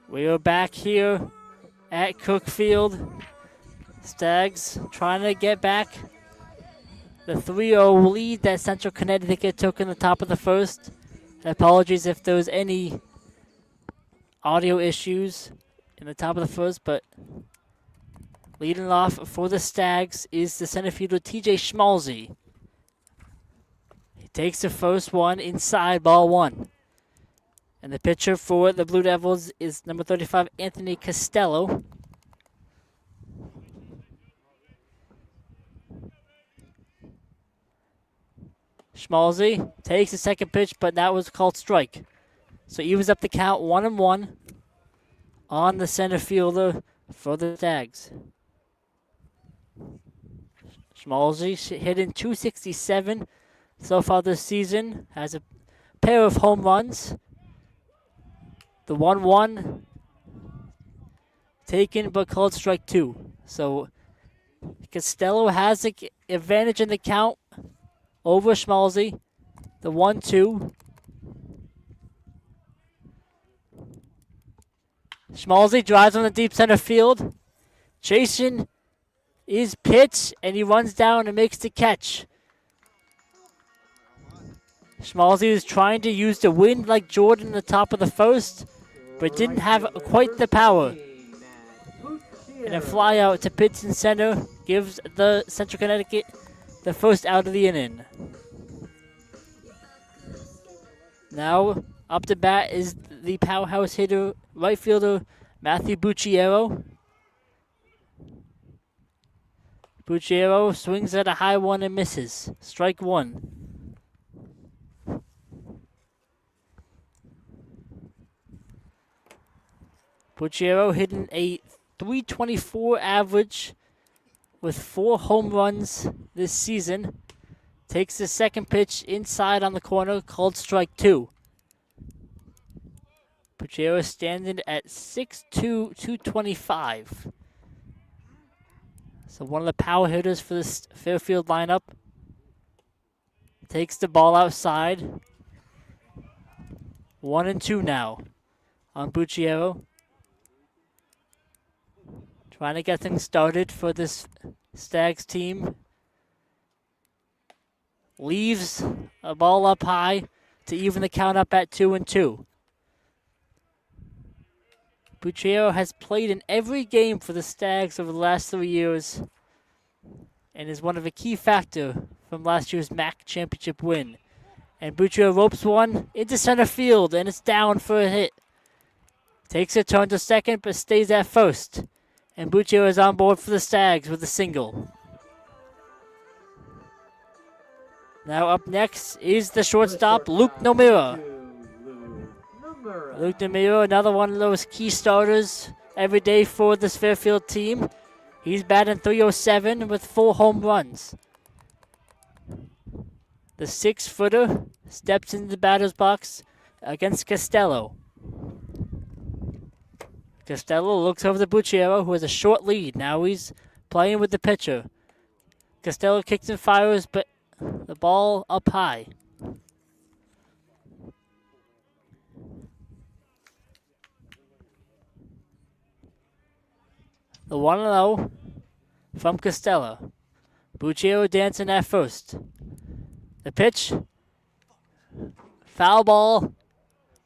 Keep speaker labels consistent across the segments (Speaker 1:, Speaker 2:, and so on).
Speaker 1: We are back here at Cookfield. Stags trying to get back the 3-0 lead that Central Connecticut took in the top of the first. Apologies if there was any audio issues in the top of the first, but leading off for the Stags is the center fielder TJ Schmalzy. He takes the first one inside, ball one. And the pitcher for the Blue Devils is number 35, Anthony Costello. Schmalzy takes the second pitch, but that was called strike. So evens up the count 1-1 on the center fielder for the Stags. Schmalzy hitting .267 so far this season. Has a pair of home runs. The 1-1 taken but called strike two. So Costello has the advantage in the count over Schmalzy. The 1-2. Schmalzy drives on the deep center field. Chasing is pitch, and he runs down and makes the catch. Schmalzy is trying to use the wind like Jordan in the top of the first, but didn't have quite the power. And a fly out to pitch in center gives the Central Connecticut the first out of the inning. Now up to bat is the powerhouse hitter, right fielder Matthew Bucciero. Bucciero swings at a high one and misses. Strike one. Bucciero hitting a .324 average with 4 home runs this season. Takes the second pitch inside on the corner, called strike two. Bucciero standing at 6'2", 225. So one of the power hitters for this Fairfield lineup. Takes the ball outside. 1-2 now on Bucciero. Trying to get things started for this Stags team. Leaves a ball up high to even the count up at 2-2. Bucciero has played in every game for the Stags over the last 3 years and is one of a key factor from last year's MAC championship win. And Bucciero ropes one into center field, and it's down for a hit. Takes a turn to second, but stays at first. And Bucciero is on board for the Stags with a single. Now up next is the shortstop, Luke Nomura. Luke Nomura, another one of those key starters every day for this Fairfield team. He's batting .307 with 4 home runs. The 6-footer steps into the batter's box against Costello. Costello looks over to Bucciero, who has a short lead. Now he's playing with the pitcher. Costello kicks and fires, but the ball up high. The 1-0 from Costello. Bucciero dancing at first. The pitch. Foul ball.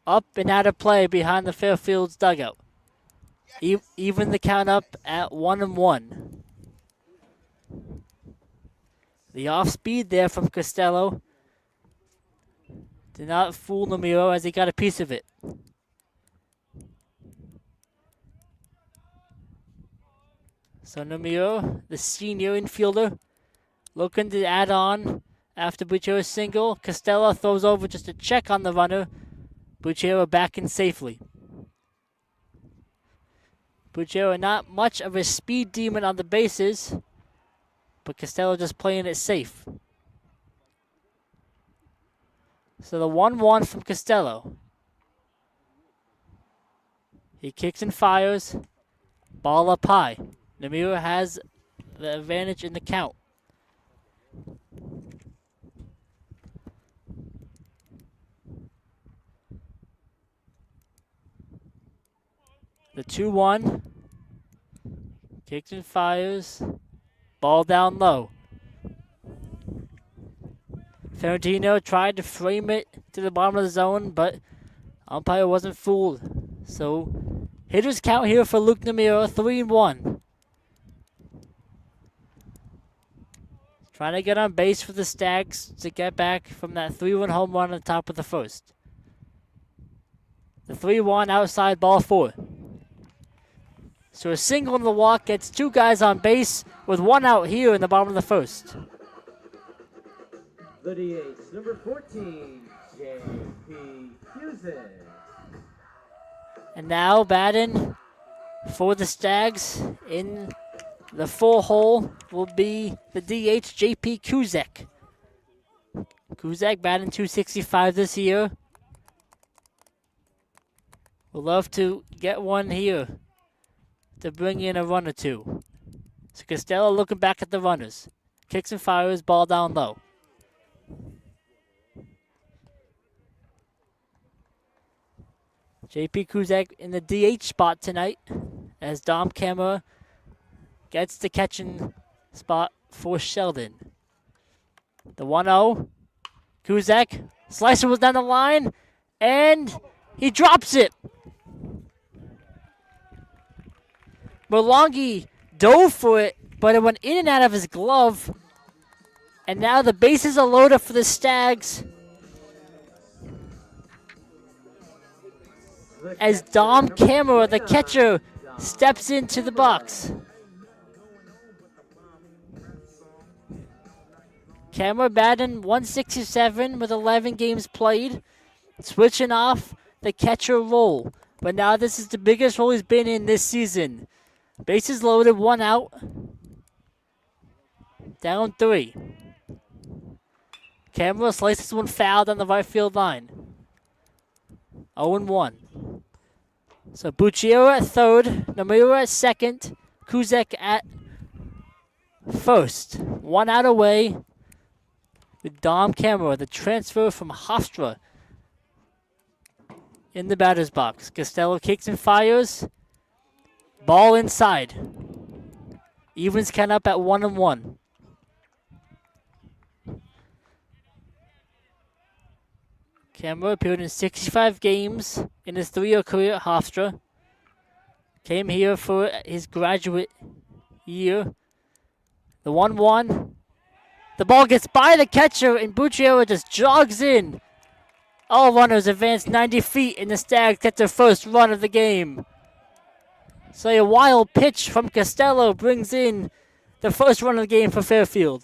Speaker 1: Up and out of play behind the Fairfield's dugout. Even the count up at 1-1. The off speed there from Costello did not fool Nomura as he got a piece of it. So Nomura, the senior infielder, looking to add on after Bucciero's single. Costello throws over just to check on the runner. Bucciero back in safely. Bucciero not much of a speed demon on the bases, but Costello just playing it safe. So the 1-1 from Costello. He kicks and fires. Ball up high. Nomura has the advantage in the count. The 2-1. Kicks and fires. Ball down low. Ferentino tried to frame it to the bottom of the zone, but umpire wasn't fooled. So hitters count here for Luke Namiro, 3-1. Trying to get on base for the Stags to get back from that 3-1 home run on the top of the first. The 3-1 outside, ball 4. So a single in the walk gets 2 guys on base with 1 out here in the bottom of the first.
Speaker 2: The DH, number 14, J.P. Cusick.
Speaker 1: And now batting for the Stags in the full hole will be the DH, J.P. Cusick. Cusick batting .265 this year. We'd love to get one here to bring in a run or 2. So Costello looking back at the runners. Kicks and fires, ball down low. J.P. Cusick in the DH spot tonight as Dom Camera gets the catching spot for Sheldon. The 1-0. Cusick. Slicer was down the line. And he drops it. Merlongi dove for it, but it went in and out of his glove. And now the bases are loaded for the Stags as Dom Camera, the catcher, steps into the box. Camera batting .167 with 11 games played, switching off the catcher role. But now this is the biggest role he's been in this season. Bases loaded, 1 out. Down 3. Camera slices one fouled on the right field line. 0-1. So Bucciero at third, Namiro at second, Cusick at first. 1 out away with Dom Camera, the transfer from Hofstra, in the batter's box. Costello kicks and fires. Ball inside. Evens count up at 1-1. Camera appeared in 65 games in his 3-year career at Hofstra. Came here for his graduate year. The 1-1. The ball gets by the catcher and Bucciero just jogs in. All runners advance 90 feet and the Stags get their first run of the game. So a wild pitch from Costello brings in the first run of the game for Fairfield.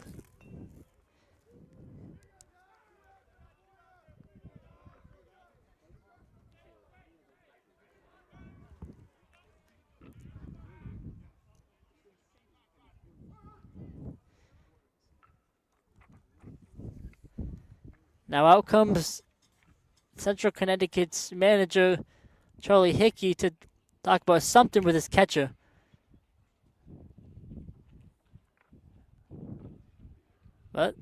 Speaker 1: Now out comes Central Connecticut's manager, Charlie Hickey, to talk about something with his catcher. But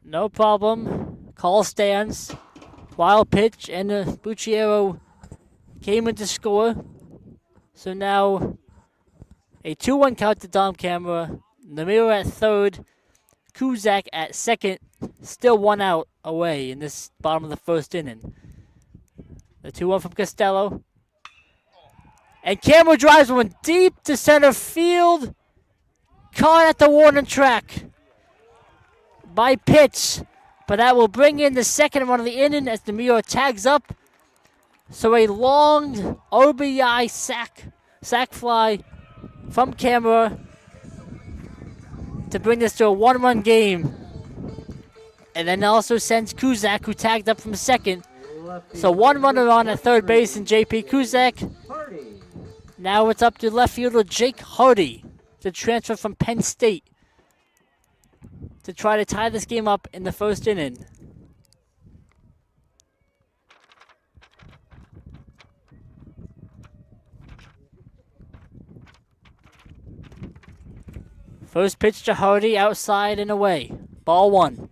Speaker 1: no problem. Call stands. Wild pitch, and Bucciero came in to score. So now a 2-1 count to Dom Camera. Namiro at third. Cusick at second. Still 1 out away in this bottom of the first inning. The 2-1 from Costello. And Camera drives one deep to center field. Caught at the warning track by pitch. But that will bring in the second run of the inning as Namiro tags up. So a long RBI sac fly from Camera to bring this to a 1-1 game. And then also sends Cusick, who tagged up from second. So 1 runner on at third base in J.P. Cusick. Now it's up to left fielder Jake Hardy, the transfer from Penn State, to try to tie this game up in the first inning. First pitch to Hardy, outside and away. Ball 1.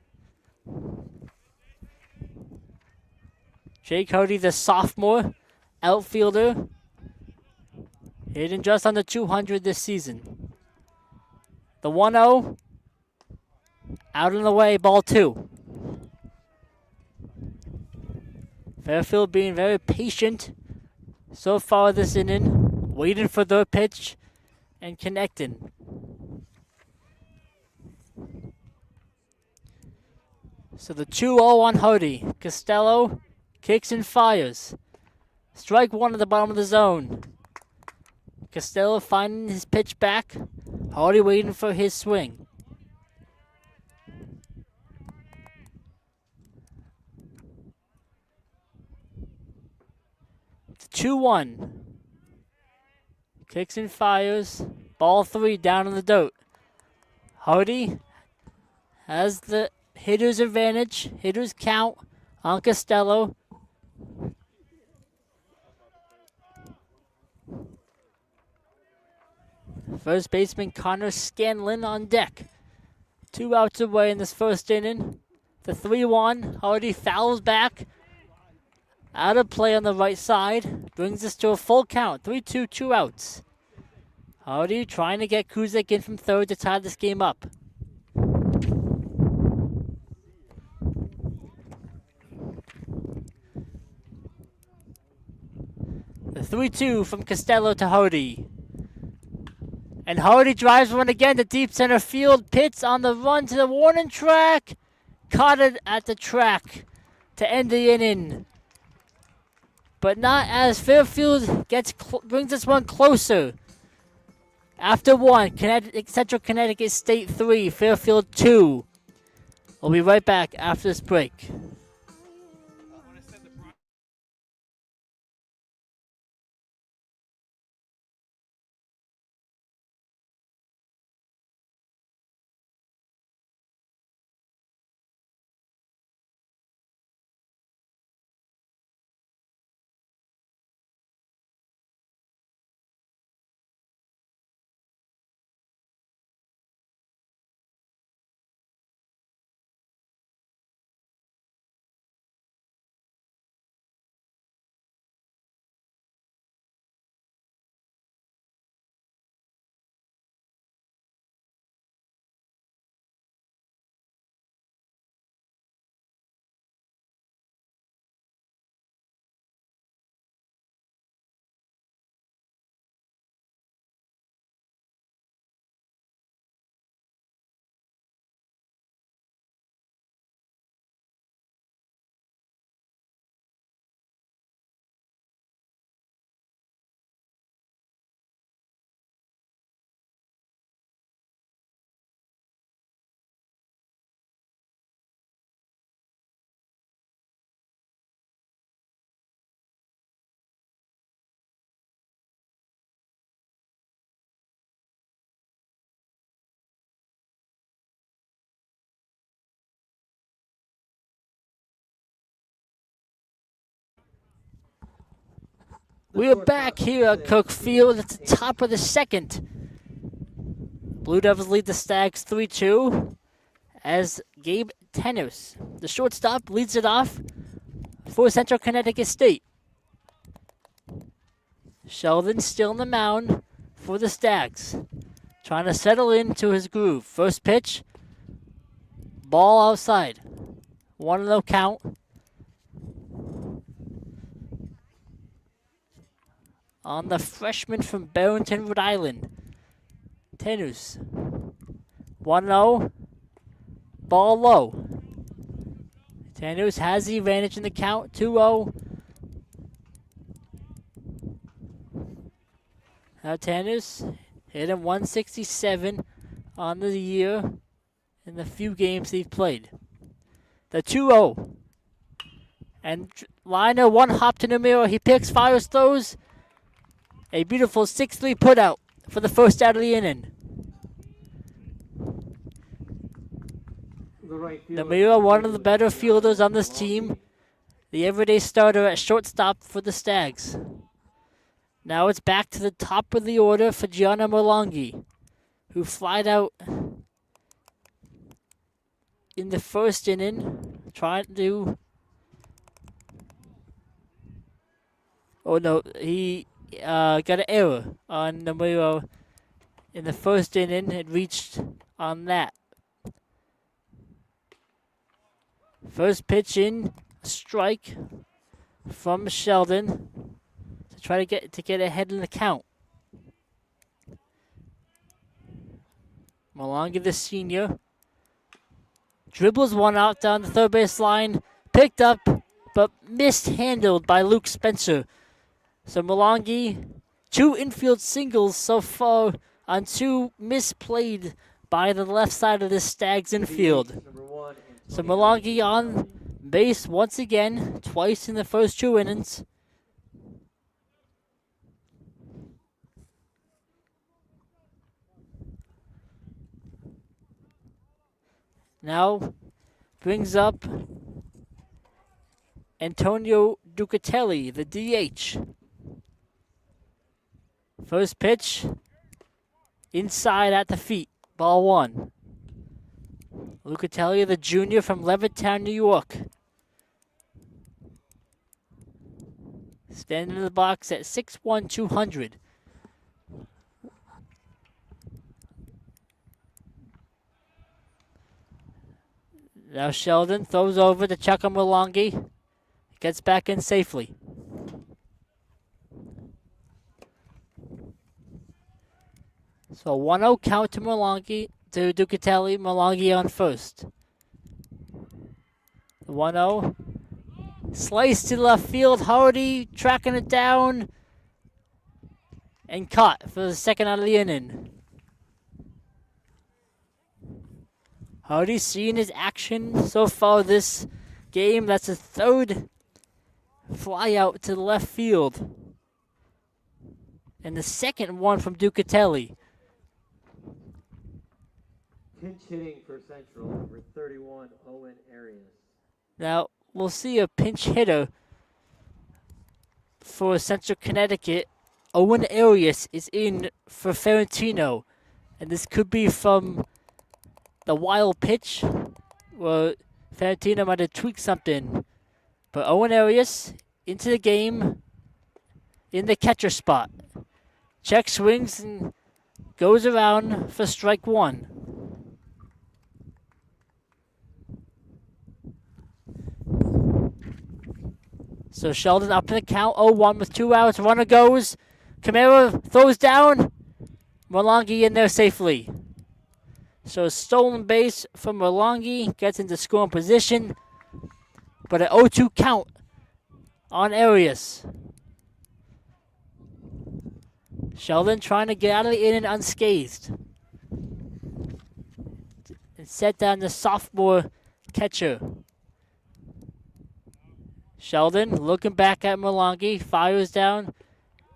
Speaker 1: Jake Hardy, the sophomore outfielder. Hitting just under 200 this season. The 1-0. Out and away, ball 2. Fairfield being very patient so far this inning, waiting for their pitch and connecting. So the 2-0 on Hardy. Costello kicks and fires. Strike 1 at the bottom of the zone. Costello finding his pitch back. Hardy waiting for his swing. It's 2-1. Kicks and fires. Ball 3 down in the dirt. Hardy has the hitter's advantage. Hitter's count on Costello. First baseman Connor Scanlon on deck. 2 outs away in this first inning. The 3-1. Hardy fouls back. Out of play on the right side. Brings us to a full count. 3-2, 2 outs. Hardy trying to get Kuzik in from third to tie this game up. The 3-2 from Costello to Hardy. And Hardy drives one again to deep center field. Pitts on the run to the warning track. Caught it at the track to end the inning. But not as Fairfield brings this one closer. After 1, Central Connecticut State 3, Fairfield 2. We'll be right back after this break. We are back here at Cook Field at the top of the second. Blue Devils lead the Stags 3-2 as Gabe Tennis, the shortstop, leads it off for Central Connecticut State. Sheldon still in the mound for the Stags, trying to settle into his groove. First pitch, ball outside. 1-0 count. On the freshman from Barrington, Rhode Island. Tenus. 1-0. Ball low. Tenus has the advantage in the count. 2-0. Now Tenus hit him 167 on the year in the few games they've played. The 2-0. And Liner one hop to the mirror. He picks, fires, throws. A beautiful 6-3 putout for the first out of the inning. Namira, one of the better fielders on this team. The everyday starter at shortstop for the Stags. Now it's back to the top of the order for Gianna Molongi, who flied out in the first inning, trying to Oh no, he got an error on numero in the first inning. It reached on that. First pitch in, a strike from Sheldon to try to get ahead in the count. Malonga, the senior, dribbles one out down the third base line, picked up, but mishandled by Luke Spencer. So Malongi, 2 infield singles so far on 2 misplayed by the left side of the Stags infield. So Malongi on base once again, twice in the first 2 innings. Now brings up Antonio Ducatelli, the DH. First pitch, inside at the feet, ball 1. Lucatelli, the junior from Levittown, New York. Standing in the box at 6'1", 200. Now Sheldon throws over to Chuck Malongi. Gets back in safely. So 1-0 count to Malongi, to Ducatelli. Malongi on first. 1-0. Slice to left field. Hardy tracking it down. And caught for the second out of the inning. Hardy seeing his action so far this game. That's a third fly out to the left field. And the second one from Ducatelli.
Speaker 2: Pinch hitting for Central, number 31, Owen Arias.
Speaker 1: Now, we'll see a pinch hitter for Central Connecticut. Owen Arias is in for Ferentino. And this could be from the wild pitch where Ferentino might have tweaked something. But Owen Arias into the game in the catcher spot. Check swings and goes around for strike 1. So Sheldon up in the count, 0-1 with 2 outs. Runner goes. Camara throws down. Malongi in there safely. So a stolen base from Malongi, gets into scoring position. But an 0-2 count on Arias. Sheldon trying to get out of the inning unscathed. And set down the sophomore catcher. Sheldon looking back at Malongi, fires down.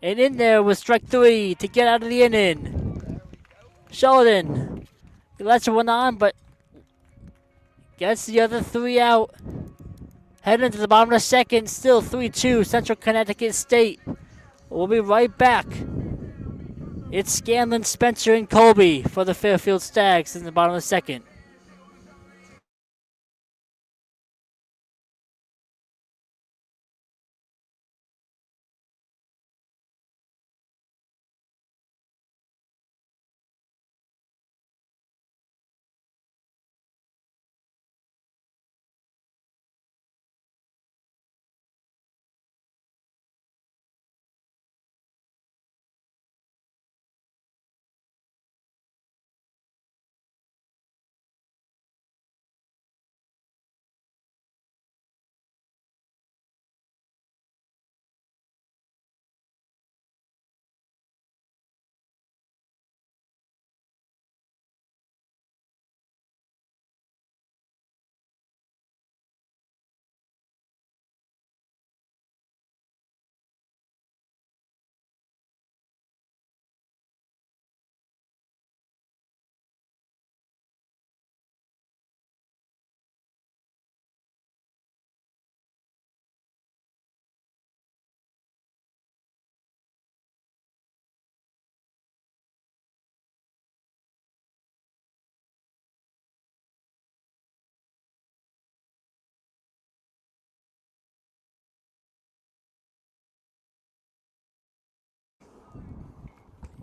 Speaker 1: And in there was strike 3 to get out of the inning. Sheldon, he lets one on, but gets the other 3 out. Heading to the bottom of the second, still 3-2, Central Connecticut State. We'll be right back. It's Scanlon, Spencer, and Colby for the Fairfield Stags in the bottom of the second.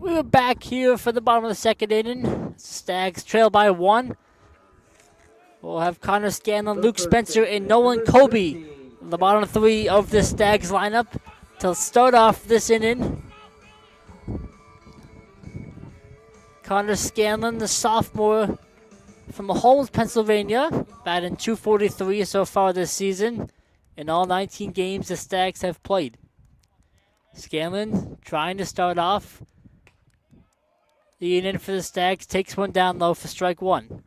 Speaker 1: We're back here for the bottom of the second inning. Stags trail by 1. We'll have Connor Scanlon, Luke Spencer, and Nolan Colby, the bottom 3 of the Stags lineup to start off this inning. Connor Scanlon, the sophomore from Holmes, Pennsylvania, batting .243 so far this season in all 19 games the Stags have played. Scanlon trying to start off the inning for the Stags, takes one down low for strike 1.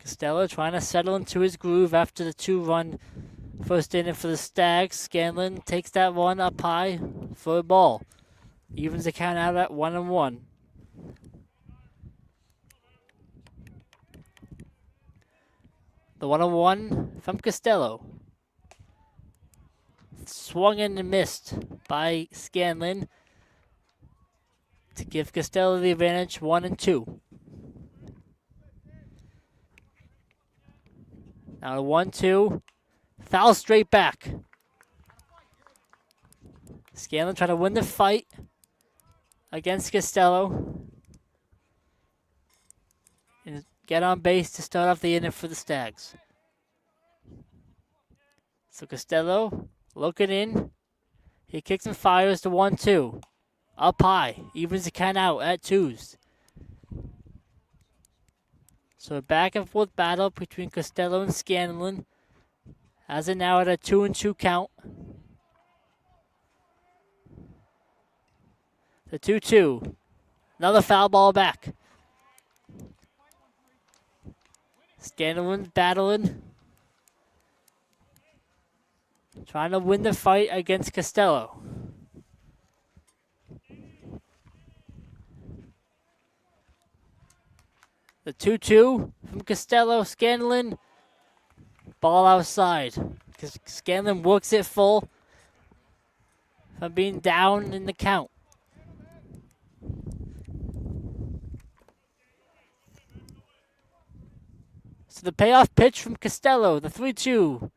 Speaker 1: Costello trying to settle into his groove after the 2-run first inning for the Stags. Scanlon takes that one up high for a ball. Evens the count out at 1-1. The 1-1 from Costello. Swung in and missed by Scanlon to give Costello the advantage, 1-2. Now the 1-2. Foul straight back. Scanlon trying to win the fight against Costello. And get on base to start off the inning for the Stags. So Costello looking in. He kicks and fires the 1-2. Up high. Evens the count out at 2s. So a back and forth battle between Costello and Scanlon. As it now at a 2-2 count. The 2-2. Another foul ball back. Scanlon battling. Trying to win the fight against Costello. The 2-2 from Costello. Scanlon. Ball outside. Scanlon works it full from being down in the count. So the payoff pitch from Costello, the 3-2.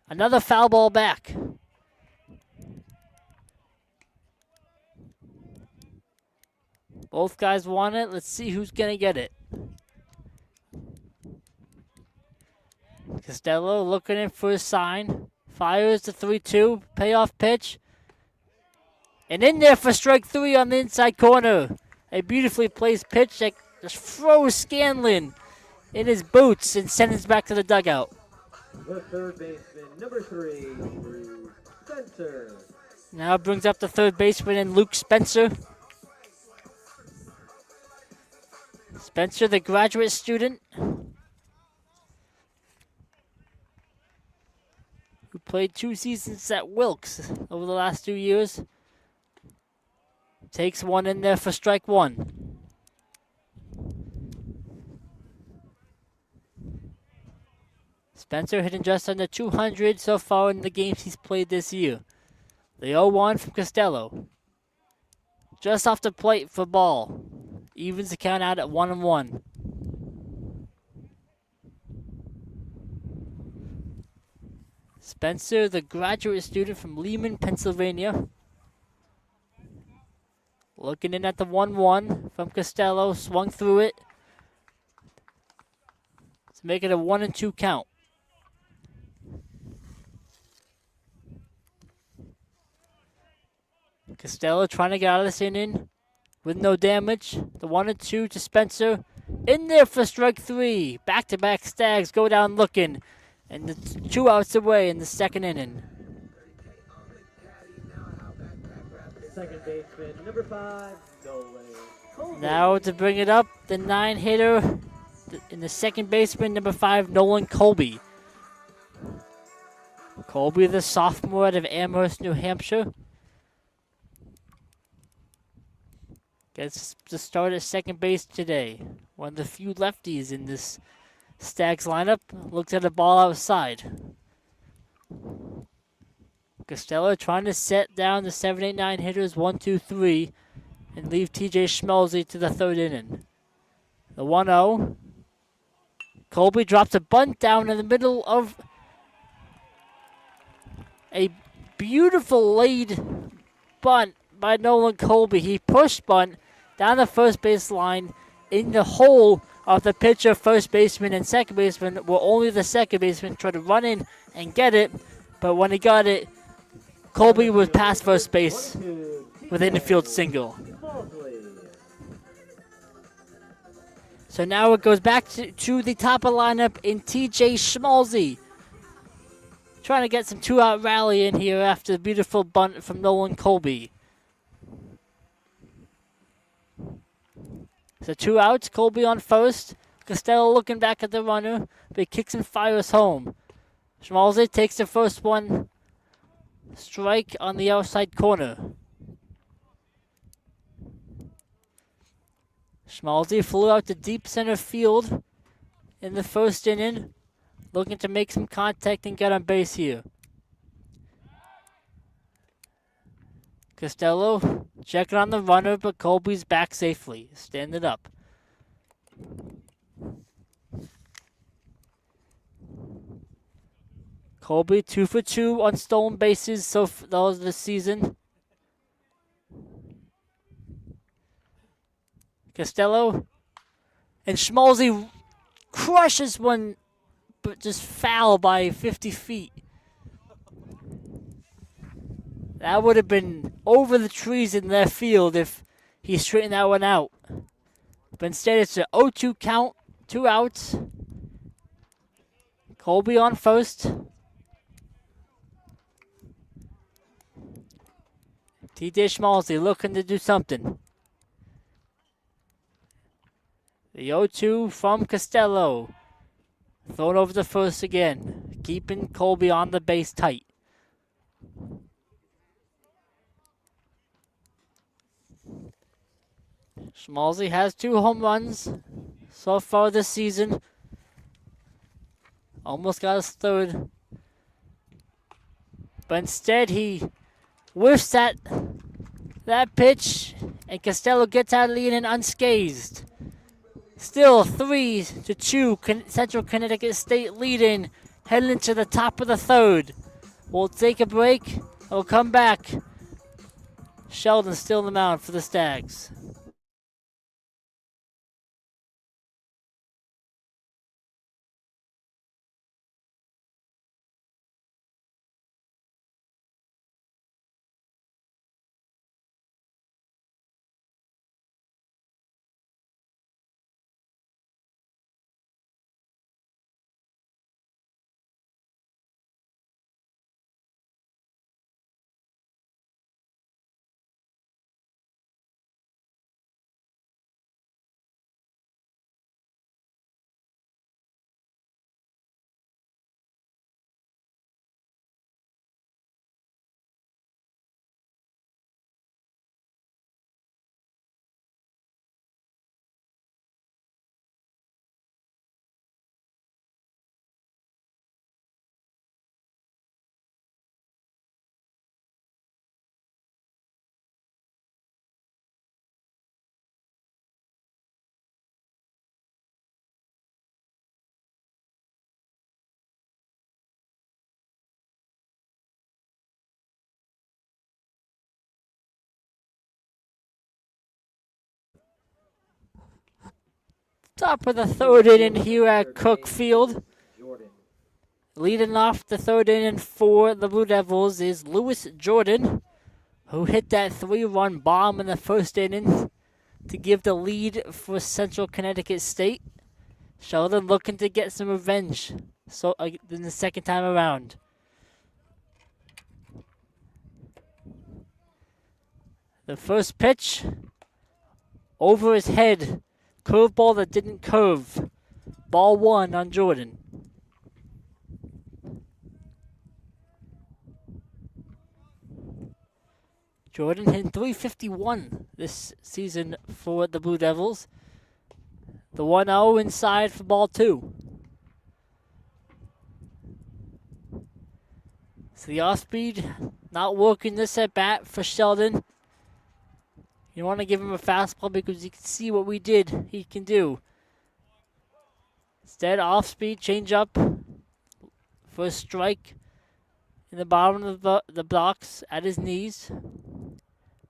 Speaker 1: Another foul ball back. Both guys want it. Let's see who's going to get it. Costello looking in for a sign. Fires the 3-2. Payoff pitch. And in there for strike 3 on the inside corner. A beautifully placed pitch that just throws Scanlon in his boots and sends it back to the dugout.
Speaker 2: The third baseman, number 3, Luke Spencer.
Speaker 1: Now brings up the third baseman in Luke Spencer. Spencer, the graduate student, who played 2 seasons at Wilkes over the last 2 years. Takes one in there for strike 1. Spencer hitting just under 200 so far in the games he's played this year. The 0-1 from Costello. Just off the plate for ball. Evens the count out at 1-1. Spencer, the graduate student from Lehman, Pennsylvania. Looking in at the 1-1 from Costello. Swung through it to make it a 1-2 count. Costello trying to get out of this inning with no damage. The 1-2 to Spencer. In there for strike 3. Back-to-back Stags go down looking. And the 2 outs away in the second inning.
Speaker 2: Second baseman, number 5, Nolan Colby.
Speaker 1: Now to bring it up, the 9-hitter in the second baseman, number 5, Nolan Colby. Colby, the sophomore out of Amherst, New Hampshire. Gets to start at second base today. One of the few lefties in this Stags lineup. Looks at the ball outside. Costello trying to set down the 7-8-9 hitters 1, 2, 3 and leave TJ Schmelzy to the third inning. The 1-0. Colby drops a bunt down in the middle of A beautiful lead bunt by Nolan Colby. He pushed bunt down the first base line in the hole of the pitcher, first baseman, and second baseman, where only the second baseman tried to run in and get it. But when he got it, Colby was past first base with an infield single. So now it goes back to the top of the lineup in TJ Schmalzy. Trying to get some two-out rally in here after the beautiful bunt from Nolan Colby. So 2 outs, Colby on first. Costello looking back at the runner, but he kicks and fires home. Schmalzy takes the first one. Strike on the outside corner. Schmalzy flew out to deep center field in the first inning, looking to make some contact and get on base here. Costello checking on the runner, but Colby's back safely, standing up. Colby 2 for 2 on stolen bases so far this season. Costello and Schmalzy crushes one, but just foul by 50 feet. That would have been over the trees in left field if he straightened that one out. But instead, it's an 0-2 count, 2 outs. Colby on first. TJ Schmalzy looking to do something. The 0-2 from Costello. Thrown over the first again, keeping Colby on the base tight. Schmalzy has 2 home runs so far this season. Almost got his third. But instead he whiffs that pitch, and Costello gets out of the inning unscathed. Still 3-2, Central Connecticut State leading, heading into the top of the third. We'll take a break. We'll come back. Sheldon still in the mound for the Stags. Top of the third inning here at Cook Field. Leading off the third inning for the Blue Devils is Lewis Jordan, who hit that 3-run bomb in the first inning to give the lead for Central Connecticut State. Sheldon looking to get some revenge in the second time around. The first pitch over his head. Curveball that didn't curve. Ball 1 on Jordan. Jordan hitting .351 this season for the Blue Devils. The 1-0 inside for ball 2. So the off-speed not working this at-bat for Sheldon. You want to give him a fastball because you can see what he can do. Instead, off-speed, change up for a strike in the bottom of the blocks at his knees,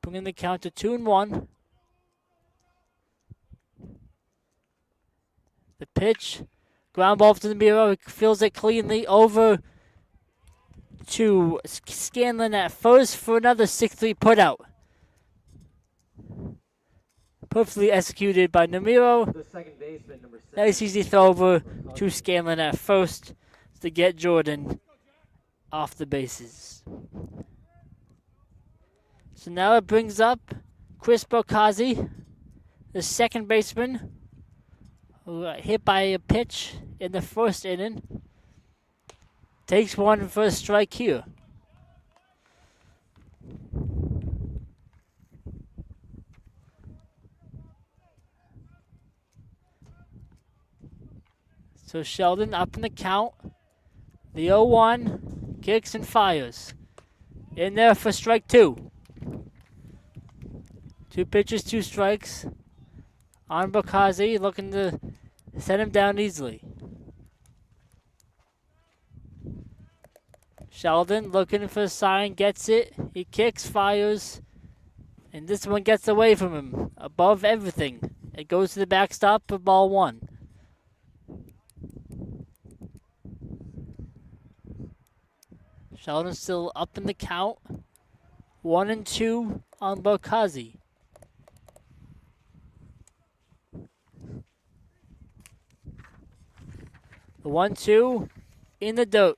Speaker 1: bringing the count to 2-1. The pitch, ground ball to the mirror, he feels it cleanly over to Scanlon at first for another 6-3 putout. Perfectly executed by Namiro.
Speaker 2: The second baseman, number 7.
Speaker 1: Nice easy throw over to Scanlon at first to get Jordan off the bases. So now it brings up Chris Bokazi, the second baseman, who got hit by a pitch in the first inning. Takes one for a strike here. So Sheldon up in the count. The 0-1 kicks and fires. In there for strike 2. 2 pitches, 2 strikes. On Bokazi, looking to set him down easily. Sheldon looking for a sign, gets it. He kicks, fires, and this one gets away from him. Above everything. It goes to the backstop for ball 1. Sheldon still up in the count. 1-2 on Bokazi. The 1-2 in the dirt.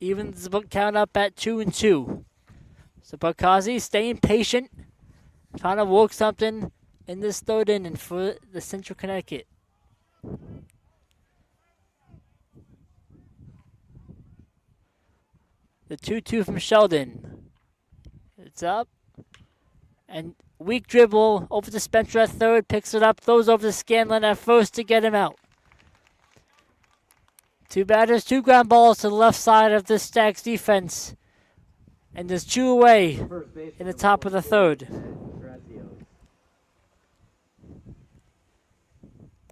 Speaker 1: Evens the count up at 2-2. So Bokazi staying patient, trying to work something in this third inning for the Central Connecticut. The 2-2 from Sheldon. It's up. And weak dribble over to Spencer at third, picks it up, throws over to Scanlon at first to get him out. 2 batters, 2 ground balls to the left side of the Stags defense. And there's 2 away in the top of the third.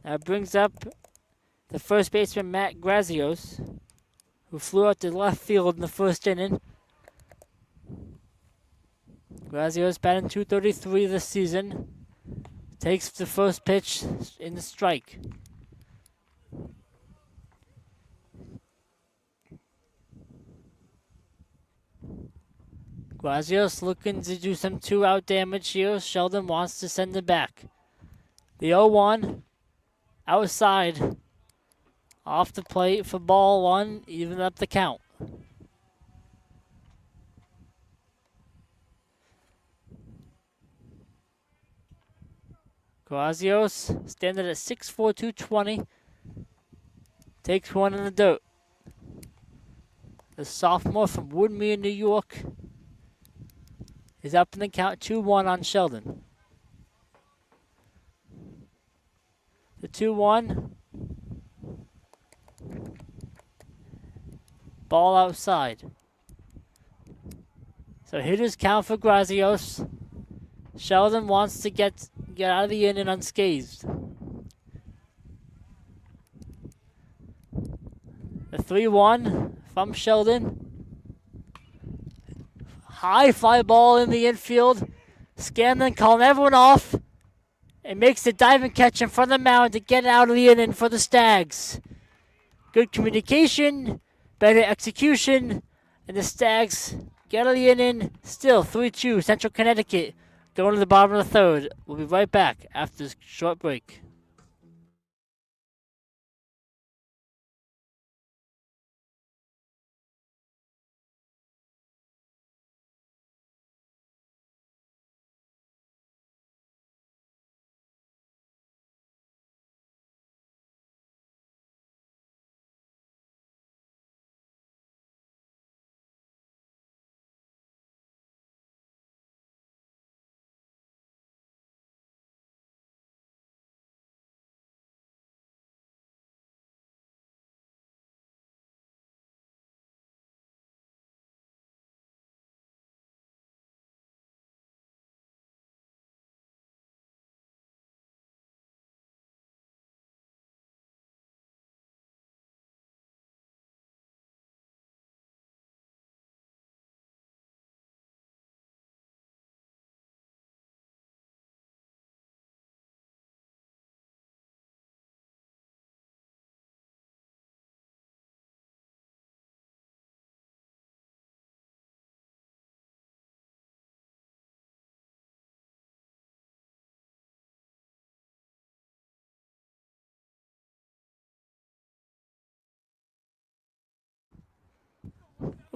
Speaker 1: That brings up the first baseman, Matt Grazios, who flew out to left field in the first inning. Grazios batting .233 this season. Takes the first pitch in the strike. Grazios looking to do some 2-out damage here. Sheldon wants to send it back. The 0-1 outside. Off the plate for ball 1, even up the count. Grazios standing at 6'4", 220. Takes one in the dirt. The sophomore from Woodmere, New York, is up in the count 2-1 on Sheldon. The 2-1. Ball outside. So hitters count for Grazios. Sheldon wants to get out of the inning unscathed. The 3-1 from Sheldon. High fly ball in the infield. Scanlon calling everyone off. And makes the diving catch in front of the mound to get out of the inning for the Stags. Good communication, better execution, and the Stags get out of the inning. Still 3-2 Central Connecticut going to the bottom of the third. We'll be right back after this short break.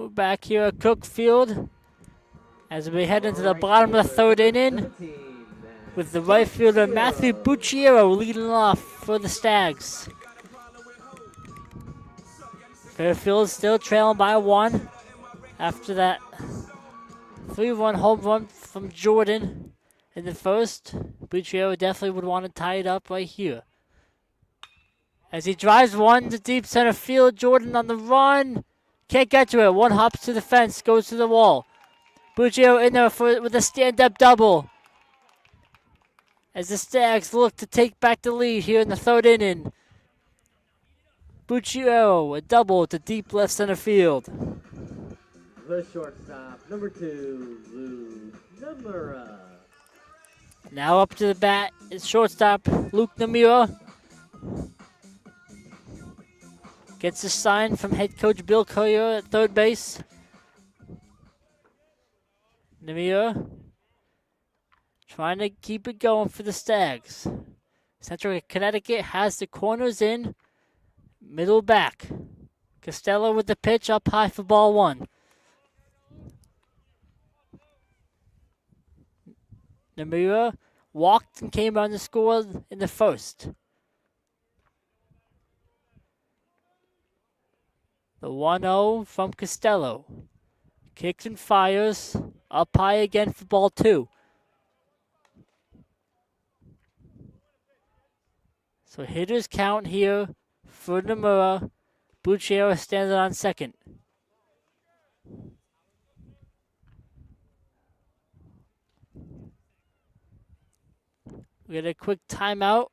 Speaker 1: We're back here at Cookfield as we head into the bottom of the third inning with the right fielder Matthew Bucciero leading off for the Stags. Fairfield still trailing by 1 after that 3-1 home run from Jordan in the first. Bucciero definitely would want to tie it up right here. As he drives one to deep center field, Jordan on the run. Can't get to it. One hops to the fence, goes to the wall. Bucciero in there with a stand-up double. As the Stags look to take back the lead here in the third inning. Bucciero, a double to deep left center field.
Speaker 2: The shortstop, number 2, Luke Namura.
Speaker 1: Now up to the bat is shortstop Luke Namura. Gets a sign from head coach Bill Collier at third base. Namura trying to keep it going for the Stags. Central Connecticut has the corners in, middle back. Costello with the pitch up high for ball 1. Namura walked and came on to score in the first. The 1-0 from Costello. Kicks and fires. Up high again for ball 2. So hitters count here for Namura. Bucciero stands on second. We get a quick timeout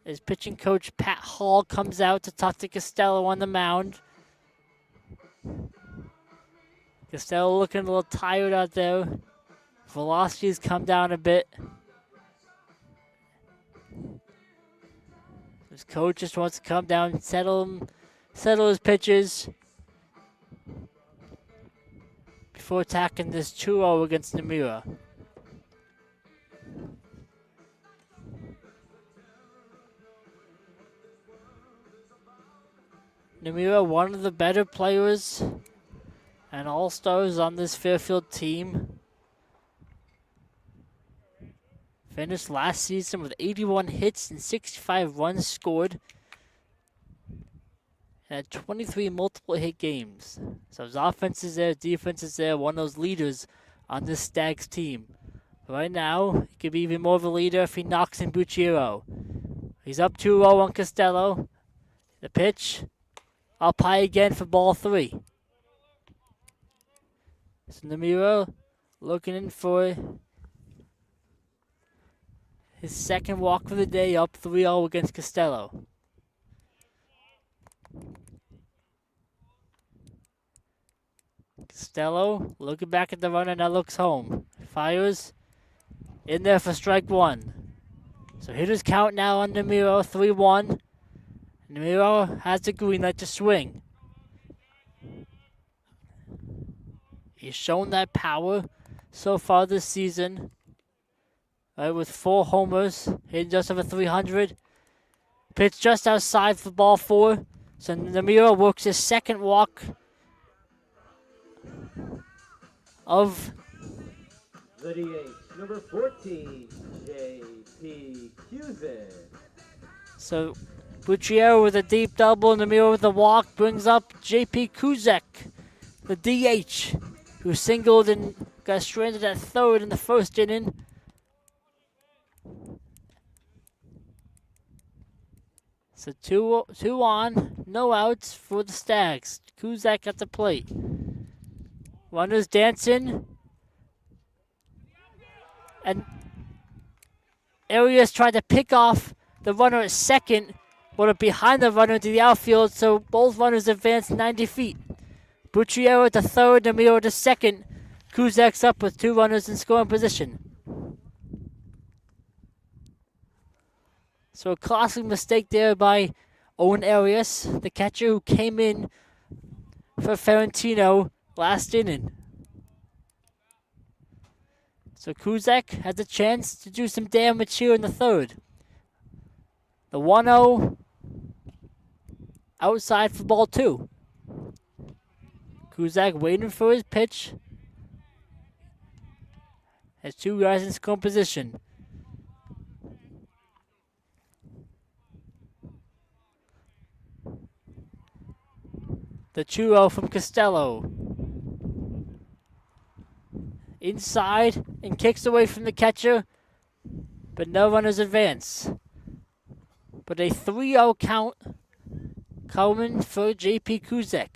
Speaker 1: as pitching coach Pat Hall comes out to talk to Costello on the mound. Costello looking a little tired out there. Velocity's come down a bit. His coach just wants to come down and settle his pitches before attacking this 2-0 against Namura. Namura, one of the better players and all-stars on this Fairfield team. Finished last season with 81 hits and 65 runs scored. And had 23 multiple hit games. So his offense is there, defense is there, one of those leaders on this Stags team. Right now, he could be even more of a leader if he knocks in Bucciero. He's up 2-0 on Costello. The pitch. Up high again for ball 3. So Namura looking in for his second walk for the day, up 3-0 against Costello. Costello looking back at the runner, now looks home. Fires in there for strike 1. So hitters count now on Namura, 3-1. Namura has the green light to swing. He's shown that power so far this season. Right, with 4 homers, hitting just over 300. Pitch just outside for ball 4. So Namura works his second walk of
Speaker 2: the DH, number 14, J.P. Cusick.
Speaker 1: So Bucciero with a deep double, Namura with a walk, brings up J.P. Kuzek, the DH, who singled and got stranded at third in the first inning. So two on, no outs for the Stags. Kuzak at the plate. Runners dancing. And Arias tried to pick off the runner at second, but behind the runner to the outfield, so both runners advanced 90 feet. Bucciero to third, Namura to second. Kuzak's up with 2 runners in scoring position. So a costly mistake there by Owen Arias, the catcher who came in for Ferentino last inning. So Kuzak has a chance to do some damage here in the third. The 1-0 outside for ball 2. Kuzak waiting for his pitch. Has two guys in scoring position. The 2-0 from Costello. Inside and kicks away from the catcher, but no runners advance. But a 3-0 count coming for J.P. Kuzak.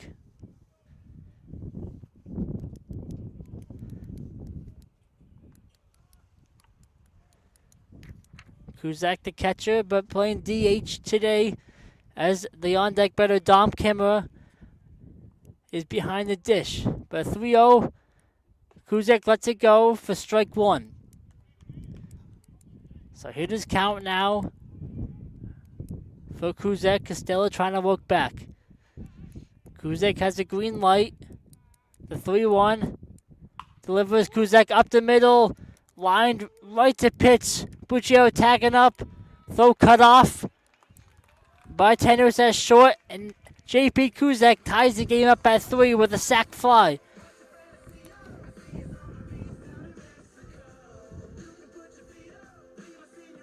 Speaker 1: Kuzak the catcher, but playing DH today as the on-deck batter Dom Kimmerer is behind the dish. But 3-0, Kuzak lets it go for strike one. So hitters count now for Kuzak. Costello trying to work back. Kuzak has a green light. The 3-1 delivers. Kuzak up the middle. Lined right to pitch. Buccio tagging up. Throw cut off. Bartenders at short. And J.P. Kuzak ties the game up at 3 with a sac fly.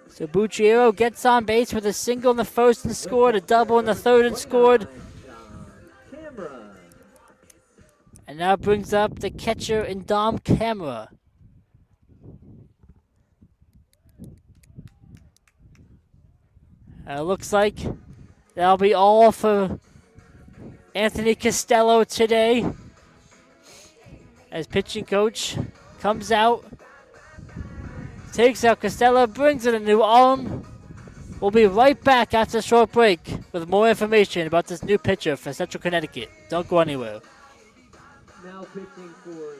Speaker 1: So Buccio gets on base with a single in the first and scored, a double in the third and scored. And now brings up the catcher in Dom Kimmerer. Looks like that'll be all for Anthony Costello today. As pitching coach comes out, takes out Costello, brings in a new arm. We'll be right back after a short break with more information about this new pitcher for Central Connecticut. Don't go anywhere.
Speaker 2: Now pitching for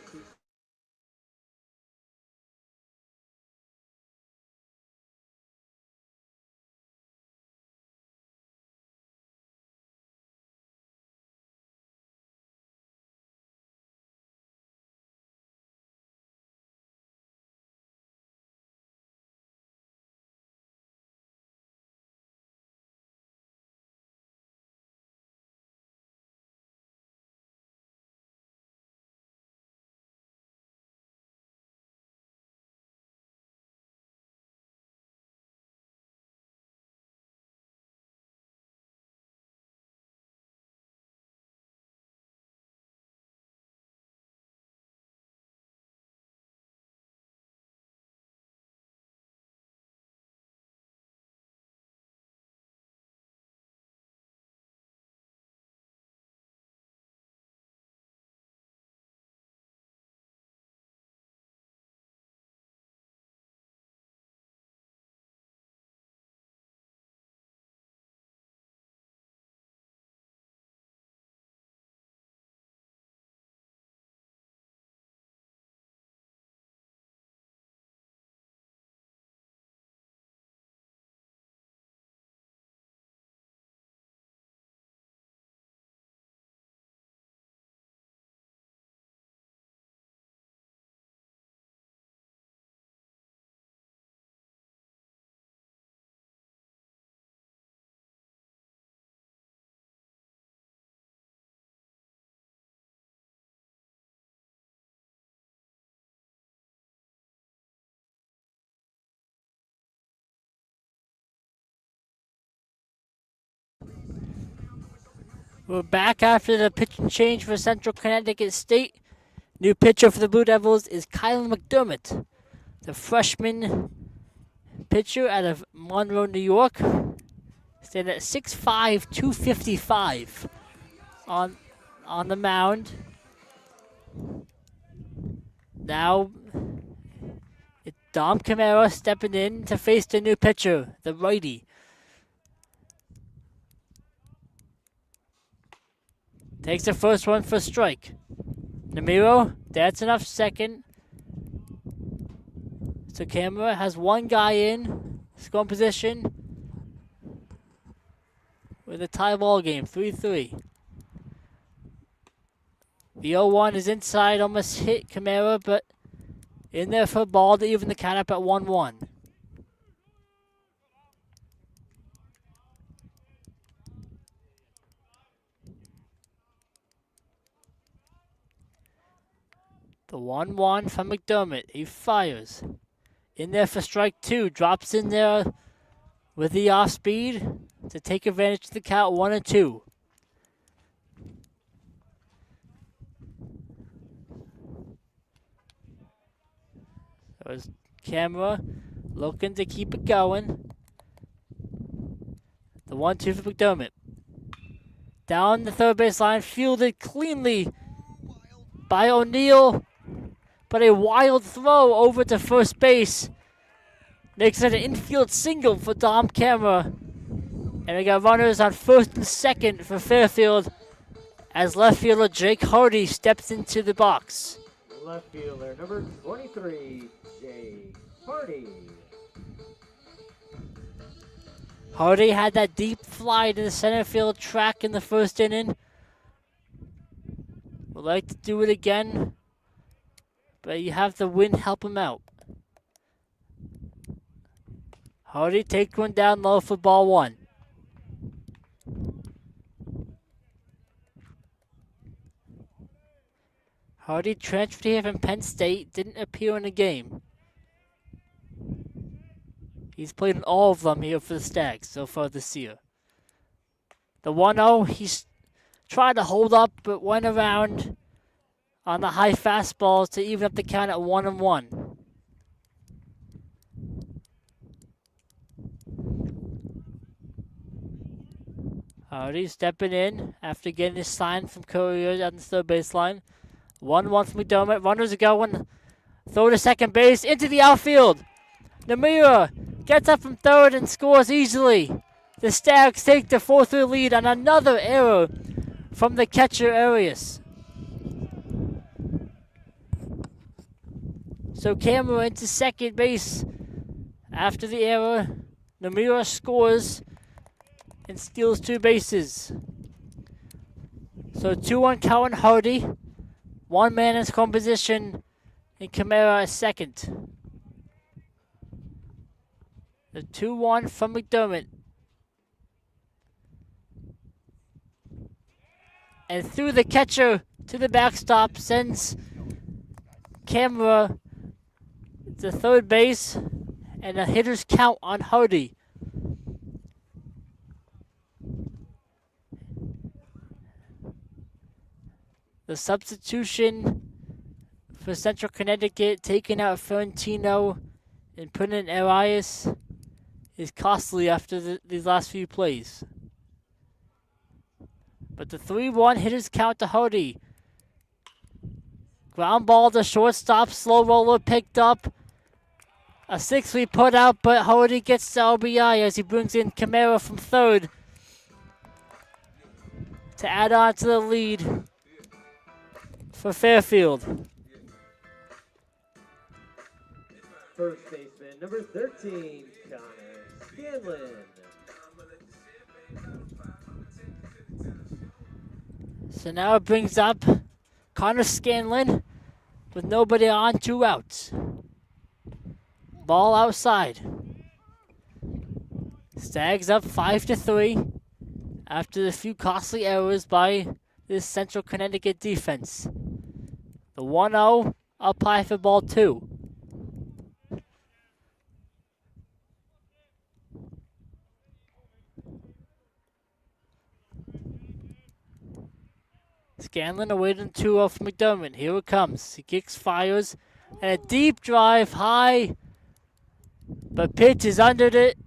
Speaker 1: We're back after the pitching change for Central Connecticut State. New pitcher for the Blue Devils is Kylan McDermott, the freshman pitcher out of Monroe, New York. Standing at 6'5", 255 on the mound. Now it's Dom Kimmerer stepping in to face the new pitcher, the righty. Takes the first one for strike. Namiro, that's enough second. So Kimmerer has one guy in scoring position with a tie ball game, 3-3. The 0-1 is inside, almost hit Kimmerer, but in there for a ball to even the count up at 1-1. The 1-1 from McDermott. He fires. In there for strike 2. Drops in there with the off speed to take advantage of the count 1-2. There's Camera looking to keep it going. The 1-2 for McDermott. Down the third base line, fielded cleanly by O'Neill, but a wild throw over to first base makes it an infield single for Dom Camera. And we got runners on first and second for Fairfield as left fielder Jake Hardy steps into the box.
Speaker 2: Left fielder number 23, Jay Hardy.
Speaker 1: Hardy had that deep fly to the center field track in the first inning. Would like to do it again, but you have the wind help him out. Hardy takes one down low for ball 1. Hardy transferred here from Penn State, didn't appear in the game. He's played in all of them here for the Stags so far this year. The 1-0, he's tried to hold up, but went around on the high fastballs to even up the count at 1-1. Hardy stepping in after getting his sign from Courier on the third baseline. 1-1 from McDermott. Runners are going. Throw to second base, into the outfield. Namira gets up from third and scores easily. The Stags take the 4-3 lead on another error from the catcher Arias. So Camera into second base after the error. Namira scores and steals 2 bases. So 2-1 count on Hardy. 1 man in scoring position and Camara is second. The 2-1 from McDermott. And through the catcher to the backstop sends Camera to third base and a hitter's count on Hardy. The substitution for Central Connecticut, taking out Ferentino and putting in Arias, is costly after these last few plays. But the 3-1 hitters count to Hardy. Ground ball to shortstop, slow roller picked up. A 6-3 put out, but Hardy gets the RBI as he brings in Camara from third to add on to the lead for Fairfield.
Speaker 2: First baseman number 13, Connor Scanlon.
Speaker 1: So now it brings up Connor Scanlon with nobody on, 2 outs. Ball outside. Stags up 5-3 after a few costly errors by this Central Connecticut defense. The 1-0 up high for ball 2. Scanlon awaiting 2-0 from McDermott. Here it comes. He kicks, fires, and a deep drive high. But pitch is under it.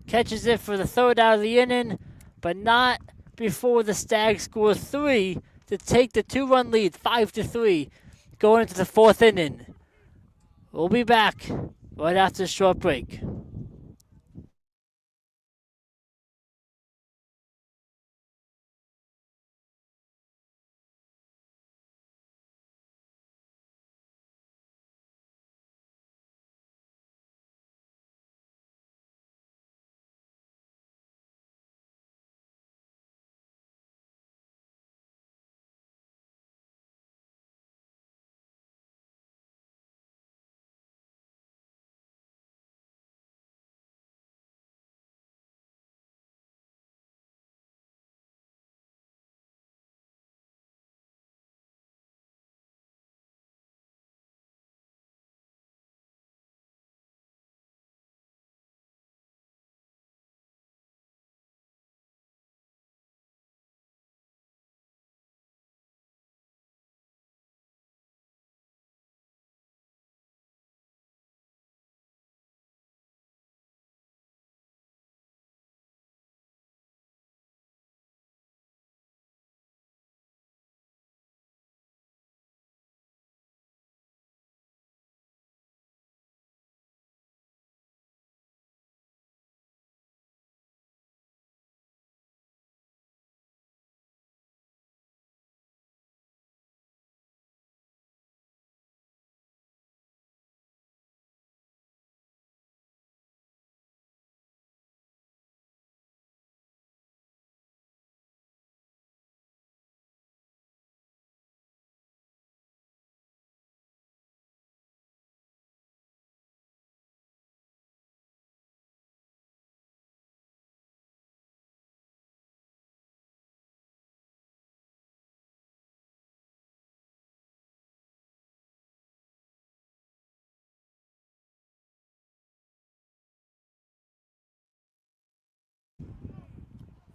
Speaker 1: Catches it for the third out of the inning, but not before the Stags score 3 to take the 2-run lead, 5-3, going into the 4th inning. We'll be back right after a short break.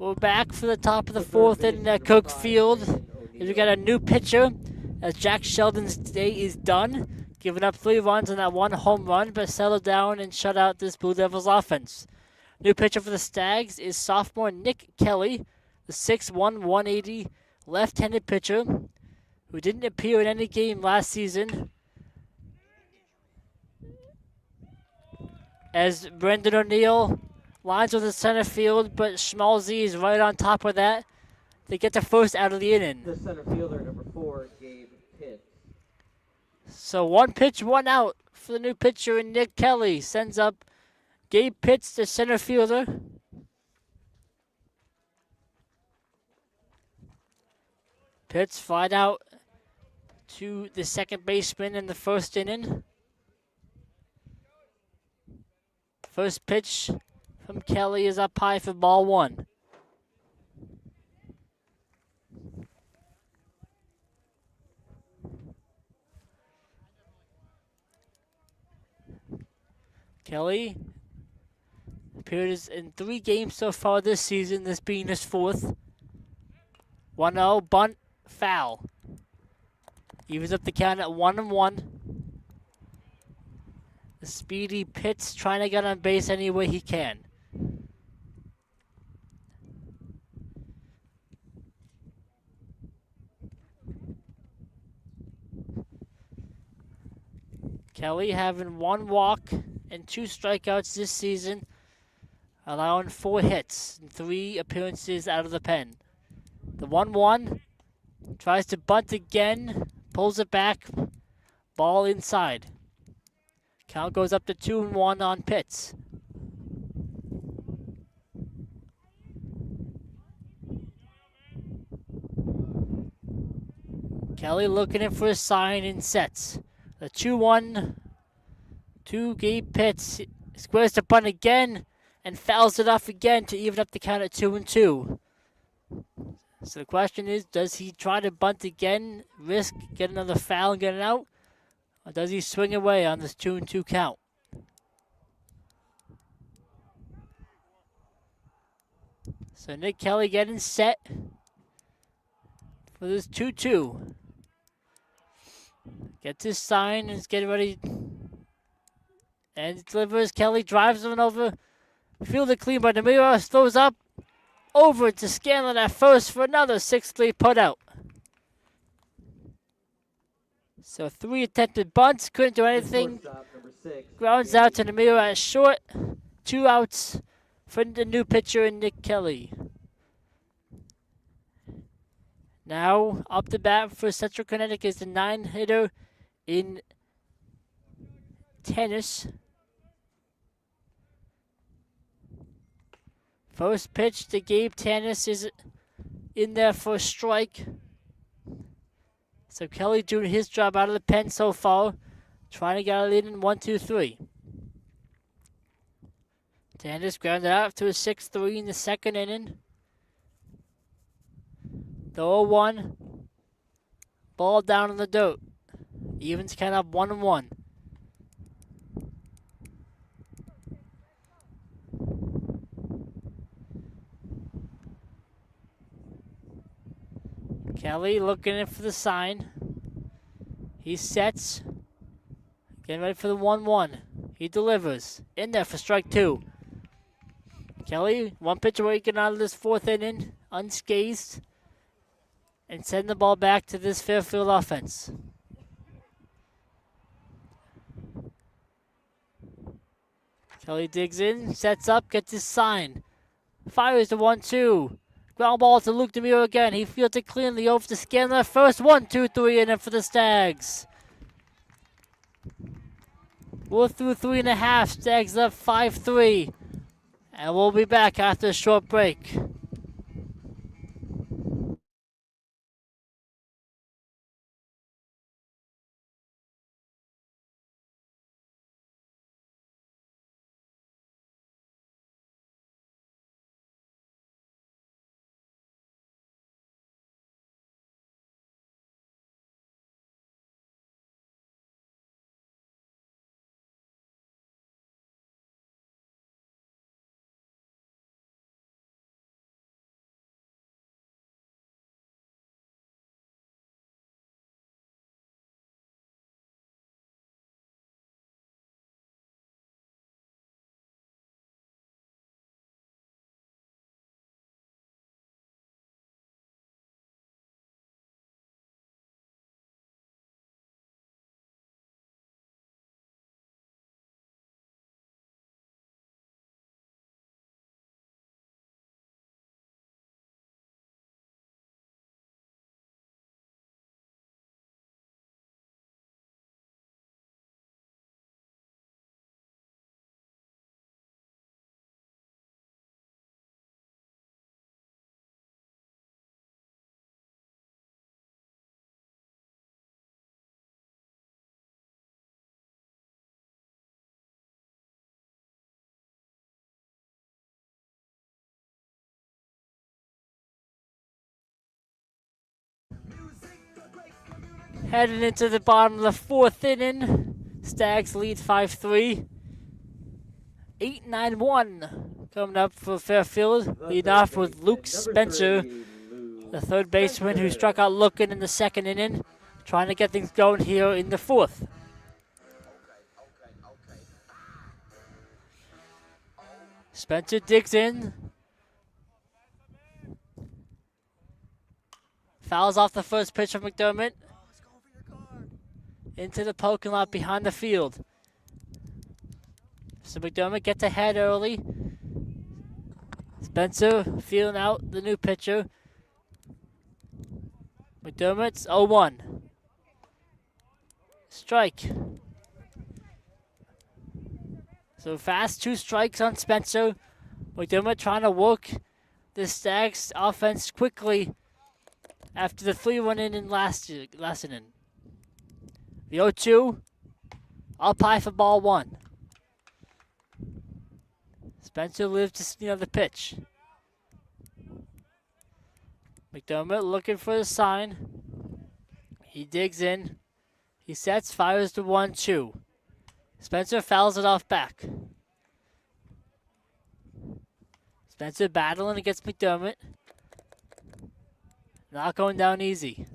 Speaker 1: We're back for the top of the
Speaker 2: The third
Speaker 1: fourth inning
Speaker 2: baseman,
Speaker 1: at
Speaker 2: number 5,
Speaker 1: Cookfield.
Speaker 2: Brandon
Speaker 1: As we
Speaker 2: O'Neill.
Speaker 1: got a new pitcher, as Jack Sheldon's day is done, giving up 3 runs on that 1 home run, but settled down and shut out this Blue Devils offense. New pitcher for the Stags is sophomore Nick Kelly, the 6'1", 180 left-handed pitcher who didn't appear in any game last season. As Brendan O'Neill lines with the center field, but Schmalzy is right on top of that. They get the first out of the inning.
Speaker 2: The center fielder, number 4, Gabe Pitts.
Speaker 1: So 1 pitch, 1 out for the new pitcher, and Nick Kelly sends up Gabe Pitts, the center fielder. Pitts flied out to the second baseman in the first inning. First pitch from Kelly is up high for ball 1. Kelly appears in 3 games so far this season, this being his 4th. 1-0, bunt, foul. Evens up the count at 1-1. The speedy Pitts trying to get on base any way he can. Kelly having 1 walk and 2 strikeouts this season, allowing 4 hits and 3 appearances out of the pen. The 1-1 tries to bunt again, pulls it back, ball inside. Count goes up to 2-1 on Pitts. Kelly looking in for a sign and sets. The 2-1 to Gabe Pitts. Squares the bunt again and fouls it off again to even up the count at 2-2. So the question is, does he try to bunt again, risk getting another foul and getting out? Or does he swing away on this 2-2 count? So Nick Kelly getting set for this 2-2. Gets his sign and is getting ready. And delivers. Kelly drives one over. Fielded clean by Demiro. Throws up. Over to Scanlon at first for another 6-3 putout. So 3 attempted bunts. Couldn't do anything.
Speaker 2: Shortstop, number 6,
Speaker 1: Grounds out to Demiro at short. 2 outs for the new pitcher and Nick Kelly. Now up to bat for Central Connecticut is the 9-hitter in tennis. First pitch to Gabe Tennis is in there for a strike. So Kelly doing his job out of the pen so far. Trying to get a lead in 1-2-3. Tennis grounded out to a 6-3 in the second inning. The 0-1. Ball down in the dirt. Evens count up 1-1. Kelly looking in for the sign. He sets. Getting ready for the 1-1. He delivers. In there for strike 2. Kelly, 1 pitch away getting out of this 4th inning, unscathed, and sending the ball back to this Fairfield offense. Kelly digs in, sets up, gets his sign. Fires the 1-2. Ground ball to Luke Demiro again. He fields it cleanly over to Scanlon. First 1-2-3 inning for the Stags. We're through 3.5. Stags up 5-3. And we'll be back after a short break. Heading into the bottom of the fourth inning. Stags lead 5-3. 8-9-1 coming up for Fairfield. Lead off with Luke Spencer, the third baseman who struck out looking in the second inning, trying to get things going here in the fourth. Spencer digs in. Fouls off the first pitch of McDermott. Into the parking lot behind the field. So McDermott gets ahead early. Spencer feeling out the new pitcher. McDermott's 0-1. Strike. So fast, 2 strikes on Spencer. McDermott trying to work the Stags offense quickly after the 3-1 inning last inning. The 0-2, up high for ball 1. Spencer lives to see another pitch. McDermott looking for the sign. He digs in. He sets, fires the 1-2. Spencer fouls it off back. Spencer battling against McDermott. Not going down easy.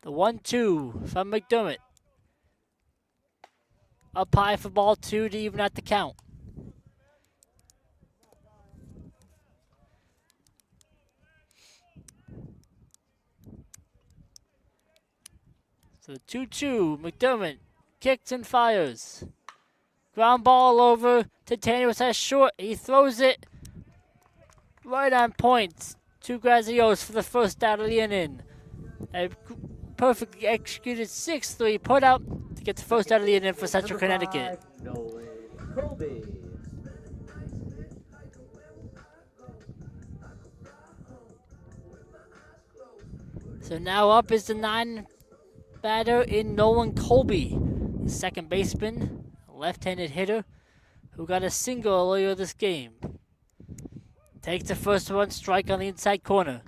Speaker 1: The 1-2 from McDermott. Up high for ball 2 to even out the count. So the 2-2, McDermott kicks and fires. Ground ball over to Tanner at short. He throws it right on point. 2 Grazios for the first out of the inning. A perfectly executed 6-3 put out to get the first out of the inning for Central Connecticut.
Speaker 2: Nolan Colby.
Speaker 1: So now up is the 9 batter in Nolan Colby, the second baseman, left-handed hitter, who got a single earlier this game. Takes the first one, strike on the inside corner.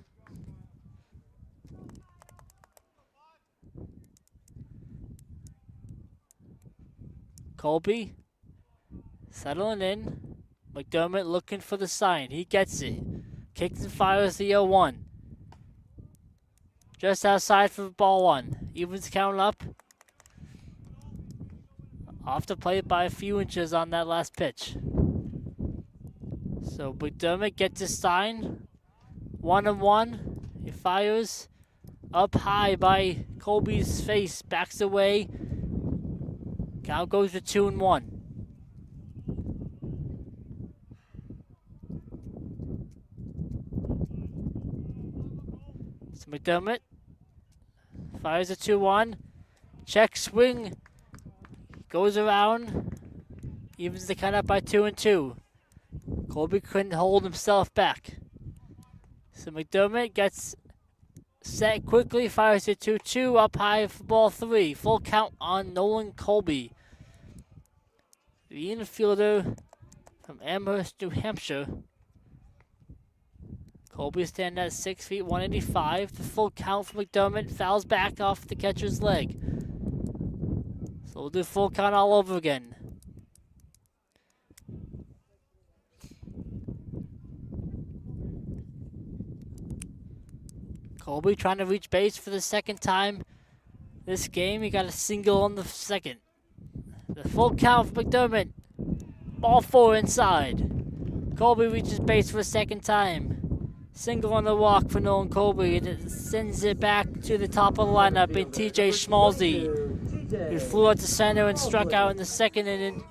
Speaker 1: Colby settling in. McDermott looking for the sign. He gets it. Kicks and fires the 0-1. Just outside for ball 1. Evens count up. Off the plate by a few inches on that last pitch. So McDermott gets his sign. 1-1. He fires up high by Colby's face. Backs away. Count goes to 2-1. So McDermott fires a 2-1. Check swing. Goes around. Evens the count up by 2-2. Colby couldn't hold himself back. So McDermott gets set quickly. Fires a 2-2 up high for ball 3. Full count on Nolan Colby. The infielder from Amherst, New Hampshire. Colby standing at 6 feet 185. The full count for McDermott. Fouls back off the catcher's leg. So we'll do full count all over again. Colby trying to reach base for the second time this game. He got a single on the second. The full count for McDermott. Ball 4 inside. Colby reaches base for a second time. Single on the walk for Nolan Colby, and it sends it back to the top of the lineup in TJ Schmalzy, who flew out to center and struck out in the second inning.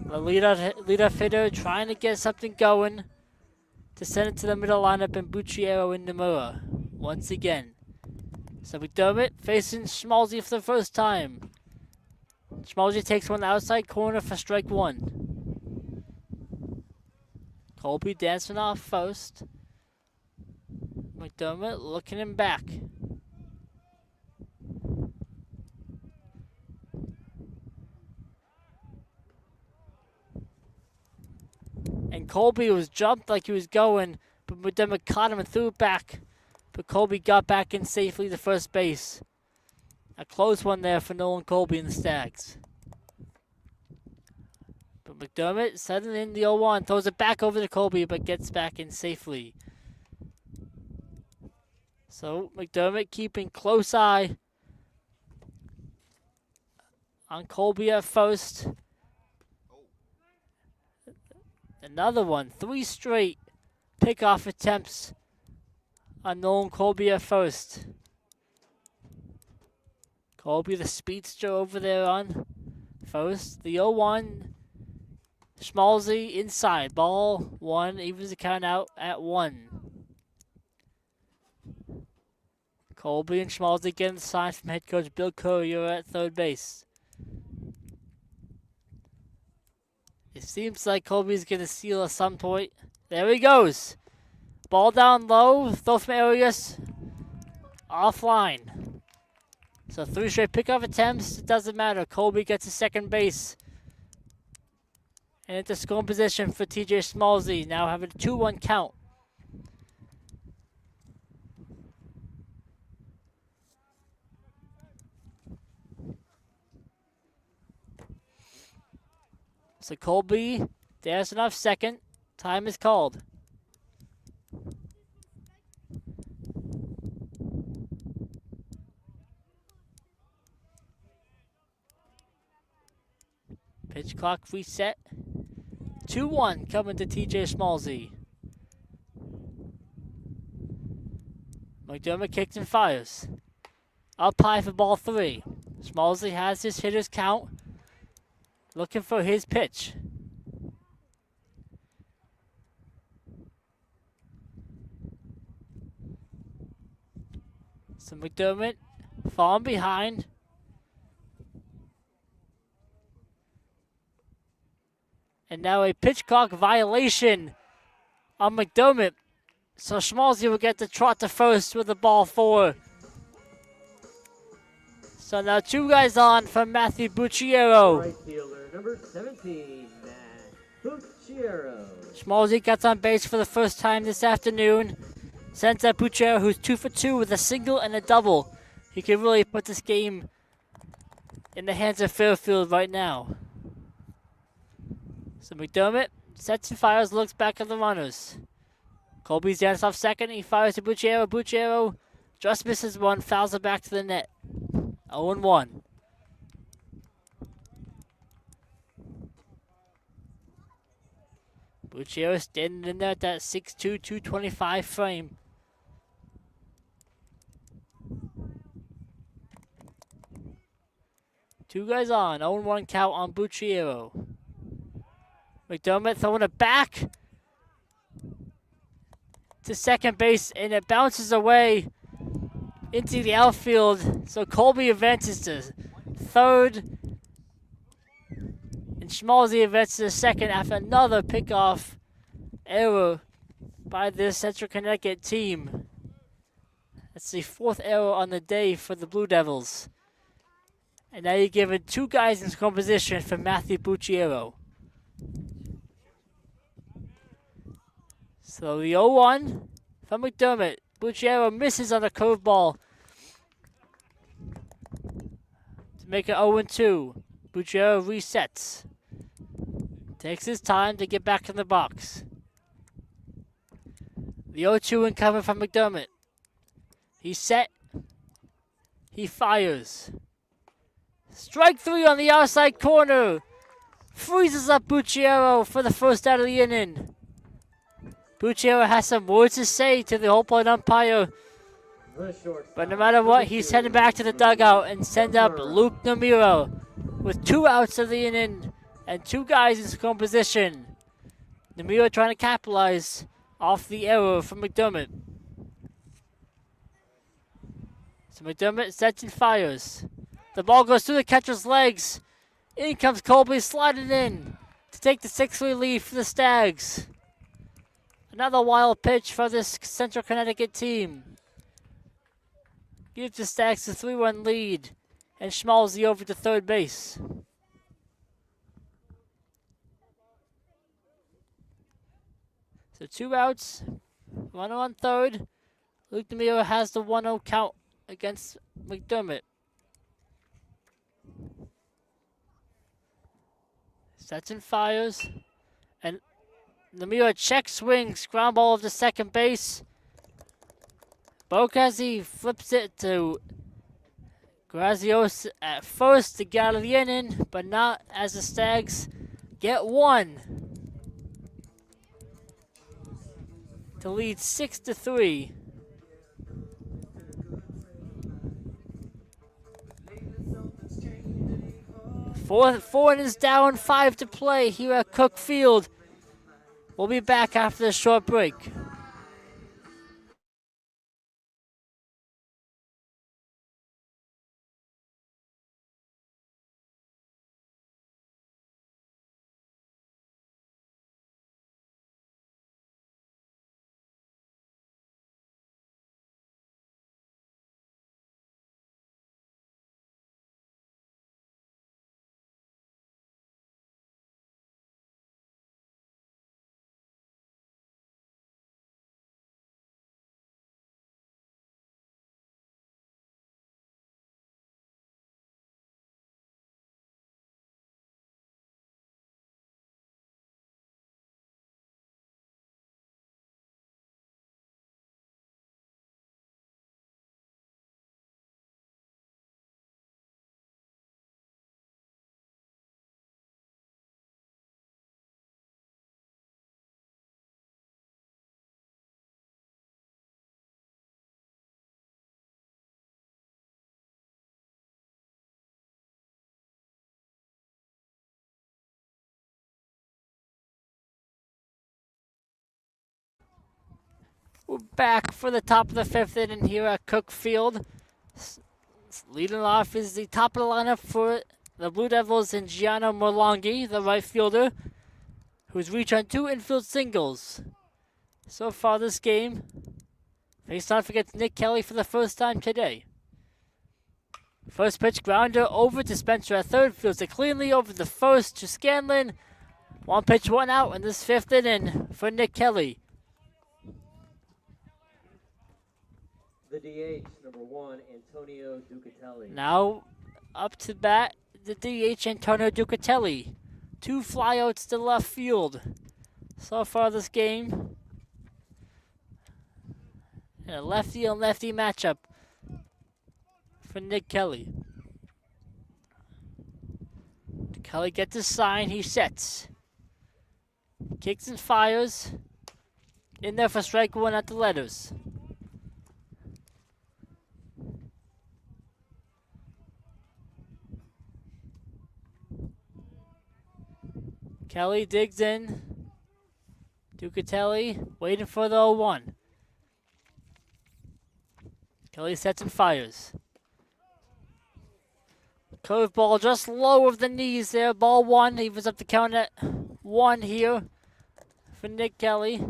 Speaker 1: The leadoff hitter trying to get something going to send it to the middle lineup, and Bucciero and Nomura once again. So McDermott facing Schmalzy for the first time. Schmalzy takes one outside corner for strike 1. Colby dancing off first. McDermott looking him back. And Colby was jumped like he was going, but McDermott caught him and threw it back. But Colby got back in safely to first base. A close one there for Nolan Colby and the Stags. But McDermott setting in the 0-1, throws it back over to Colby, but gets back in safely. So McDermott keeping close eye on Colby at first. Another one, 3 straight pickoff attempts on Nolan Colby at first. Colby, the speedster over there on first. The 0-1. Schmalzy inside. Ball 1. Evens the count out at 1. Colby and Schmalzy getting the sign from head coach Bill Courier at third base. It seems like Colby's going to steal at some point. There he goes. Ball down low. Throw from Arias. Offline. So 3 straight pickoff attempts. It doesn't matter. Colby gets to second base. And into scoring position for TJ Schmalzy. Now having a 2-1 count. So Colby, there's enough second. Time is called. Pitch clock reset. 2-1 coming to TJ Schmalzy. McDermott kicks and fires. Up high for ball 3. Schmalzy has his hitter's count. Looking for his pitch. So McDermott falling behind. And now a pitch clock violation on McDermott. So Schmalzy will get to trot to first with the ball 4. So now 2 guys on from Matthew Bucciero.
Speaker 2: Right fielder, number 17, Matt Bucciero.
Speaker 1: Schmalzy gets on base for the first time this afternoon. Sends out Bucciero, who's 2 for 2 with a single and a double. He can really put this game in the hands of Fairfield right now. So McDermott sets and fires, looks back at the runners. Colby's danced off second. He fires to Bucciero. Bucciero just misses one, fouls it back to the net. 0-1. Bucciero standing in there at that 6'2", 225 frame. Two guys on. 0-1 count on Bucciero. McDermott throwing it back to second base, and it bounces away into the outfield. So Colby advances to third, and Schmalzy advances to second after another pickoff error by this Central Connecticut team. That's the 4th error on the day for the Blue Devils. And now you're given 2 guys in scoring position for Matthew Bucciero. So the 0-1 from McDermott. Bucciero misses on a curveball to make it 0-2. Bucciero resets. Takes his time to get back in the box. The 0-2 incoming from McDermott. He's set. He fires. Strike 3 on the outside corner. Freezes up Bucciero for the first out of the inning. Bucciero has some words to say to the whole plate umpire. But no matter what, he's heading back to the dugout and send up Luke Namiro with 2 outs of the inning and 2 guys in scoring position. Namiro trying to capitalize off the error from McDermott. So McDermott sets and fires. The ball goes through the catcher's legs. In comes Colby sliding in to take the 6-3 lead for the Stags. Another wild pitch for this Central Connecticut team. Gives the Stags a 3-1 lead and Schmalzy over to third base. So 2 outs, runner on third. Luke DeMiro has the 1-0 count against McDermott. Sets and fires. And DeMiro check swings, ground ball to second base. Bocazzi flips it to Grazios at first to get out of the inning, but not as the Stags get 1 to lead 6-3. Four innings down, 5 to play here at Cook Field. We'll be back after this short break. We're back for the top of the 5th inning here at Cook Field. Leading off is the top of the lineup for the Blue Devils and Gianno Morlonghi, the right fielder, who's reached on 2 infield singles. So far this game, faced off against Nick Kelly for the first time today. First pitch grounder over to Spencer at third, fields it cleanly over the first to Scanlon. 1 pitch, 1 out in this 5th inning for Nick Kelly.
Speaker 2: The DH, number 1, Antonio Ducatelli.
Speaker 1: Now up to bat, the DH, Antonio Ducatelli. 2 flyouts to left field. So far this game, and a lefty on lefty matchup for Nick Kelly. Kelly gets his sign, he sets. Kicks and fires. In there for strike 1 at the letters. Kelly digs in. Ducatelli waiting for the 0-1. Kelly sets and fires. Curveball just low of the knees there. Ball 1. He was up the count at 1 here for Nick Kelly.
Speaker 3: Yeah,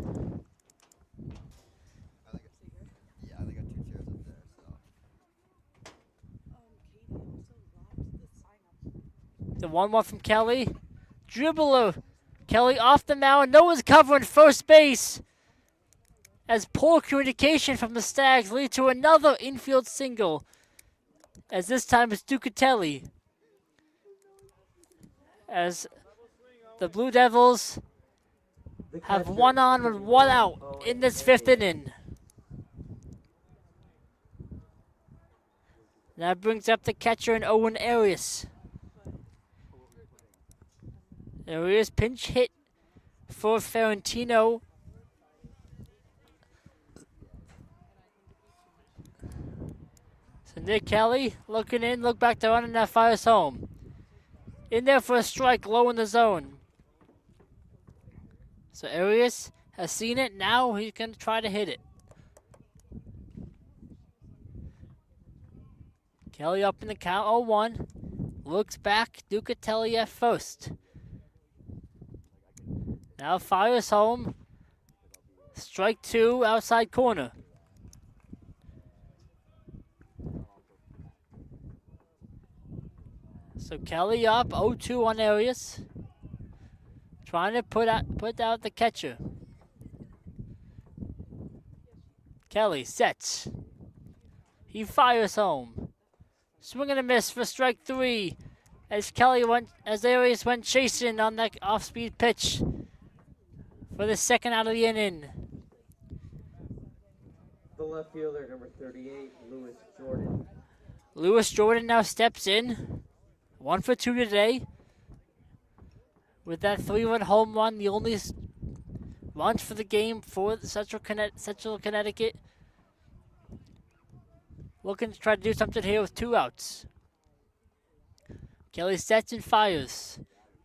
Speaker 3: they got 2 chairs up there, so.
Speaker 1: The 1-1 from Kelly. Dribbler. Kelly off the mound. No one's covering first base. As poor communication from the Stags lead to another infield single. As this time it's Ducatelli. As the Blue Devils have 1 on and 1 out in this 5th inning. That brings up the catcher in Owen Arias. Arias pinch hit for Ferentino. So Nick Kelly looking in, look back to run, and that fires home. In there for a strike, low in the zone. So Arias has seen it, now he's going to try to hit it. Kelly up in the count, 0-1. Looks back, Ducatelli at first. Now fires home. Strike 2, outside corner. So Kelly up, 0-2 on Arias. Trying to put out the catcher. Kelly sets. He fires home. Swing and a miss for strike 3 as Arias went chasing on that off-speed pitch for the second out of the inning.
Speaker 2: The left fielder, number 38, Lewis Jordan.
Speaker 1: Lewis Jordan now steps in. 1 for 2 today. With that 3-run home run, the only runs for the game for Central Connecticut. Looking to try to do something here with 2 outs. Kelly sets and fires.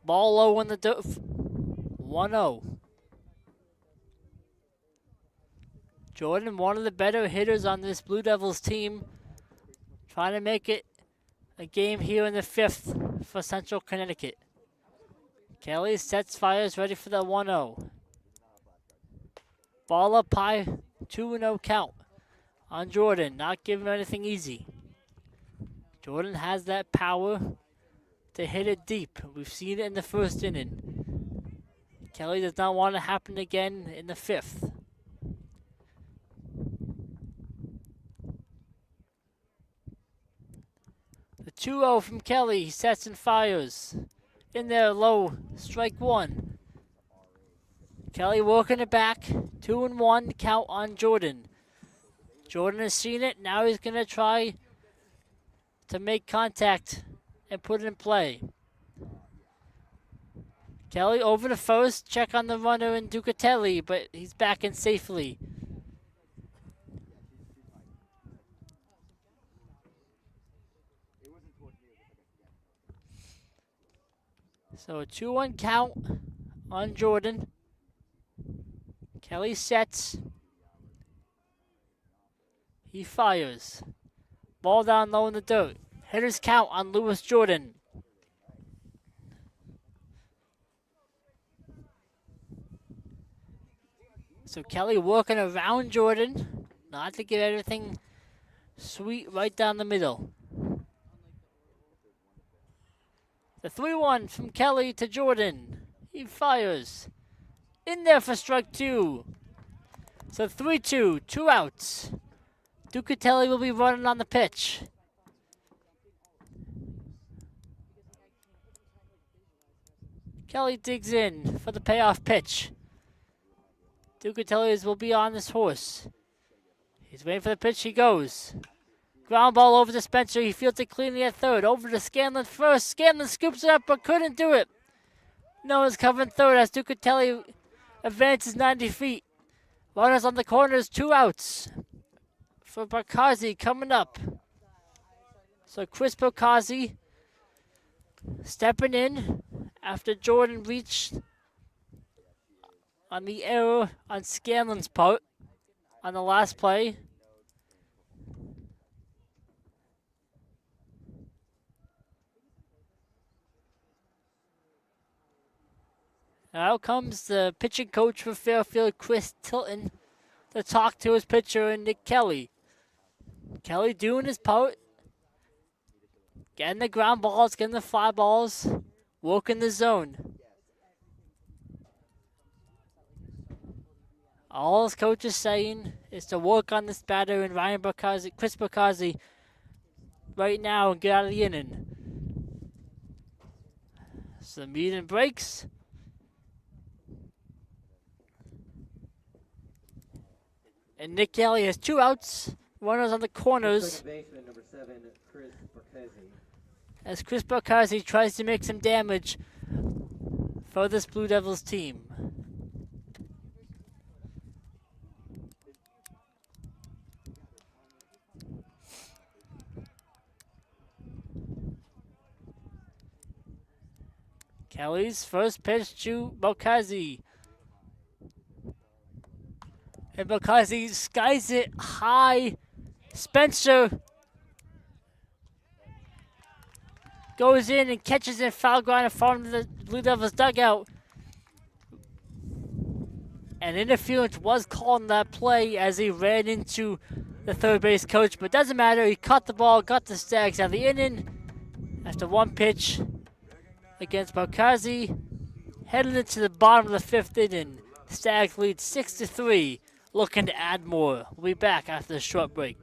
Speaker 1: Ball low in the dirt. 1-0. Jordan, one of the better hitters on this Blue Devils team, trying to make it a game here in the 5th for Central Connecticut. Kelly sets, fires, ready for the 1-0. Ball up high, 2-0 count on Jordan, not giving him anything easy. Jordan has that power to hit it deep. We've seen it in the 1st inning. Kelly does not want it to happen again in the 5th. The 2-0 from Kelly. He sets and fires. In there low, strike 1. Kelly working it back. 2-1 count on Jordan. Jordan has seen it. Now he's going to try to make contact and put it in play. Kelly over to first. Check on the runner in Ducatelli, but he's back in safely. So a 2-1 count on Jordan. Kelly sets. He fires. Ball down low in the dirt. Hitters count on Lewis Jordan. So Kelly working around Jordan. Not to get everything sweet right down the middle. The 3-1 from Kelly to Jordan. He fires. In there for strike 2. So 3-2, 2 outs. Ducatelli will be running on the pitch. Kelly digs in for the payoff pitch. Ducatelli will be on this horse. He's waiting for the pitch. He goes. Ground ball over to Spencer. He fields it cleanly at third. Over to Scanlon first. Scanlon scoops it up but couldn't do it. No one's covering third as Ducatelli advances 90 feet. Runners on the corners, 2 outs for Barkazzi coming up. So Chris Barkazzi stepping in after Jordan reached on the error on Scanlon's part on the last play. Now comes the pitching coach for Fairfield, Chris Tilton, to talk to his pitcher, Nick Kelly. Kelly doing his part, getting the ground balls, getting the fly balls, working the zone. All his coach is saying is to work on this batter and Chris Barkazzi right now and get out of the inning. So the meeting breaks. And Nick Kelly has 2 outs, runners on the corners.
Speaker 2: Second baseman, number 7, Chris Barkazzi.
Speaker 1: As Chris Barkazzi tries to make some damage for this Blue Devils team. Kelly's first pitch to Barkazzi. And Barkazzi skies it high. Spencer goes in and catches it foul ground in front of the Blue Devils dugout. And interference was called in that play as he ran into the third base coach, but doesn't matter. He caught the ball, got the Stags out of the inning after 1 pitch against Barkazzi. Heading into the bottom of the 5th inning, Stags lead 6-3 looking to add more. We'll be back after the short break.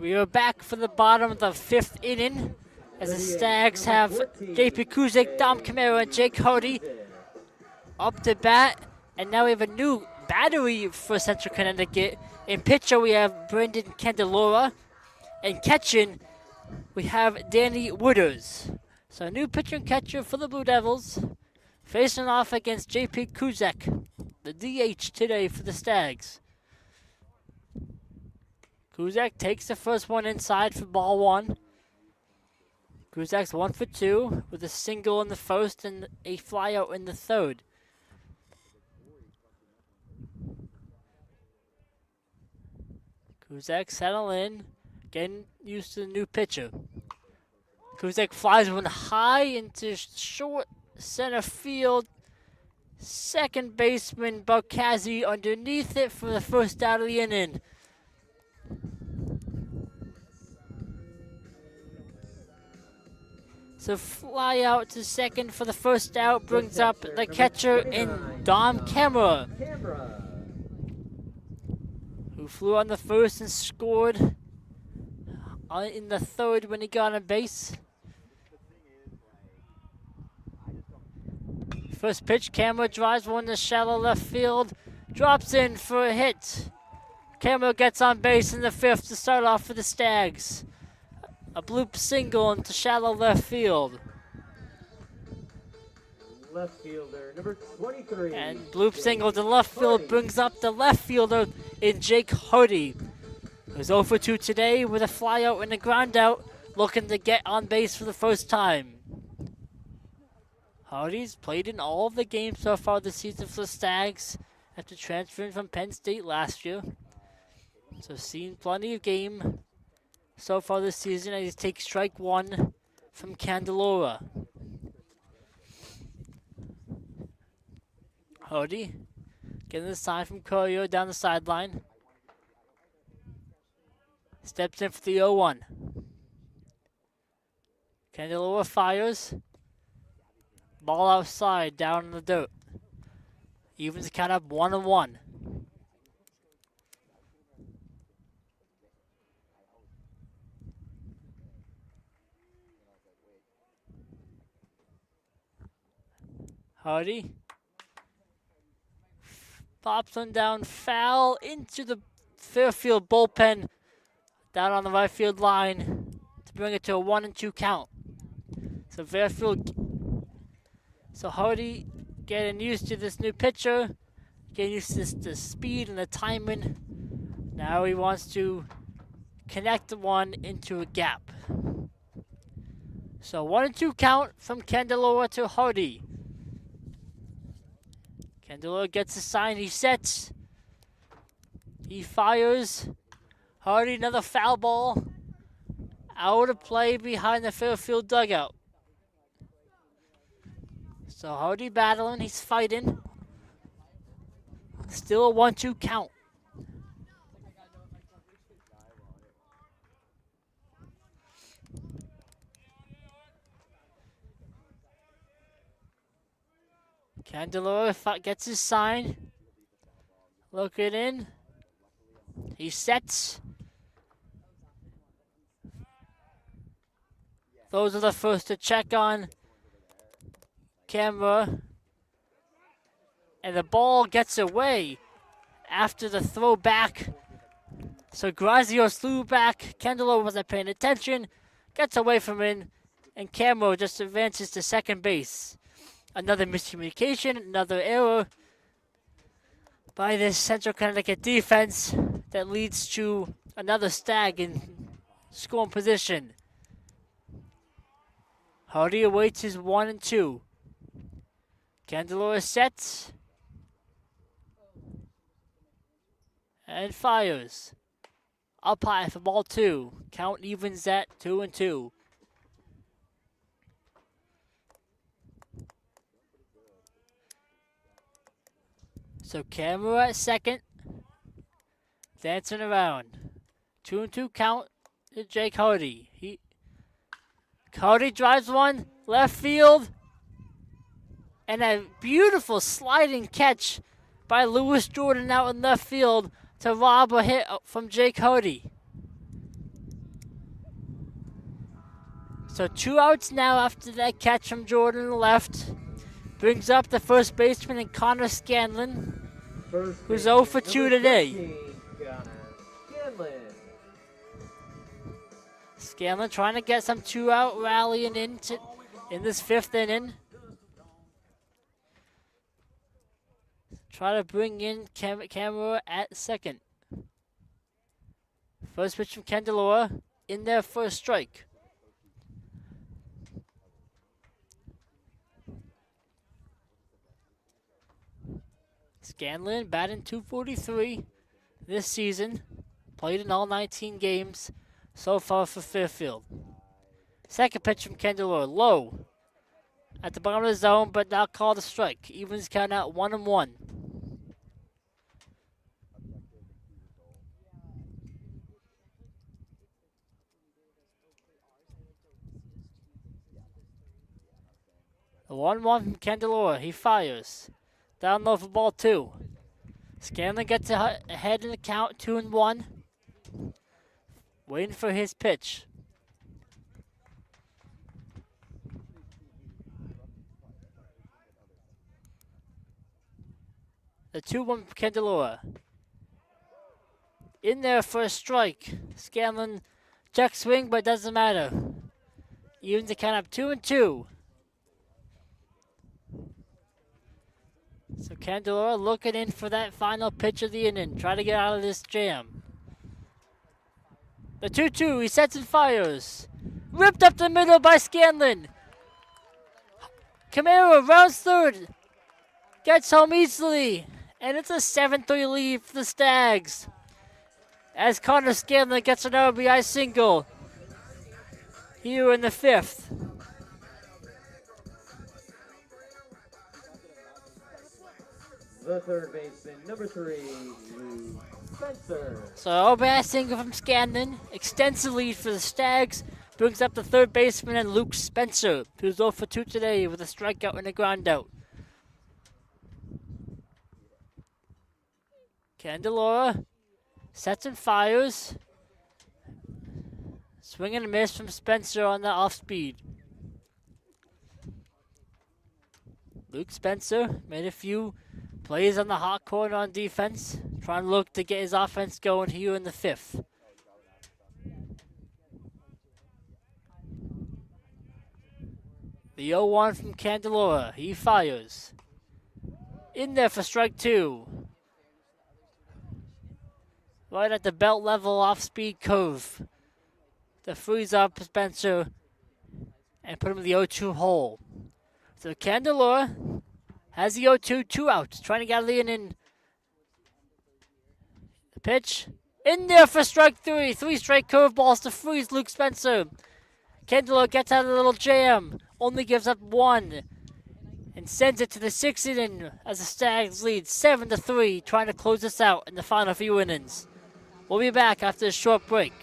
Speaker 1: We are back for the bottom of the 5th inning as the Stags have JP Kuzik, Dom Camara, and Jake Hardy up to bat. And now we have a new battery for Central Connecticut. In pitcher, we have Brendan Candelora. And catching, we have Danny Wooders. So a new pitcher and catcher for the Blue Devils, facing off against JP Kuzak, the DH today for the Stags. Kuzak takes the first one inside for ball one. Kuzak's 1 for 2 with a single in the first and a flyout in the third. Kuzak settle in, getting used to the new pitcher. Kuzak flies one high into short center field. Second baseman Barkazi underneath it for the first out of the inning. So fly out to second for the first out brings up the catcher in Dom Camera, who flew on the first and scored in the third when he got on base. First pitch, Camera drives one to shallow left field, drops in for a hit. Camera gets on base in the 5th to start off for the Stags. A bloop single into shallow left field.
Speaker 2: Left fielder, number 23.
Speaker 1: And bloop single to left field brings up the left fielder in Jake Hardy, who's 0 for 2 today with a flyout and a ground out, looking to get on base for the first time. Hardy's played in all of the games so far this season for the Stags after transferring from Penn State last year. So seen plenty of game so far this season as he takes strike one from Candelora. Hardy getting the sign from Courier down the sideline. Steps in for the 0-1. Candelora fires. Ball outside, down in the dirt. Evens the count up 1-1. Hardy pops one down foul into the Fairfield bullpen down on the right field line to bring it to a 1-2 count. So Fairfield, so Hardy getting used to this new pitcher, getting used to the speed and the timing. Now he wants to connect the one into a gap. So 1-2 count from Candelora to Hardy. Candelora gets a sign, he sets. He fires. Hardy, another foul ball. Out of play behind the Fairfield dugout. So Hardy battling, he's fighting. Still a 1-2 count. Candelora gets his sign. Look it in. He sets. Those are the first to check on camera. And the ball gets away after the throw back. So Grazio's threw back. Candelora wasn't paying attention. Gets away from him. And Camo just advances to second base. Another miscommunication, another error by this Central Connecticut defense that leads to another stag in scoring position. Hardy awaits his 1-2. Candelora sets and fires. Up high for ball 2. Count evens at 2-2. So Camera at second, dancing around. 2-2 count to Jake Hardy. Hardy drives one, left field, and a beautiful sliding catch by Lewis Jordan out in left field to rob a hit from Jake Hardy. So 2 outs now after that catch from Jordan left. Brings up the first baseman in Connor Scanlon, who's 0 for 2 today. Scanlon trying to get some 2-out rallying in this 5th inning. Try to bring in Camera at second. First pitch from Candelora in there for a strike. Scanlon batting .243 this season. Played in all 19 games so far for Fairfield. Second pitch from Candelora, low at the bottom of the zone, but not called a strike. Evens count out 1-1. The 1-1 from Candelora, he fires. Down low for ball 2. Scanlon gets ahead in the count, 2-1. Waiting for his pitch. The 2-1 from Candelora. In there for a strike. Scanlon check swing, but it doesn't matter. Evens the count up 2-2. So Candelora looking in for that final pitch of the inning. Try to get out of this jam. The 2-2, he sets and fires. Ripped up the middle by Scanlon. Camaro rounds third. Gets home easily. And it's a 7-3 lead for the Stags. As Connor Scanlon gets an RBI single here in the 5th.
Speaker 2: The third baseman, number 3, Lou Spencer.
Speaker 1: So RBI single from Scanlon. Extensive lead for the Stags. Brings up the third baseman and Luke Spencer, who's 0 for 2 today with a strikeout and a ground out. Candelora sets and fires. Swing and a miss from Spencer on the off speed. Luke Spencer made a few plays on the hot corner on defense, trying to look to get his offense going here in the 5th. The 0-1 from Candelora. He fires. In there for strike 2. Right at the belt level off-speed curve. To freeze up Spencer and put him in the 0-2 hole. So Candelora has the 0-2, 2 outs. Trying to get Leon in. The pitch. In there for strike 3. 3 straight curveballs to freeze Luke Spencer. Candelora gets out of the little jam. Only gives up 1. And sends it to the 6th inning as the Stags lead 7-3. Trying to close this out in the final few innings. We'll be back after a short break.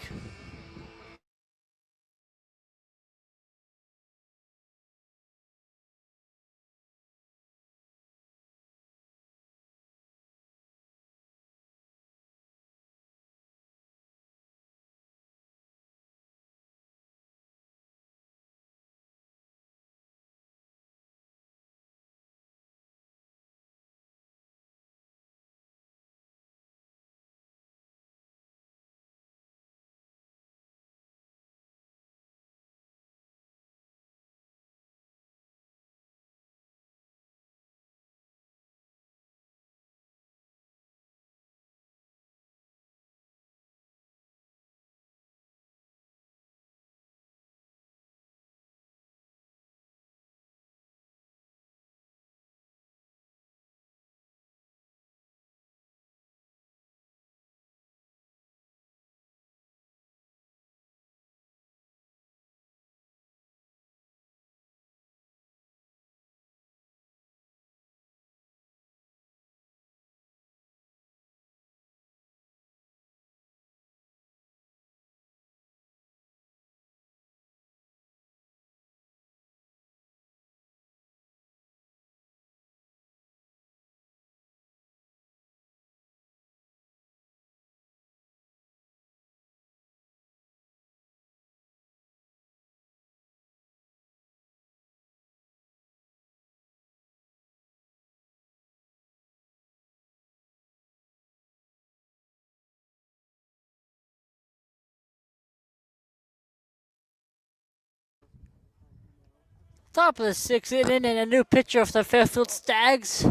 Speaker 1: Top of the 6th inning and a new pitcher for the Fairfield Stags.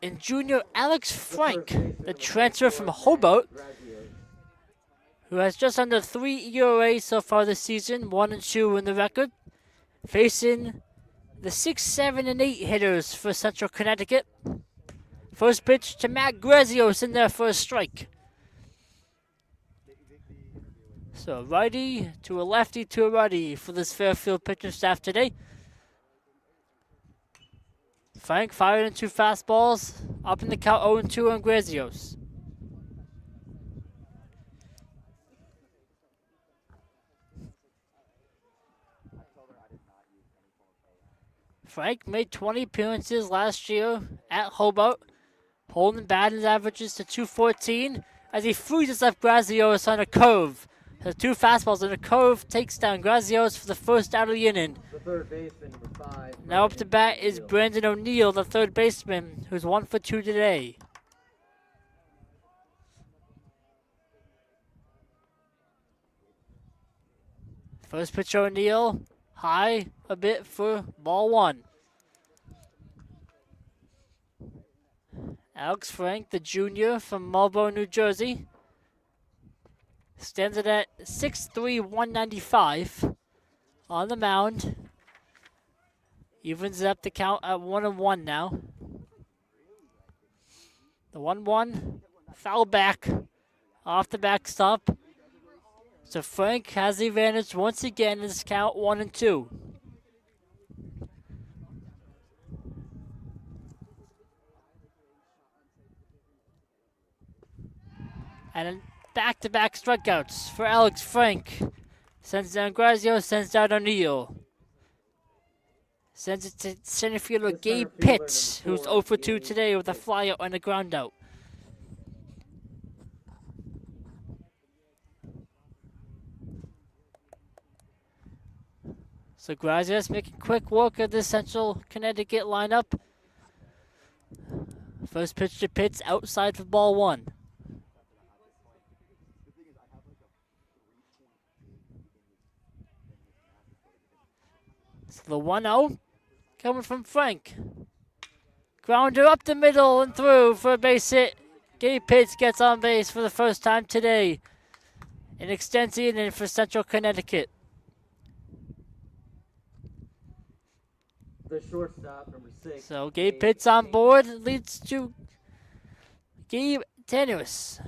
Speaker 1: And junior Alex Frank, the transfer from Hobart, who has just under 3 ERA so far this season, 1-2 in the record, facing the 6, 7, and 8 hitters for Central Connecticut. First pitch to Matt Grazios in there for a strike. So a righty to a lefty to a righty for this Fairfield pitching staff today. Frank fired in 2 fastballs, up in the count 0-2 on Grazios. Frank made 20 appearances last year at Hobart, holding batting averages to 214 as he freezes up Grazios on a curve. The 2 fastballs on a curve takes down Grazios for the first out of the inning.
Speaker 2: The third baseman, number 5.
Speaker 1: Now up to bat is Brandon O'Neill, the third baseman, who's 1 for 2 today. First pitch O'Neill, high a bit for ball 1. Alex Frank, the junior from Marlboro, New Jersey, stands it at 6'3", 195 on the mound. Evens up the count at 1-1 now. The 1-1 foul back off the backstop. So Frank has the advantage once again in this count 1-2. And then back-to-back strikeouts for Alex Frank. Sends down Grazios, sends down O'Neill. Sends it to center fielder Gabe Pitts, who's 0 for 2 today with a flyout and a groundout. So Grazios making quick work of this Central Connecticut lineup. First pitch to Pitts outside for ball 1. So the 1-0 coming from Frank. Grounder up the middle and through for a base hit. Gabe Pitts gets on base for the first time today. An extensive inning for Central Connecticut.
Speaker 2: The shortstop, number 6.
Speaker 1: So Gabe Pitts on board leads to Gabe Tenuous.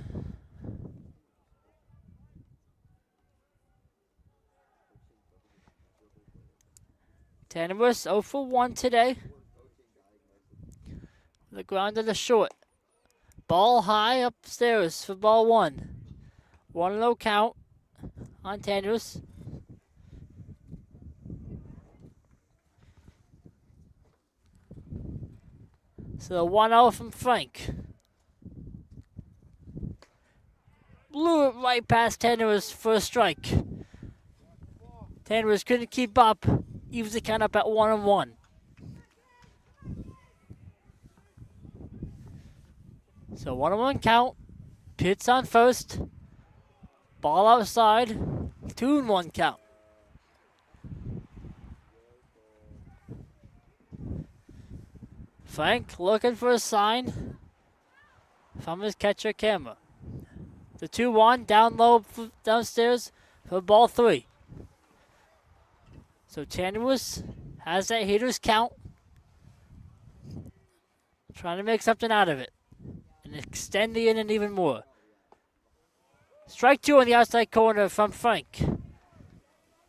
Speaker 1: Tenuous 0 for 1 today. The ground to the short. Ball high upstairs for ball 1. 1-0 count on Tenuous. So the 1-0 from Frank. Blew it right past Tenuous for a strike. Tenuous couldn't keep up. Evens the count up at 1-1. So 1-1 count. Pitts on first. Ball outside. 2-1 count. Frank looking for a sign from his catcher camera. The 2-1 down low downstairs for ball 3. So Tenuous has that hitter's count. Trying to make something out of it and extend the inning even more. Strike 2 on the outside corner from Frank.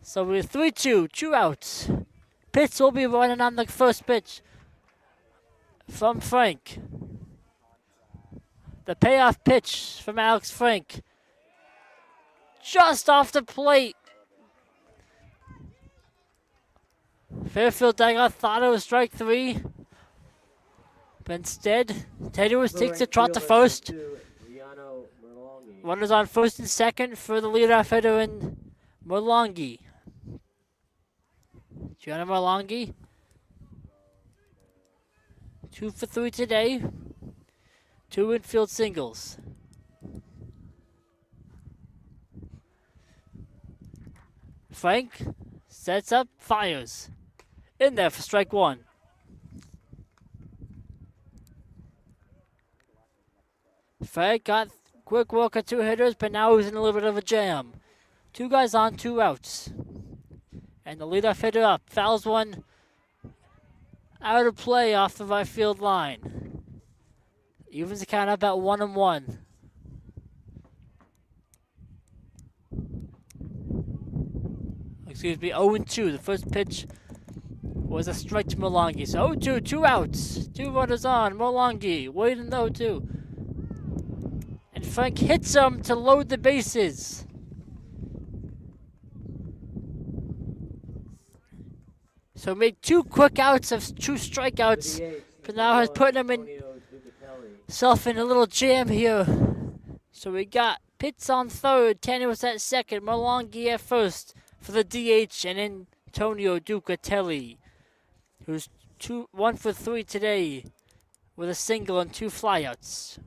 Speaker 1: So we're 3-2, 2 outs. Pitts will be running on the first pitch from Frank. The payoff pitch from Alex Frank. Just off the plate. Fairfield dugout thought it was strike 3. But instead, Tenuous takes the trot to first. Runners on first and second for the leadoff hitter in Merlongi. Gianna Merlongi. 2 for 3 today. 2 infield singles. Frank sets up, fires. In there for strike 1. Frank got quick work at 2 hitters, but now he's in a little bit of a jam. 2 guys on, 2 outs. And the leadoff hitter up. Fouls one out of play off the right field line. Evens the count up at 1-1. Excuse me, 0-2. The first pitch was a strike to Merlongi. So 0-2, 2 outs. 2 runners on. Merlongi waiting 0-2. And Frank hits him to load the bases. So made 2 quick outs of 2 strikeouts. But now has put him in self in a little jam here. So we got Pitts on third, Tenuous at second, Merlongi at first for the DH, and Antonio Ducatelli, who's 1 for 3 today with a single and 2 flyouts.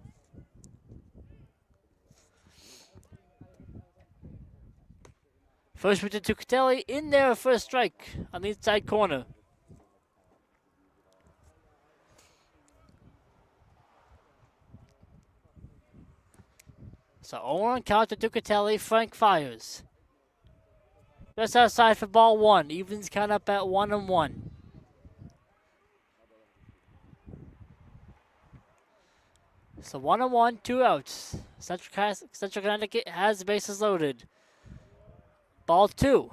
Speaker 1: First pitch to Ducatelli in there for a strike on the inside corner. So 0-1 count to Ducatelli. Frank fires. Just outside for ball 1. Evens count up at 1-1. So 1-1, 2 outs. Central Connecticut has the bases loaded. Ball 2.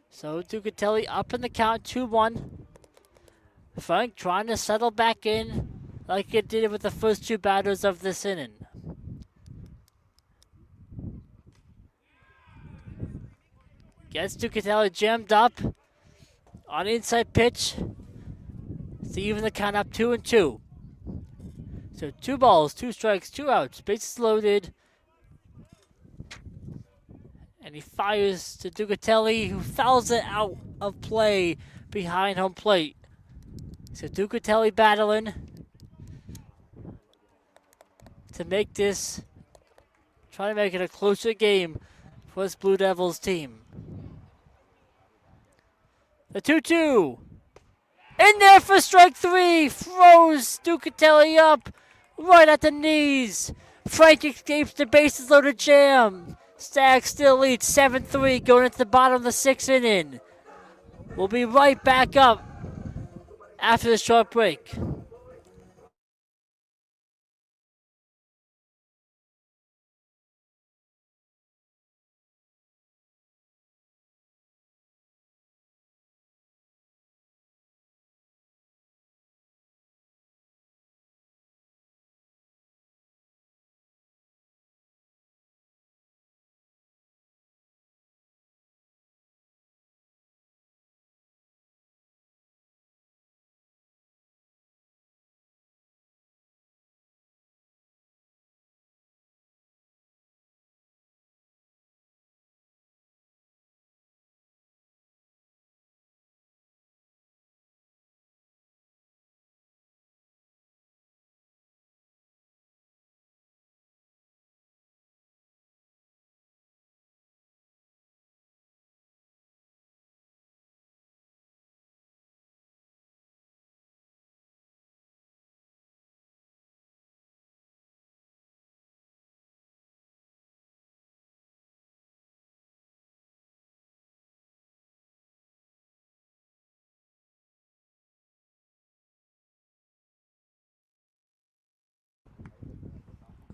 Speaker 1: So Ducatelli up in the count, 2-1. Frank trying to settle back in like it did with the first 2 batters of this inning. Gets Ducatelli jammed up on the inside pitch. So even the count up 2-2. So 2 balls, 2 strikes, 2 outs. Bases loaded. And he fires to Ducatelli, who fouls it out of play behind home plate. So Ducatelli battling to make this, trying to make it a closer game for this Blue Devils team. The 2-2. In there for strike 3. Throws Ducatelli up right at the knees. Frank escapes the bases loaded jam. Stags still lead 7-3 going into the bottom of the 6th inning. We'll be right back up after the short break.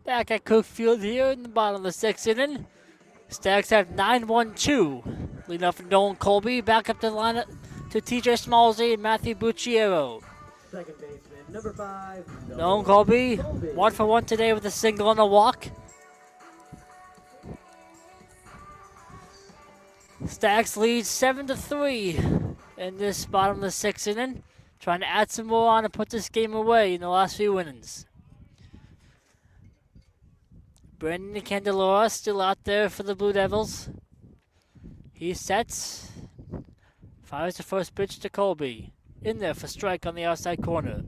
Speaker 1: Back at Cookfield here in the bottom of the 6th inning. Stags have 9-1-2. Leading off from Nolan Colby. Back up the lineup to TJ Smallsy and Matthew Bucciero.
Speaker 2: Second baseman, number 5.
Speaker 1: Nolan Colby, 1 for 1 today with a single and a walk. Stags lead 7-3 in this bottom of the 6th inning. Trying to add some more on and put this game away in the last few innings. Brandon Candelora still out there for the Blue Devils. He sets. Fires the first pitch to Colby. In there for strike on the outside corner.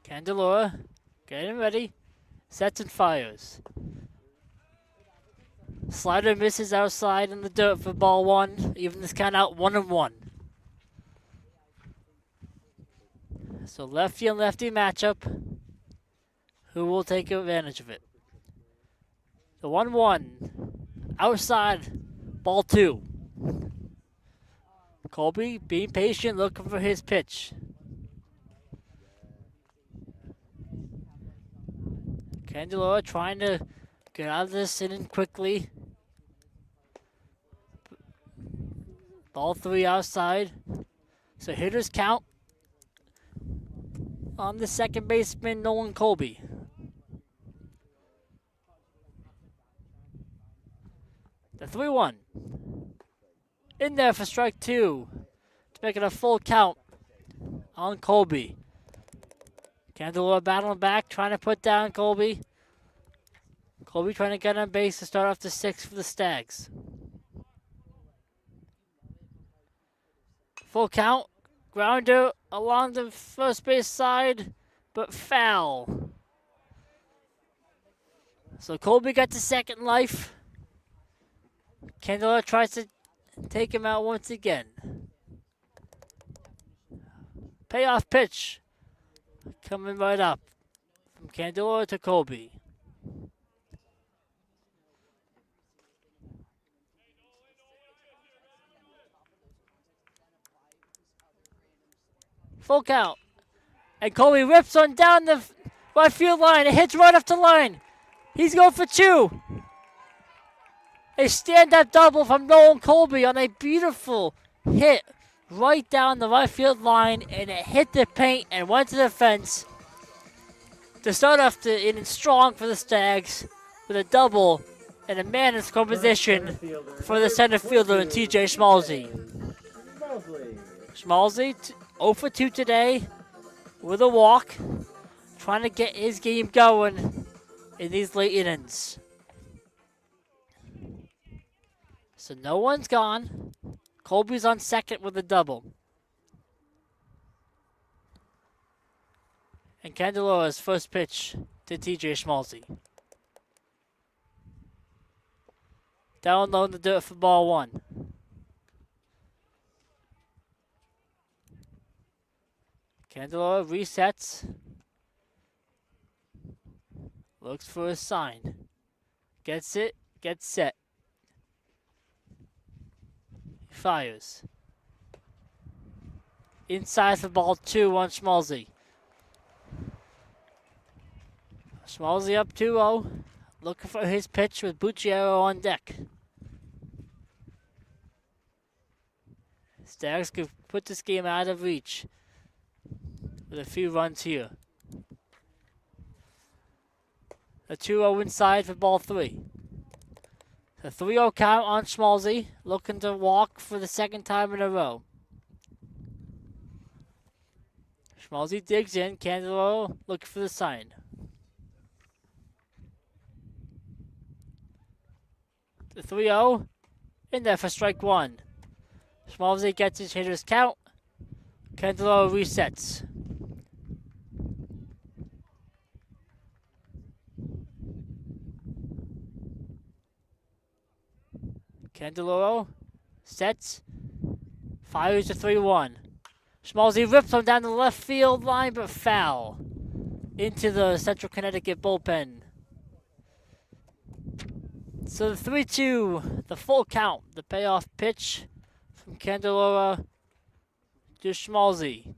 Speaker 1: Candelora getting ready. Sets and fires. Slider misses outside in the dirt for ball 1. Even this count out 1-1. So lefty and lefty matchup. Who will take advantage of it? The 1-1. Outside. Ball 2. Colby being patient, looking for his pitch. Candelora trying to get out of this inning quickly. Ball 3 outside. So hitters count on the second baseman, Nolan Colby. The 3-1. In there for strike 2 to make it a full count on Colby. Candelora battling back, trying to put down Colby. Colby trying to get on base to start off the 6th for the Stags. Full count. Grounder along the first base side, but foul. So Colby got the second life. Candelora tries to take him out once again. Payoff pitch. Coming right up from Candelora to Colby. Full count. And Colby rips on down the right field line. It hits right up the line. He's going for 2. A stand-up double from Nolan Colby on a beautiful hit right down the right field line, and it hit the paint and went to the fence to start off the inning strong for the Stags with a double and a man in score position for the center fielder and TJ Smallsy. Smallsy 0 for 2 today with a walk, trying to get his game going in these late innings. So no one's gone. Colby's on second with a double. And Candelora's first pitch to TJ Schmalzy. Down low in the dirt for ball 1. Candelora resets. Looks for a sign. Gets it. Gets set. Fires. Inside for ball 2 on Schmalzy. Schmalzy up 2-0. Looking for his pitch with Bucciero on deck. Stags could put this game out of reach with a few runs here. A 2-0 inside for ball 3. A 3-0 count on Schmalzy, looking to walk for the second time in a row. Schmalzy digs in, Candeloro looking for the sign. The 3-0, in there for strike 1. Schmalzy gets his hitter's count. Candeloro resets. Candeloro sets, fires a 3-1. Schmalzy rips him down the left field line, but foul into the Central Connecticut bullpen. So the 3-2, the full count, the payoff pitch from Candelora to Schmalzy.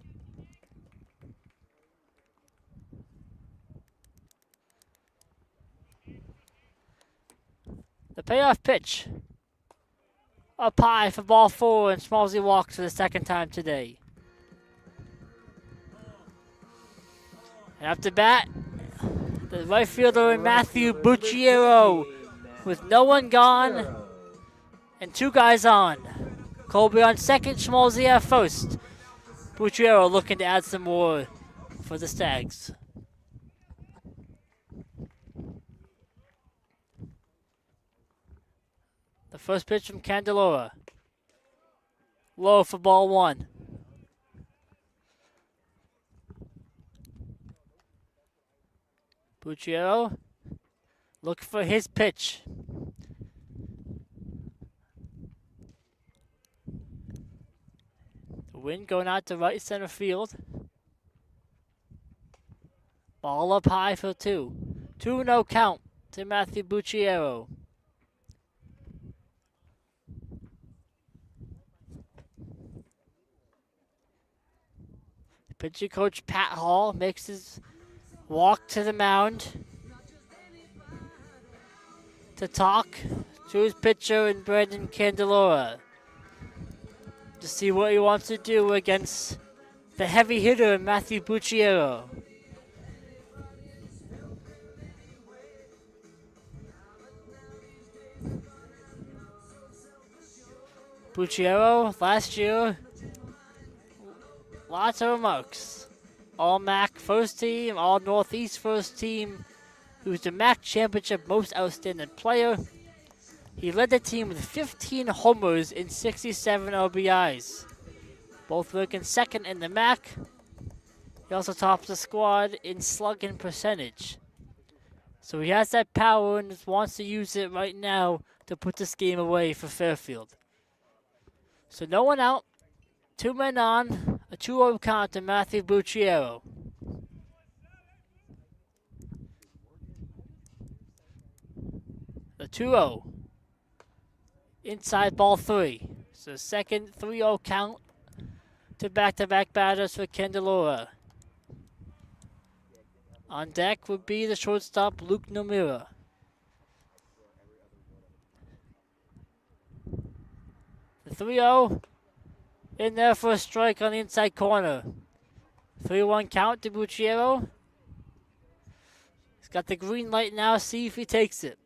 Speaker 1: The payoff pitch. Up high for ball 4, and Schmalzy walks for the second time today. And up to bat, the right fielder Matthew Bucciero with no one gone and 2 guys on. Colby on second, Schmalzy at first. Bucciero looking to add some more for the Stags. The first pitch from Candelora. Low for ball 1. Bucciero looking for his pitch. The wind going out to right center field. Ball up high for 2. 2-0 count to Matthew Bucciero. Pitching coach Pat Hall makes his walk to the mound to talk to his pitcher and Brandon Candelora to see what he wants to do against the heavy hitter Matthew Bucciero. Bucciero last year, lots of remarks. All MAC first team, all Northeast first team. He was the MAC championship most outstanding player. He led the team with 15 homers and 67 RBIs. Both ranking second in the MAC. He also tops the squad in slugging percentage. So he has that power and wants to use it right now to put this game away for Fairfield. So no one out, 2 men on, a 2-0 count to Matthew Bucciero. The 2-0. Inside ball 3. So second 3-0 count to back-to-back batters for Candelora. On deck would be the shortstop Luke Nomura. The 3-0 in there for a strike on the inside corner. 3-1 count to Bucciero. He's got the green light now, see if he takes it.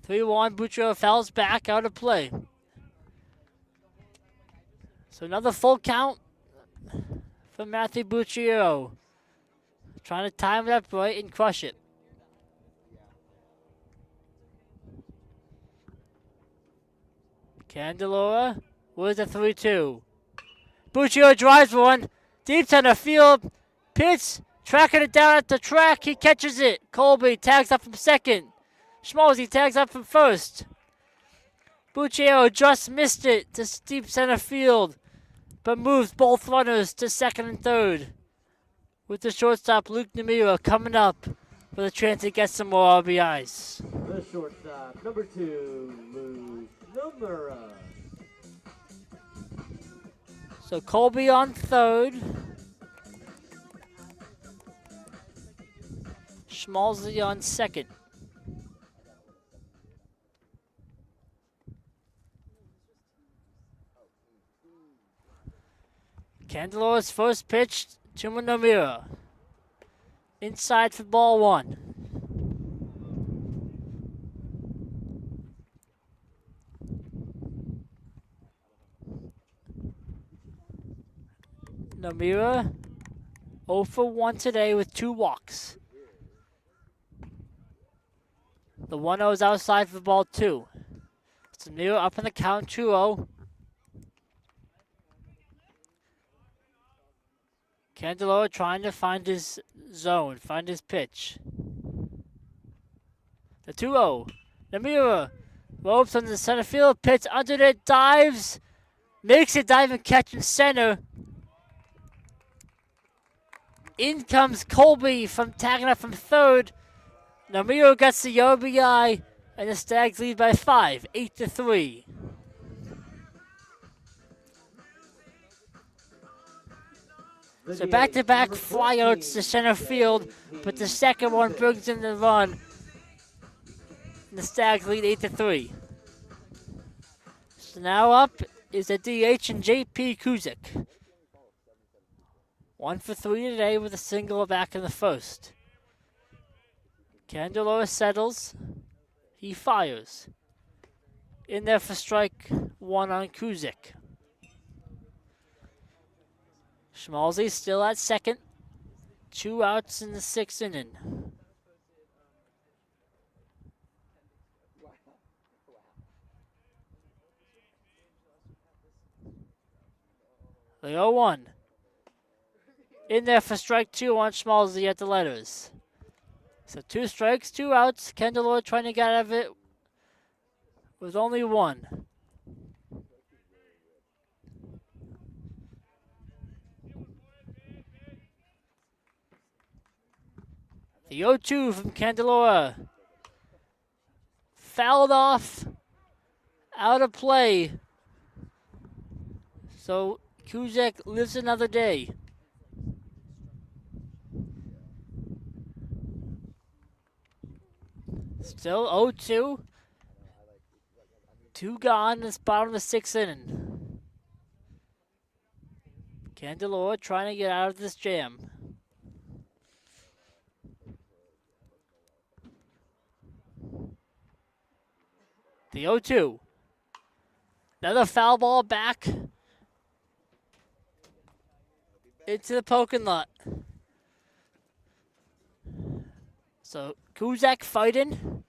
Speaker 1: Bucciero fouls back out of play. So another full count for Matthew Bucciero. Trying to time it up right and crush it. Candelora Where's the 3-2? Buccio drives one. Deep center field. Pitch. Tracking it down at the track. He catches it. Colby tags up from second. Schmalzi tags up from first. Buccio just missed it to deep center field, but moves both runners to second and third. With the shortstop Luke Namira coming up with a chance to get some more RBIs.
Speaker 2: The shortstop, number 2, Luke Nomura.
Speaker 1: So Colby on third. Schmalzi on second. Candelora's first pitch to Nomura. Inside for ball 1. Nomura 0 for 1 today with 2 walks. The 1-0 is outside for ball 2. So Nomura up in the count 2-0. Candelora trying to find his zone, find his pitch. The 2-0. Nomura ropes on the center field, pitch under it, dives, makes a diving catch in center. In comes Colby from tagging up from third. Nomura gets the RBI, and the Stags lead by 5, 8-3. So back-to-back flyouts to center field, but the second one brings in the run. And the Stags lead 8-3. So now up is the DH and JP Kuzik. 1 for 3 today with a single back in the first. Candelora settles. He fires. In there for strike 1 on Kuzik. Schmalzi still at second. 2 outs in the 6th inning. The 0-1. In there for strike 2 on Schmalzi at the letters. So 2 strikes, 2 outs. Candelora trying to get out of it with only 1. The 0-2 from Candelora. Fouled off. Out of play. So Kuzik lives another day. Still 0-2. 2 gone in the bottom of the 6th inning. Candelora trying to get out of this jam. The 0-2. Another foul ball back into the poking lot. So Kuzik fighting.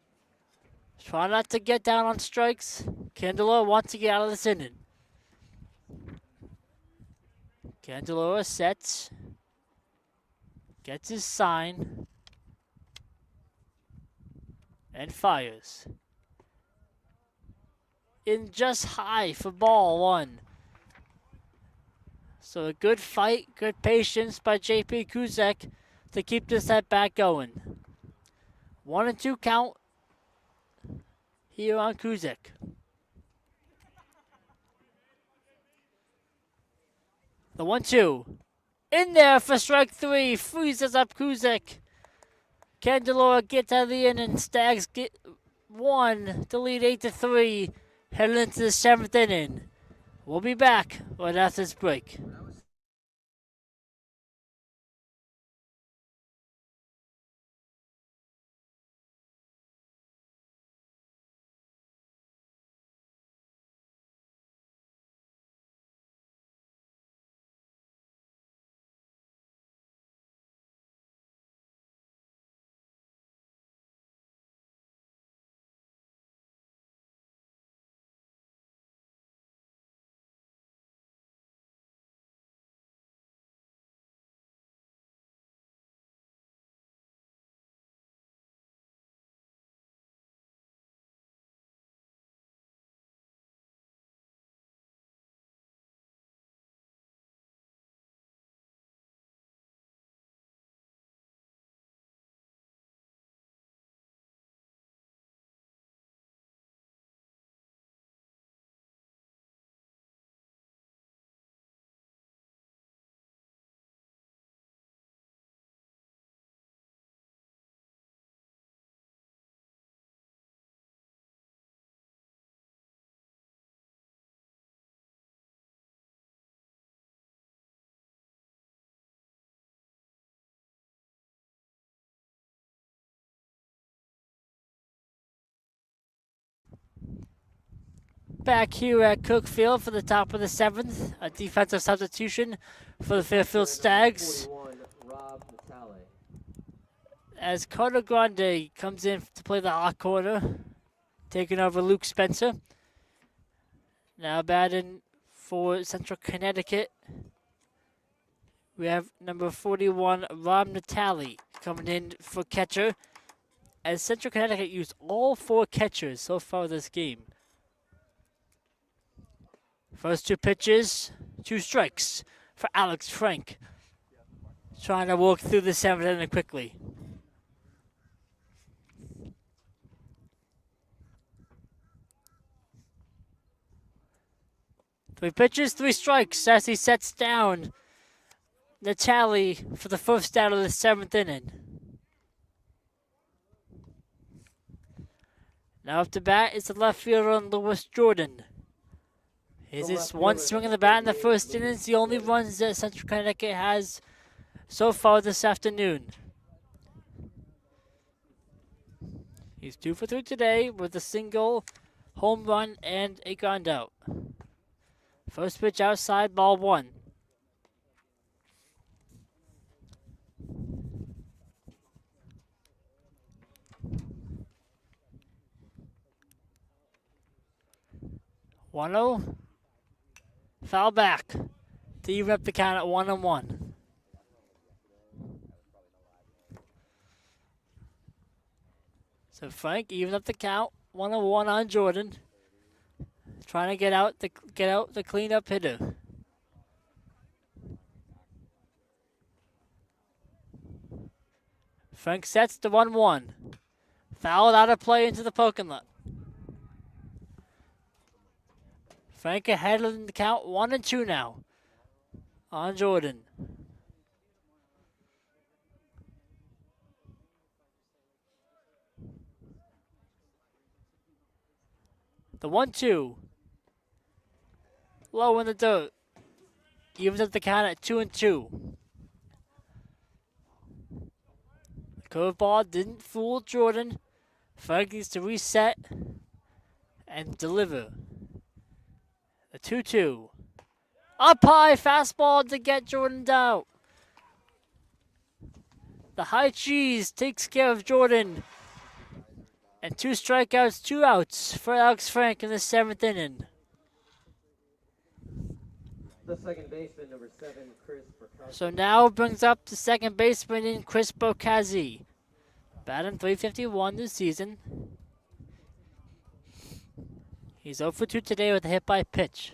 Speaker 1: Try not to get down on strikes. Candelora wants to get out of this inning. Candelora sets. Gets his sign. And fires. In just high for ball 1. So a good fight, good patience by JP Kuzik to keep this at bat going. 1-2 count here on Kuzik. The 1-2. In there for strike 3. Freezes up Kuzik. Candelora gets out of the inning. Stags get 1 to lead 8-3. Heading into the 7th inning. We'll be back right after this break. back here at Cookfield for the top of the 7th. A defensive substitution for the Fairfield Stags
Speaker 2: 41, Rob Natale.
Speaker 1: as Carter Grande comes in to play the hot corner, taking over Luke Spencer. Now batting for Central Connecticut, we have number 41, Rob Natale, coming in for catcher, as Central Connecticut used all 4 catchers so far this game. First 2 pitches, 2 strikes for Alex Frank. Trying to walk through the 7th inning quickly. Three pitches, 3 strikes as he sets down Natale for the first out of the 7th inning. Now up to bat is the left fielder Lewis Jordan. Here's his one swing of the bat in the first inning. It's the only runs that Central Connecticut has so far this afternoon. He's 2 for 3 today with a single, home run, and a ground out. First pitch outside, ball 1. One-0. Foul back to even up the count at 1-1. So Frank even up the count, 1-1 on Jordan. Trying to get out the cleanup hitter. Frank sets the 1-1. Fouled out of play into the poking lot. Frank ahead of the count, 1-2 now on Jordan. The 1-2. Low in the dirt. Evens up the count at 2-2. The curveball didn't fool Jordan. Frank needs to reset and deliver. The 2-2. Up high, fastball to get Jordan down. The high cheese takes care of Jordan. And 2 strikeouts, 2 outs for Alex Frank in the 7th inning.
Speaker 2: The second baseman, number 7, Chris Perkowski.
Speaker 1: So now brings up the second baseman in Chris Bocazzi. Batting .351 this season. He's 0 for 2 today with a hit by pitch.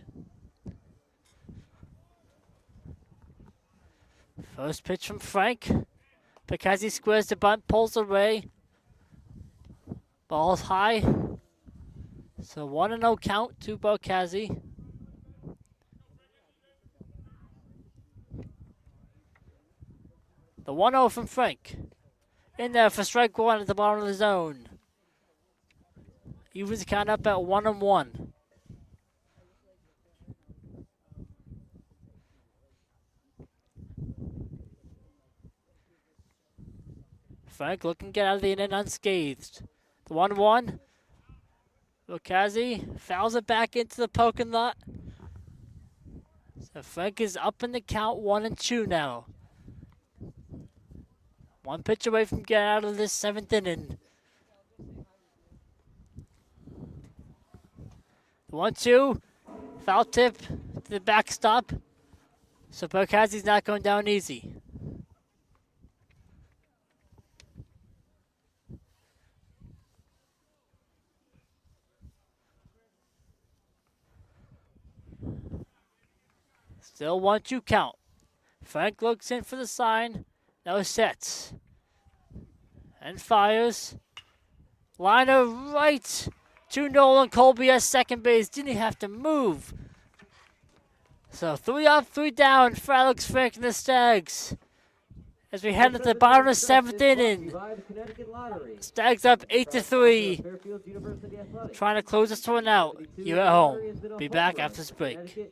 Speaker 1: First pitch from Frank. Bocazzi squares the bunt, pulls away. Ball's high. So 1-0 count to Bocazzi. The 1-0 from Frank. In there for strike 1 at the bottom of the zone. Evens the count up at 1-1. Frank looking to get out of the inning unscathed. The 1-1. Bocazzi fouls it back into the poking lot. So Frank is up in the count, 1-2 now. 1 pitch away from getting out of this 7th inning. The 1-2. Foul tip to the backstop. So Bocazzi's not going down easy. Still 1-2 count. Frank looks in for the sign. Now sets. And fires. Liner right to Nolan Colby at second base. Didn't he have to move? So 3 up, 3 down for Alex Frank and the Stags. As we head to the bottom of the 7th inning. Stags up 8-3. Trying to close this one out. You're at home. Be back after this break.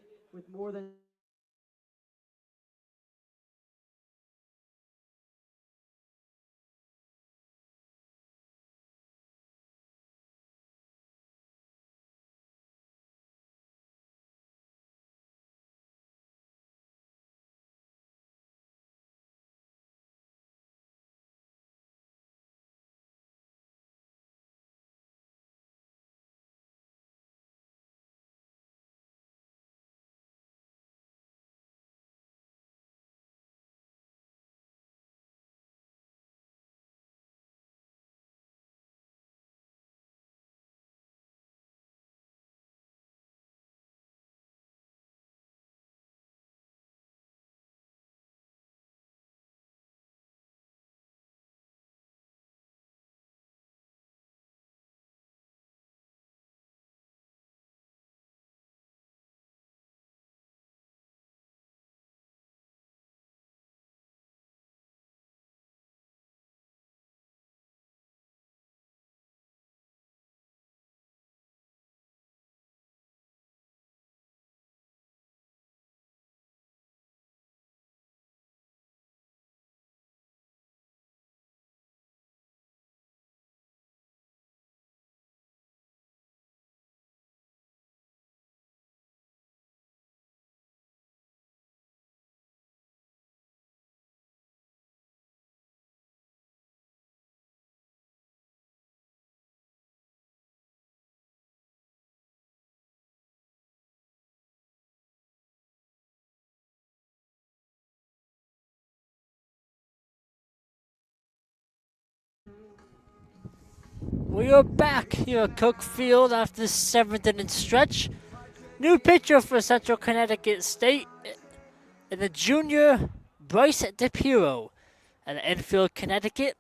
Speaker 1: We are back here at Cookfield after the 7th inning stretch. New pitcher for Central Connecticut State in the junior Bryce DePiro at Enfield, Connecticut.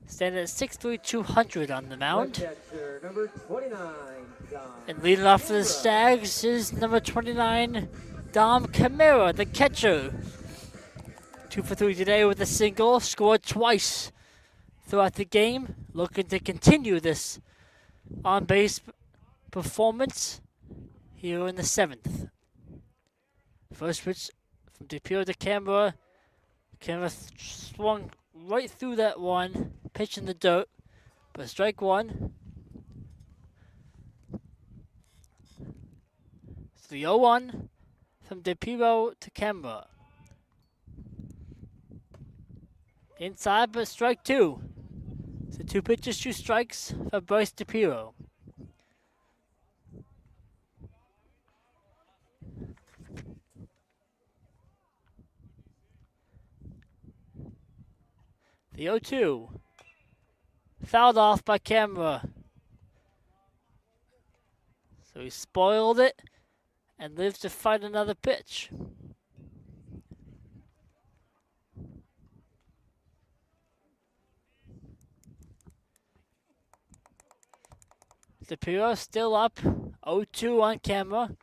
Speaker 1: Standing at 6'3", 200 on the mound.
Speaker 2: Catcher, number 29, Dom
Speaker 1: And leading off for the
Speaker 2: Camara.
Speaker 1: Stags is number 29, Dom Camara, the catcher. 2 for 3 today with a single, scored twice throughout the game. Looking to continue this on-base performance here in the 7th. First pitch from DePiro to Camara. Camara swung right through that one, pitch in the dirt, but strike one. It's the 0-1 from DePiro to Camara. Inside, but strike two. So 2 pitches, 2 strikes for Bryce DePiro. The 0-2. Fouled off by Camara. So he spoiled it and lives to fight another pitch. DePiro still up, 0-2 on Camera.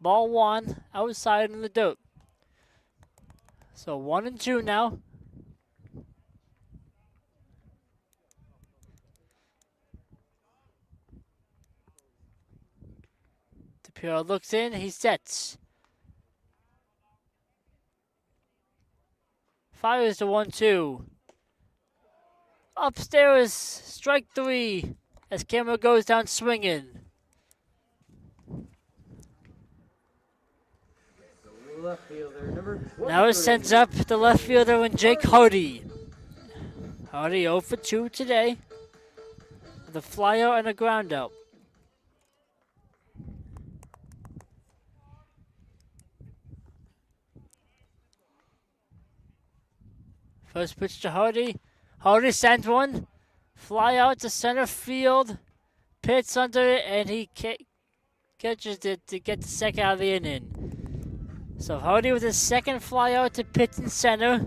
Speaker 1: Ball 1, outside in the dirt. So 1-2 now. DePiro looks in, he sets. Fires the 1-2. Upstairs, strike 3 as Camera goes down swinging.
Speaker 2: Left fielder, number 23.
Speaker 1: Now it sends up the left fielder and Jake Hardy. Hardy 0 for 2 today with a flyer and a ground out. First pitch to Hardy. Hardy sends one. Fly out to center field. Pits under it, and he catches it to get the second out of the inning. So Hardy with his second fly out to pitch in center.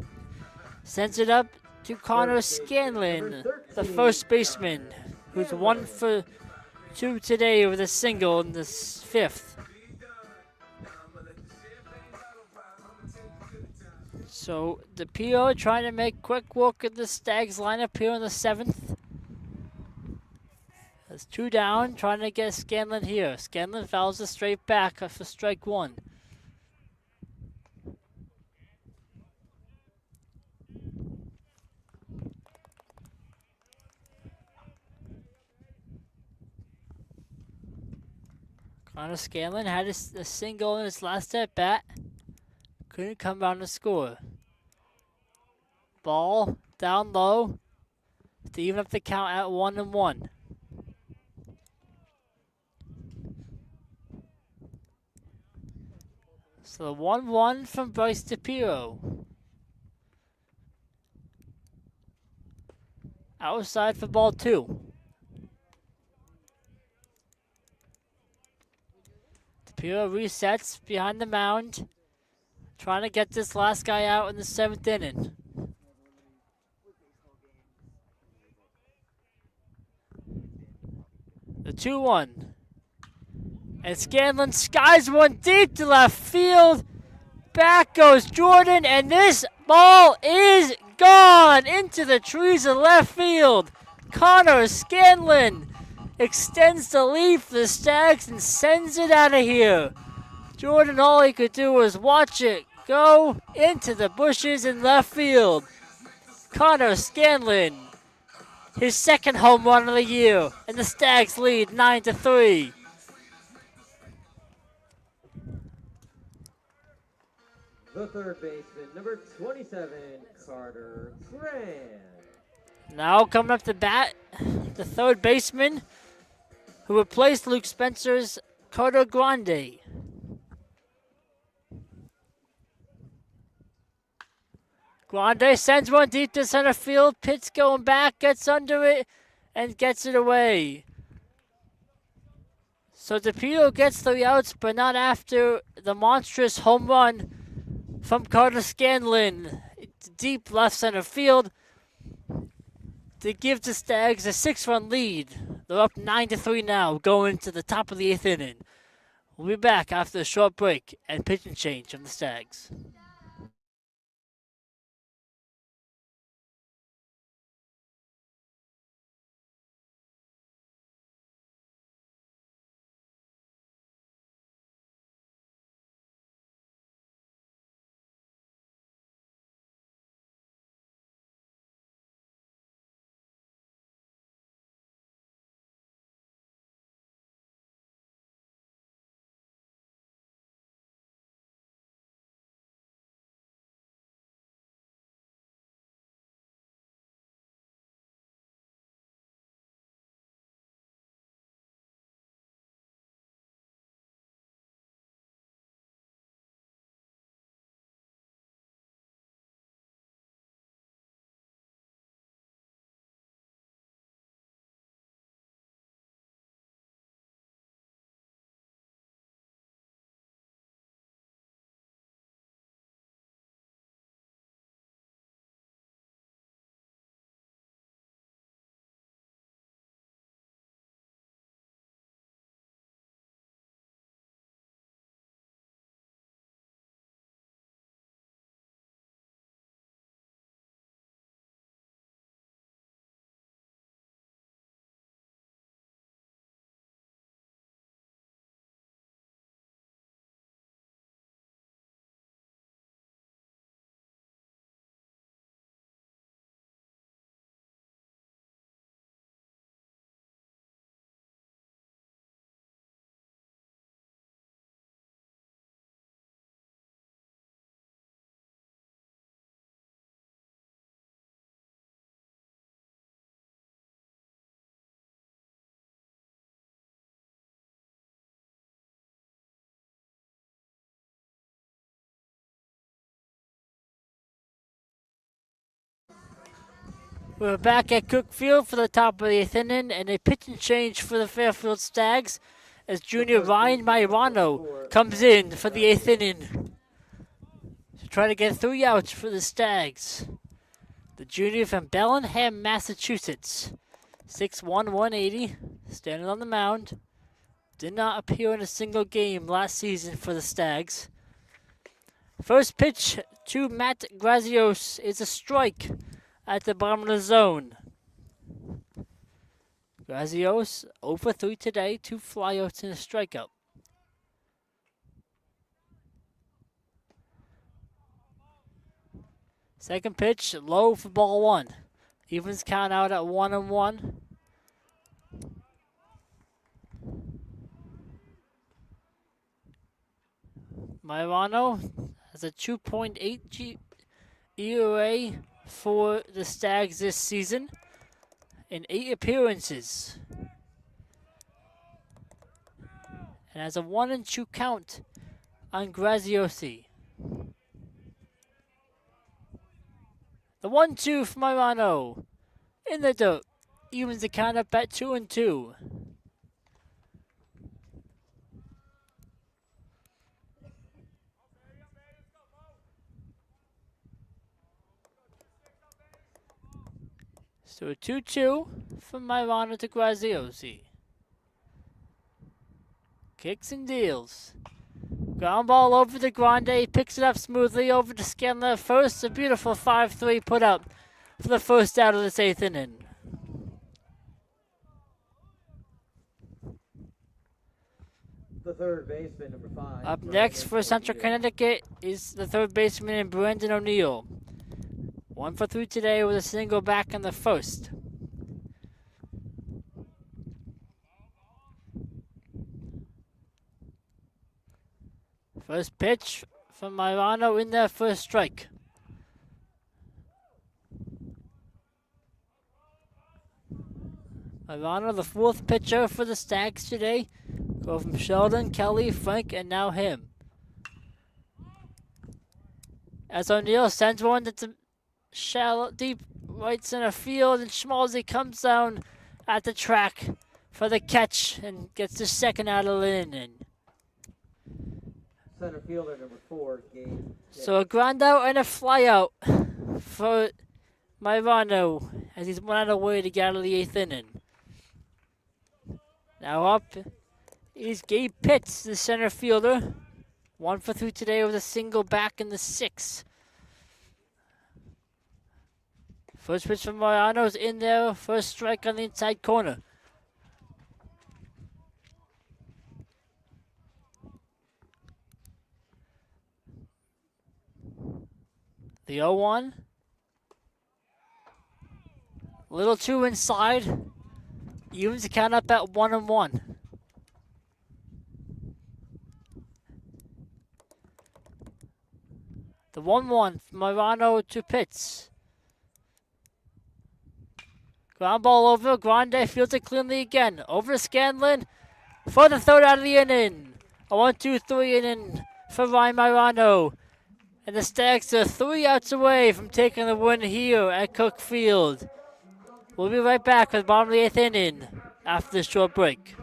Speaker 1: Sends it up to Connor Scanlon, the first baseman, who's 1 for 2 today with a single in the 5th. So DePiro trying to make quick work of the Stags lineup here in the 7th. That's 2 down, trying to get Scanlon here. Scanlon fouls it straight back for strike 1. Connor Scanlon had a single in his last at bat. Couldn't come down to score. Ball down low to even up the count at 1-1. So 1-1 from Bryce DePiro. Outside for ball 2. DePiro resets behind the mound. Trying to get this last guy out in the 7th inning. The 2-1. And Scanlon skies one deep to left field. Back goes Jordan, and this ball is gone into the trees of left field. Connor Scanlon extends the lead for the Stags and sends it out of here. Jordan, all he could do was watch it go into the bushes in left field. Connor Scanlon, his second home run of the year, and the Stags lead 9-3.
Speaker 2: The third baseman, number 27, Carter Grant.
Speaker 1: Now coming up to bat, the third baseman who replaced Luke Spencer's Carter Grande. Grande sends one deep to center field. Pitts going back, gets under it, and gets it away. So DePito gets 3 outs, but not after the monstrous home run from Carter Scanlon. Deep left center field to give the Stags a 6-run lead. They're up 9-3 now, going to the top of the 8th inning. We'll be back after a short break and pitch and change from the Stags. We're back at Cook Field for the top of the 8th inning, and a pitch and change for the Fairfield Stags as junior Ryan Mairano comes in for the 8th inning to try to get 3 outs for the Stags. The junior from Bellingham, Massachusetts, 6'1", 180, standing on the mound. Did not appear in a single game last season for the Stags. First pitch to Matt Grazios is a strike at the bottom of the zone. Grazios 0 for 3 today, 2 flyouts and a strikeout. Second pitch, low for ball 1. Evens count out at 1-1. Mairano has a 2.8 ERA for the Stags this season in 8 appearances. And has a 1-2 count on Graziosi. The 1-2 from Mairano in the dirt. Evens the count up at 2-2. So a 2-2 from Mairano to Graziosi. Kicks and deals. Ground ball over to Grande. Picks it up smoothly over to Scanlon first. A beautiful 5-3 put up for the first out of this 8th inning.
Speaker 2: The third baseman, number 5.
Speaker 1: Up next for Central Connecticut is the third baseman, Brandon O'Neill. 1 for 3 today with a single back in the first. First pitch from Mairano in there for a strike. Mairano, the 4th pitcher for the Stags today. Go from Sheldon, Kelly, Frank, and now him. As O'Neill sends one shallow, deep right center field, and Schmalzi comes down at the track for the catch and gets the second out of the inning.
Speaker 2: Center fielder number 4, Gabe.
Speaker 1: So a ground out and a fly out for Myrano as he's one out of the way to get out of the 8th inning. Now up is Gabe Pitts, the center fielder. 1 for 3 today with a single back in the 6th. First pitch from Myrano's in there. First strike on the inside corner. The 0-1. Little too inside. Evens the count up at 1-1. The 1-1 from Myrano to Pitts. Ground ball over. Grande fields it cleanly again. Over to Scanlon for the third out of the inning. A 1-2-3 inning for Ryan Myrano. And the Stags are 3 outs away from taking the win here at Cook Field. We'll be right back with the bottom of the 8th inning after this short break.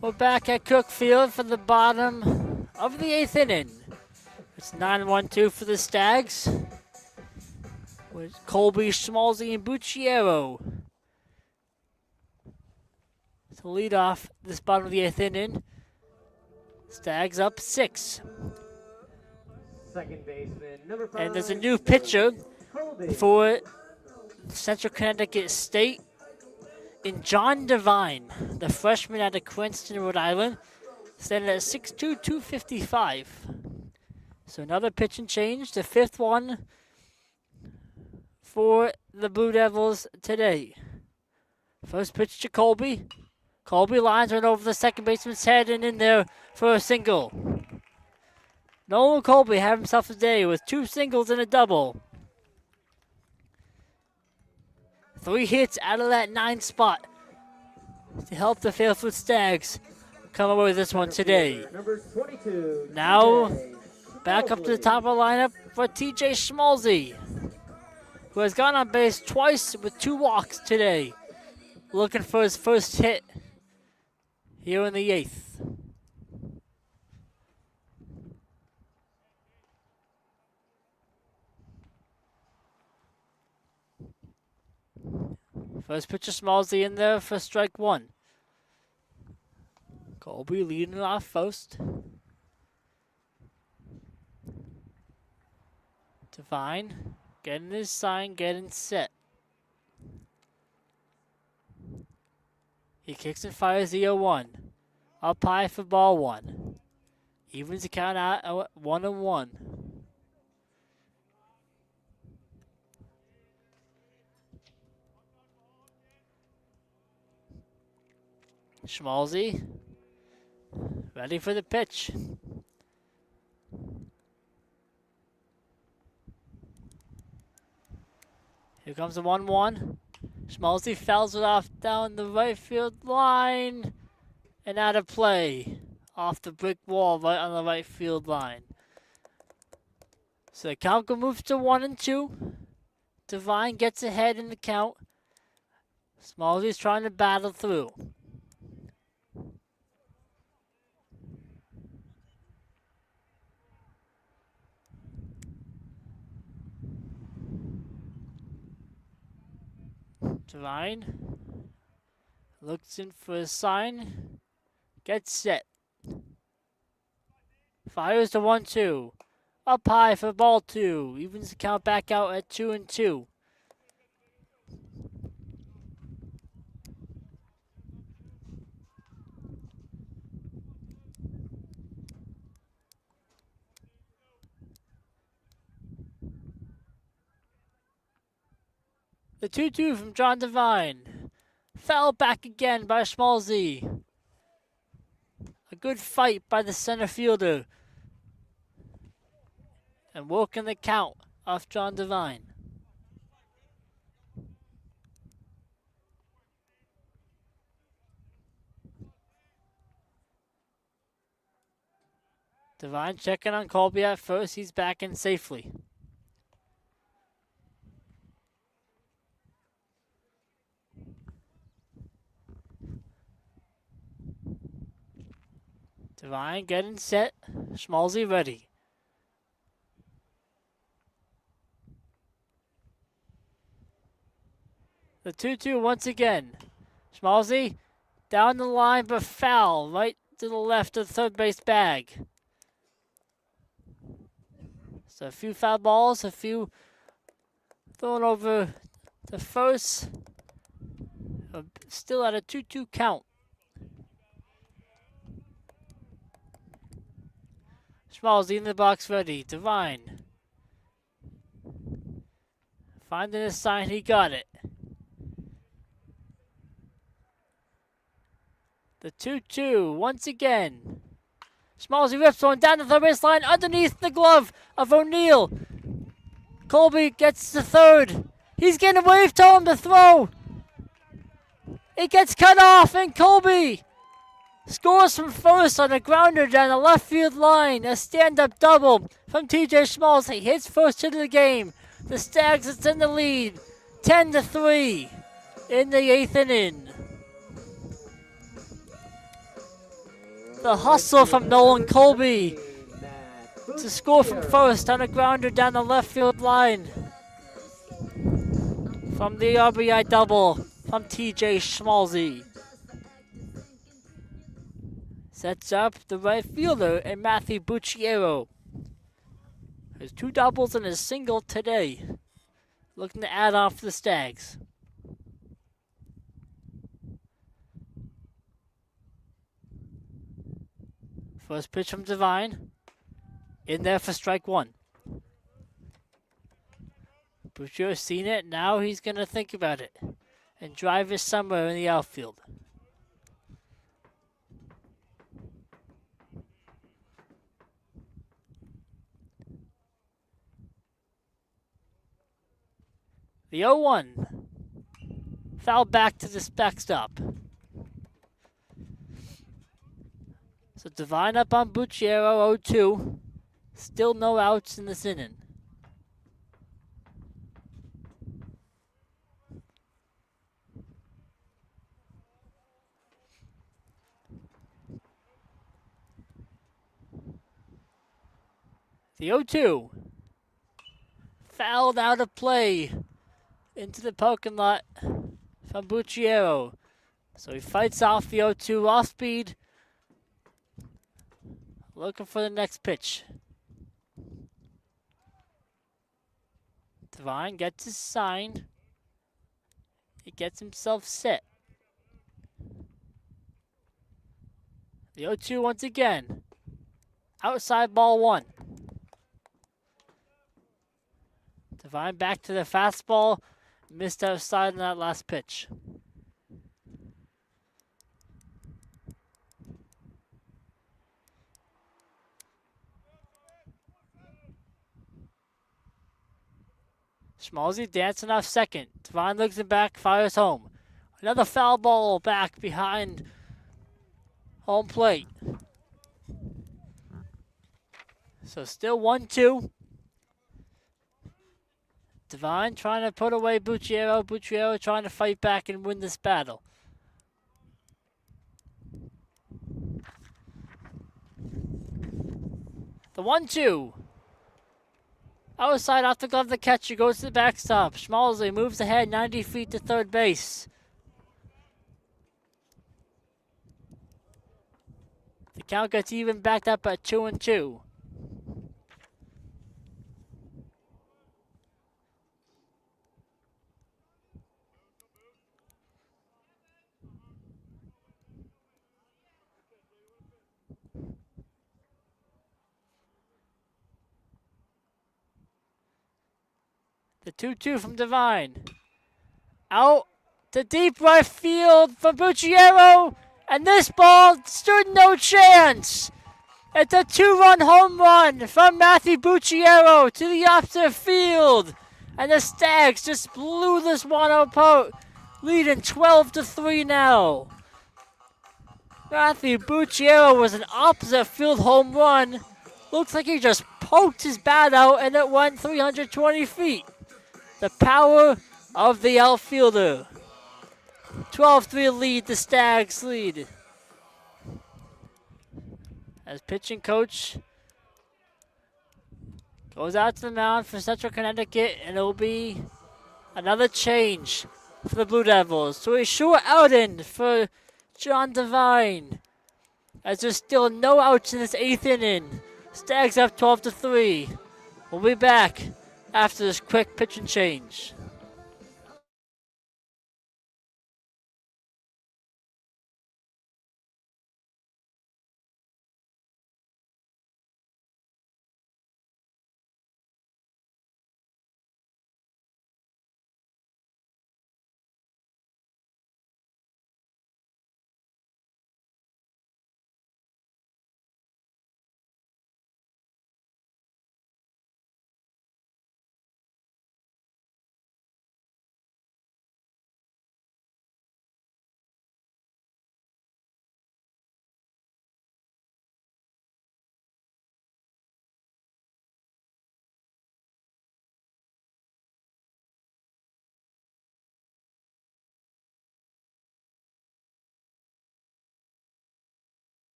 Speaker 1: We're back at Cook Field for the bottom of the 8th inning. It's 9-1-2 for the Stags, with Colby, Schmalzi, and Bucciero to lead off this bottom of the 8th inning. Stags up 6.
Speaker 2: Second baseman number 5.
Speaker 1: And there's a new pitcher for Central Connecticut State in John Devine, the freshman out of Cranston, Rhode Island, standing at 6'2", 255. So another pitch and change, the 5th one for the Blue Devils today. First pitch to Colby. Colby lines right over the second baseman's head and in there for a single. Nolan Colby had himself a day with 2 singles and a double. 3 hits out of that 9 spot to help the Fairfield Stags come away with this one today.
Speaker 2: Number 22.
Speaker 1: Now,
Speaker 2: TJ
Speaker 1: back up to the top of the lineup for TJ Schmalzi, who has gone on base twice with 2 walks today, looking for his first hit here in the 8th. First pitch of Schmalzi in there for strike 1. Colby leading off first. Divine getting his sign, getting set. He kicks and fires the 0-1. Up high for ball 1. Evens the count out at 1-1. Schmalzy ready for the pitch. Here comes the 1-1. Schmalzy fouls it off down the right field line and out of play. Off the brick wall right on the right field line. So the count moves to 1-2. Divine gets ahead in the count. Schmalzy's trying to battle through. Divine looks in for a sign, gets set, fires the 1-2, up high for ball 2, evens the count back out at 2-2. The 2-2 from John Divine. Fell back again by Schmalzy. A good fight by the center fielder. And working the count off John Divine. Divine checking on Colby at first. He's back in safely. Divine getting set. Schmalzy ready. The 2-2 once again. Schmalzy down the line but foul right to the left of the third base bag. So a few foul balls, a few thrown over to first. Still at a 2-2 count. Schmalzy in the box ready. Divine. Finding his sign, he got it. The 2-2 once again. Schmalzy rips one down the third base line underneath the glove of O'Neill. Colby gets the third. He's getting a wave to him to throw. It gets cut off and Colby scores from first on a grounder down the left field line. A stand-up double from TJ Schmalzy. Hits first hit of the game. The Stags is in the lead. 10-3 in the 8th inning. The hustle from Nolan Colby to score from first on a grounder down the left field line. From the RBI double from TJ Schmalzy. Sets up the right fielder and Matthew Bucciero. Has 2 doubles and a single today. Looking to add on for the Stags. First pitch from Divine. In there for strike 1. Bucciero's seen it. Now he's going to think about it. And drive it somewhere in the outfield. The 0-1. Foul back to the backstop. So Divine up on Bucciero, 0-2. Still no outs in this inning. The 0-2. Fouled out of play into the parking lot from Bucciero. So he fights off the 0-2 off speed. looking for the next pitch. Devine gets his sign. He gets himself set. The 0-2 once again. Outside ball 1. Devine back to the fastball. Missed outside in that last pitch. Schmalzi dancing off second. Devine looks it back, fires home. Another foul ball back behind home plate. So still 1-2. Devine trying to put away Bucciero. Bucciero trying to fight back and win this battle. The 1-2. Outside off the glove of the catcher, goes to the backstop. Schmalzi moves ahead 90 feet to third base. The count gets even backed up at 2-2. The 2-2 from Devine. Out to deep right field from Bucciero. And this ball stood no chance. It's a 2-run home run from Matthew Bucciero to the opposite field. And the Stags just blew this one apart, leading 12-3 now. Matthew Bucciero was an opposite field home run. Looks like he just poked his bat out and it went 320 feet. The power of the outfielder. 12-3 lead, the Stags lead. As pitching coach goes out to the mound for Central Connecticut, and it will be another change for the Blue Devils. So a short outing for John Devine, as there's still no outs in this 8th inning. Stags up 12-3. We'll be back after this quick pitching change.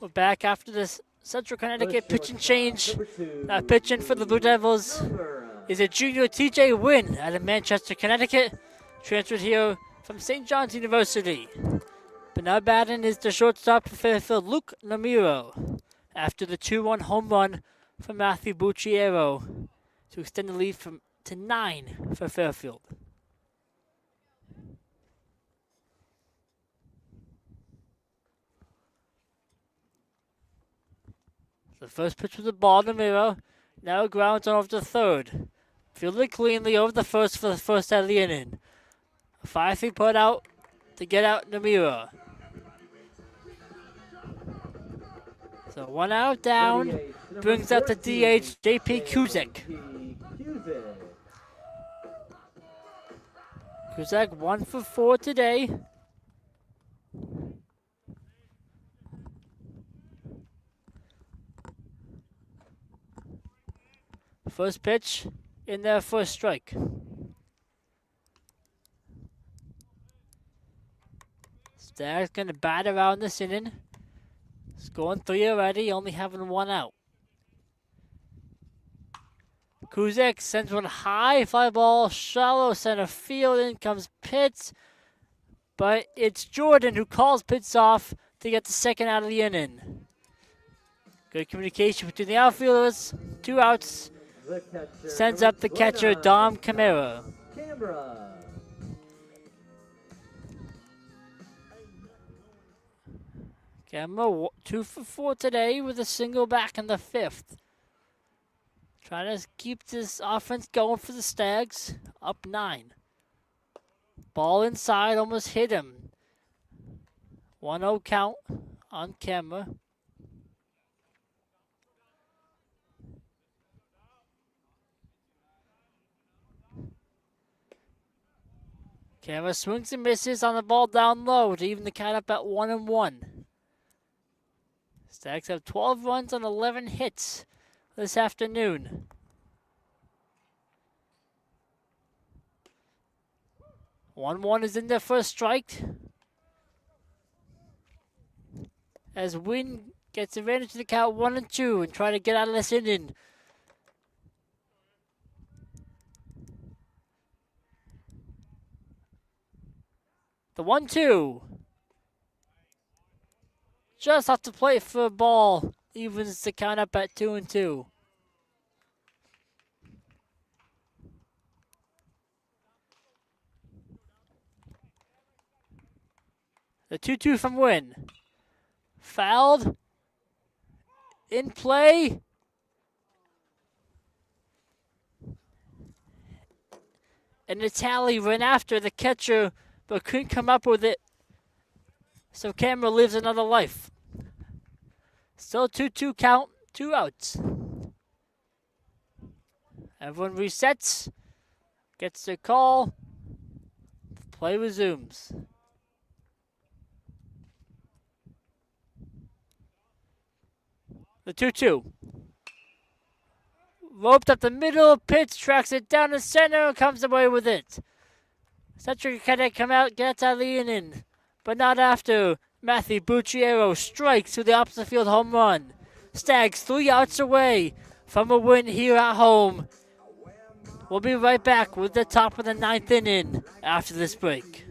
Speaker 1: We're back after this Central Connecticut pitching change. Pitching for the Blue Devils is a junior TJ Wynn out of Manchester, Connecticut. Transferred here from St. John's University. But now batting is the shortstop for Fairfield, Luke Namiro, after the 2-1 home run from Matthew Bucciero to extend the lead to 9 for Fairfield. The first pitch was a ball to Miro. Now grounds on over to third. Fielded cleanly over the first for the first out of the inning. A 5-3 put out to get out Namira. So 1 out down
Speaker 2: 38, number
Speaker 1: brings up the
Speaker 2: 14,
Speaker 1: DH JP Kuzak.
Speaker 2: JP Cusick.
Speaker 1: Kuzak 1 for 4 today. First pitch in their first strike. Stags gonna bat around this inning. Scoring 3 already, only having 1 out. Kuzak sends one high, fly ball, shallow center field. In comes Pitts, but it's Jordan who calls Pitts off to get the second out of the inning. Good communication between the outfielders. 2 outs.
Speaker 2: The catcher,
Speaker 1: Sends
Speaker 2: number
Speaker 1: up the catcher,
Speaker 2: 29,
Speaker 1: Dom Camara.
Speaker 2: Canberra.
Speaker 1: Camara 2 for 4 today with a single back in the 5th. Trying to keep this offense going for the Stags. Up 9. Ball inside, almost hit him. 1-0 count on camera. Camera swings and misses on the ball down low to even the count up at 1-1. Stags have 12 runs on 11 hits this afternoon. 1-1 is in their first strike. As Wynn gets advantage of the count 1-2 and try to get out of this inning. The 1-2. Just off the plate for a ball. Evens the count up at 2-2. The 2-2 from Wynn. Fouled. In play. And Natali ran after the catcher, but couldn't come up with it. So Camera lives another life. Still 2-2 count, 2 outs. Everyone resets, gets their call, play resumes. The 2-2. Roped up the middle, pitch, tracks it down the center, and comes away with it. Cedric Cadet come out, gets out of the inning, but not after. Matthew Bucciero strikes to the opposite field home run. Stags 3 outs away from a win here at home. We'll be right back with the top of the 9th inning after this break.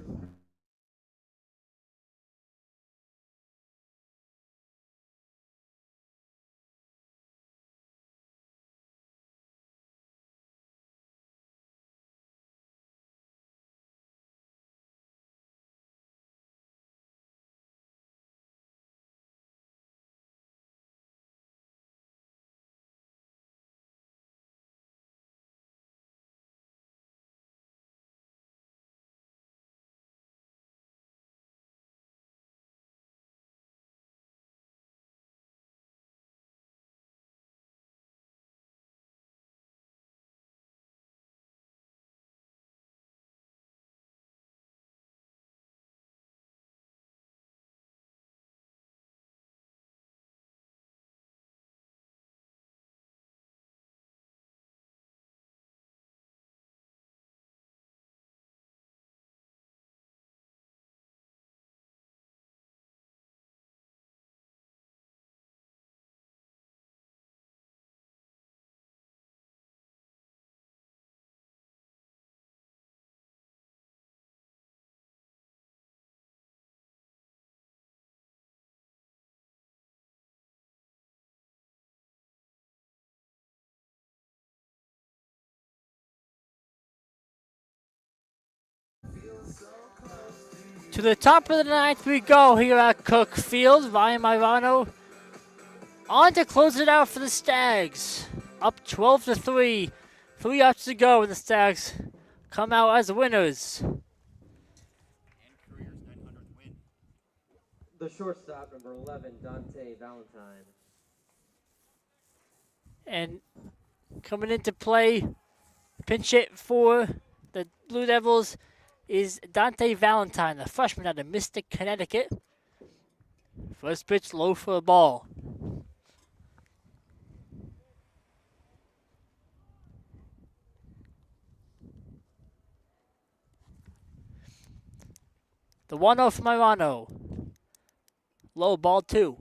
Speaker 1: To the top of the 9th we go here at Cook Field. Ryan Mirano on to close it out for the Stags. Up 12-3 3 outs to go, and the Stags come out as winners.
Speaker 3: And Courier's 900th win.
Speaker 2: The shortstop, number 11, Dante Valentine.
Speaker 1: And coming into play, pinch hit for the Blue Devils is Dante Valentine, the freshman out of Mystic, Connecticut. First pitch low for a ball. The 1-0 from Irano. Low, ball 2.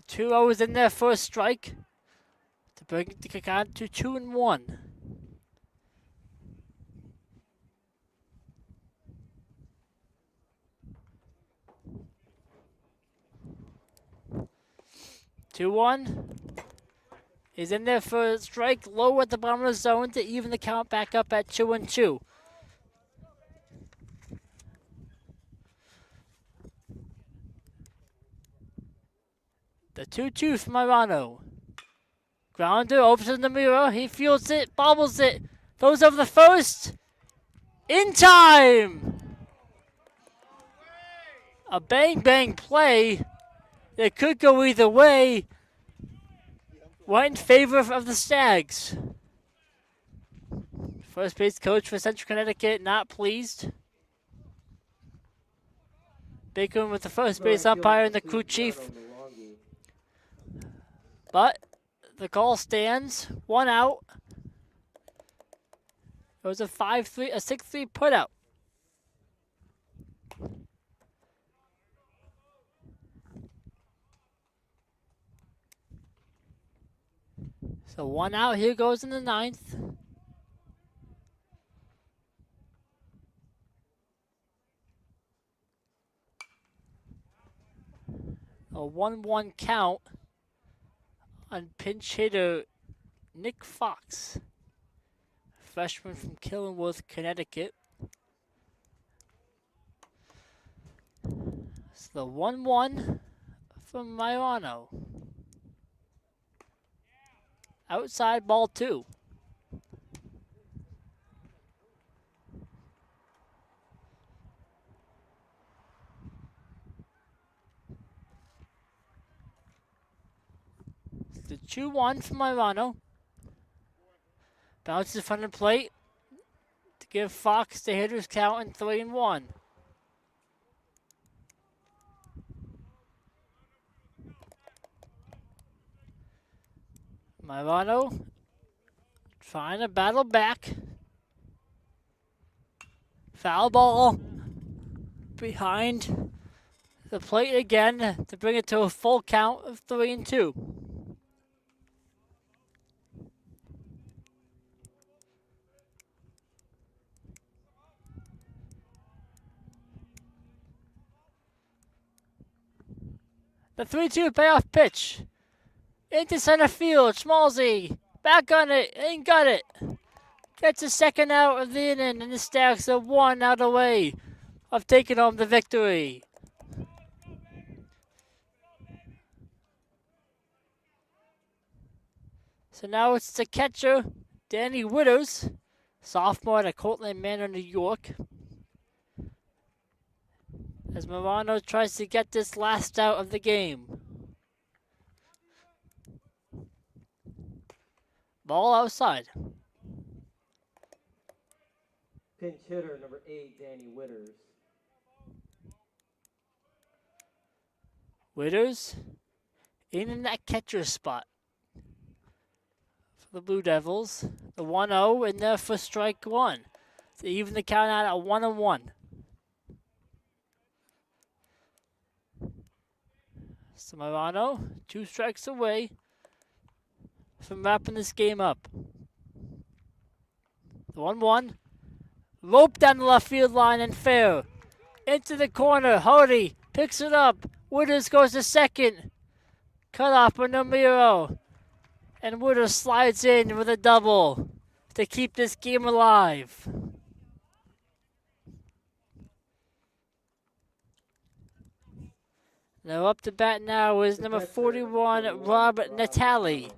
Speaker 1: The 2-0 is in there for a strike to bring the count to 2-1. Two one is in there for a strike, low at the bottom of the zone to even the count back up at 2-2. The 2-2 from Irano. Grounder opens in the mirror. He fields it, bobbles it, throws over the first. In time! A bang play that could go either way. Went in favor of the Stags. First base coach for Central Connecticut not pleased. Baker with the first base umpire and the crew chief. But the call stands. 1 out. It was a 6-3 putout. So 1 out. Here goes in the 9th. A 1-1 count on pinch hitter Nick Fox, freshman from Killingworth, Connecticut. So the 1-1 from Irano. Outside, ball 2. The 2-1 from Irano. Bounces in front of the plate to give Fox the hitter's count in 3-1. Irano trying to battle back. Foul ball behind the plate again to bring it to a full count of 3-2. The 3-2 payoff pitch. Into center field. Schmalzy. Back on it. Ain't got it. Gets a second out of the inning, and the Stags are 1 out away of taking home the victory. So now it's the catcher, Danny Witters, sophomore at Cortland Manor, New York. As Morano tries to get this last out of the game. Ball outside.
Speaker 2: Pinch hitter, number 8, Danny Witters.
Speaker 1: Witters in that catcher spot for the Blue Devils. The 1-0 in there for strike 1 to even the count out at 1-1. So Morano, 2 strikes away from wrapping this game up. The 1-1. Rope down the left field line and fair. Into the corner. Hardy picks it up. Witters goes to second. Cut off by Namiro. And Witters slides in with a double to keep this game alive. Now up to bat now is number 41, Rob Natali.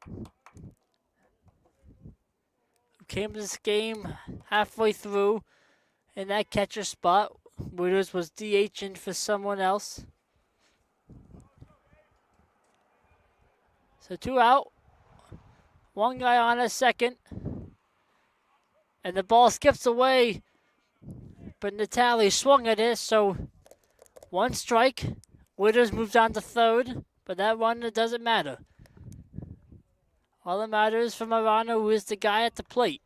Speaker 1: Who came to this game halfway through in that catcher spot. Witters was DHing for someone else. So 2 out. One guy on a second. And the ball skips away. But Natali swung at it, so 1 strike. Witters moves on to third, but that one, it doesn't matter. All that matters for Marano, who is the guy at the plate.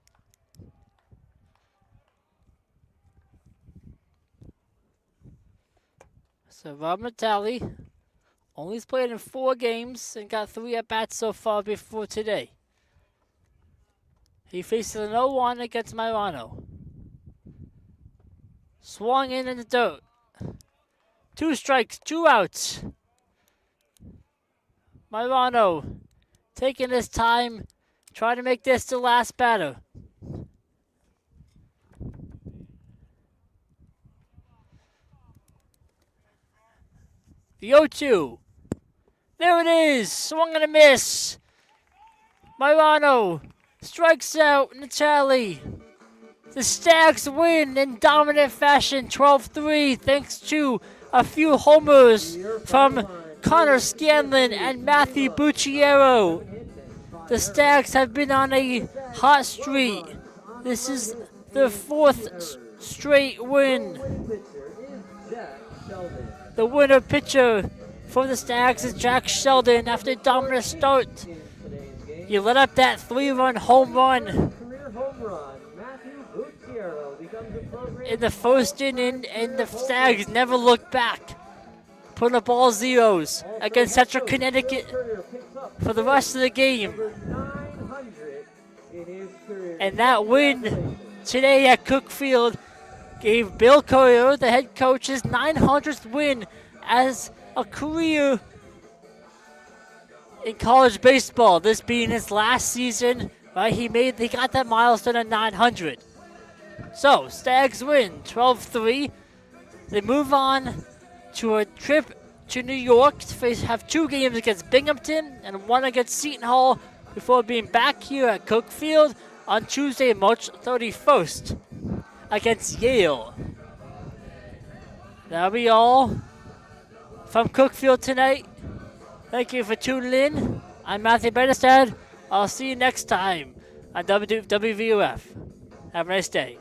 Speaker 1: So Rob Natali only played in 4 games and got 3 at-bats so far before today. He faces an 0-1 against Marano. Swung in the dirt. 2 strikes, 2 outs. Marano taking his time, trying to make this the last batter. The 0-2. There it is. Swung and a miss. Marano strikes out Natali. The Stags win in dominant fashion, 12-3, thanks to a few homers from Connor Scanlon and Matthew Bucciero. The Stags have been on a hot streak. This is their 4th straight win. The winner pitcher for the Stags is Jack Sheldon after a dominant start. He let up that 3-run home run in the first inning, and the Stags never looked back, putting up all zeros against Central Connecticut for the rest of the game. And that win today at Cookfield gave Bill Courier, the head coach, his 900th win as a career in college baseball. This being his last season, right? He got that milestone at 900. So, Stags win 12-3. They move on to a trip to New York to have 2 games against Binghamton and 1 against Seton Hall before being back here at Cookfield on Tuesday, March 31st against Yale. That'll be all from Cookfield tonight. Thank you for tuning in. I'm Matthew Benestad. I'll see you next time on WVUF. Have a nice day.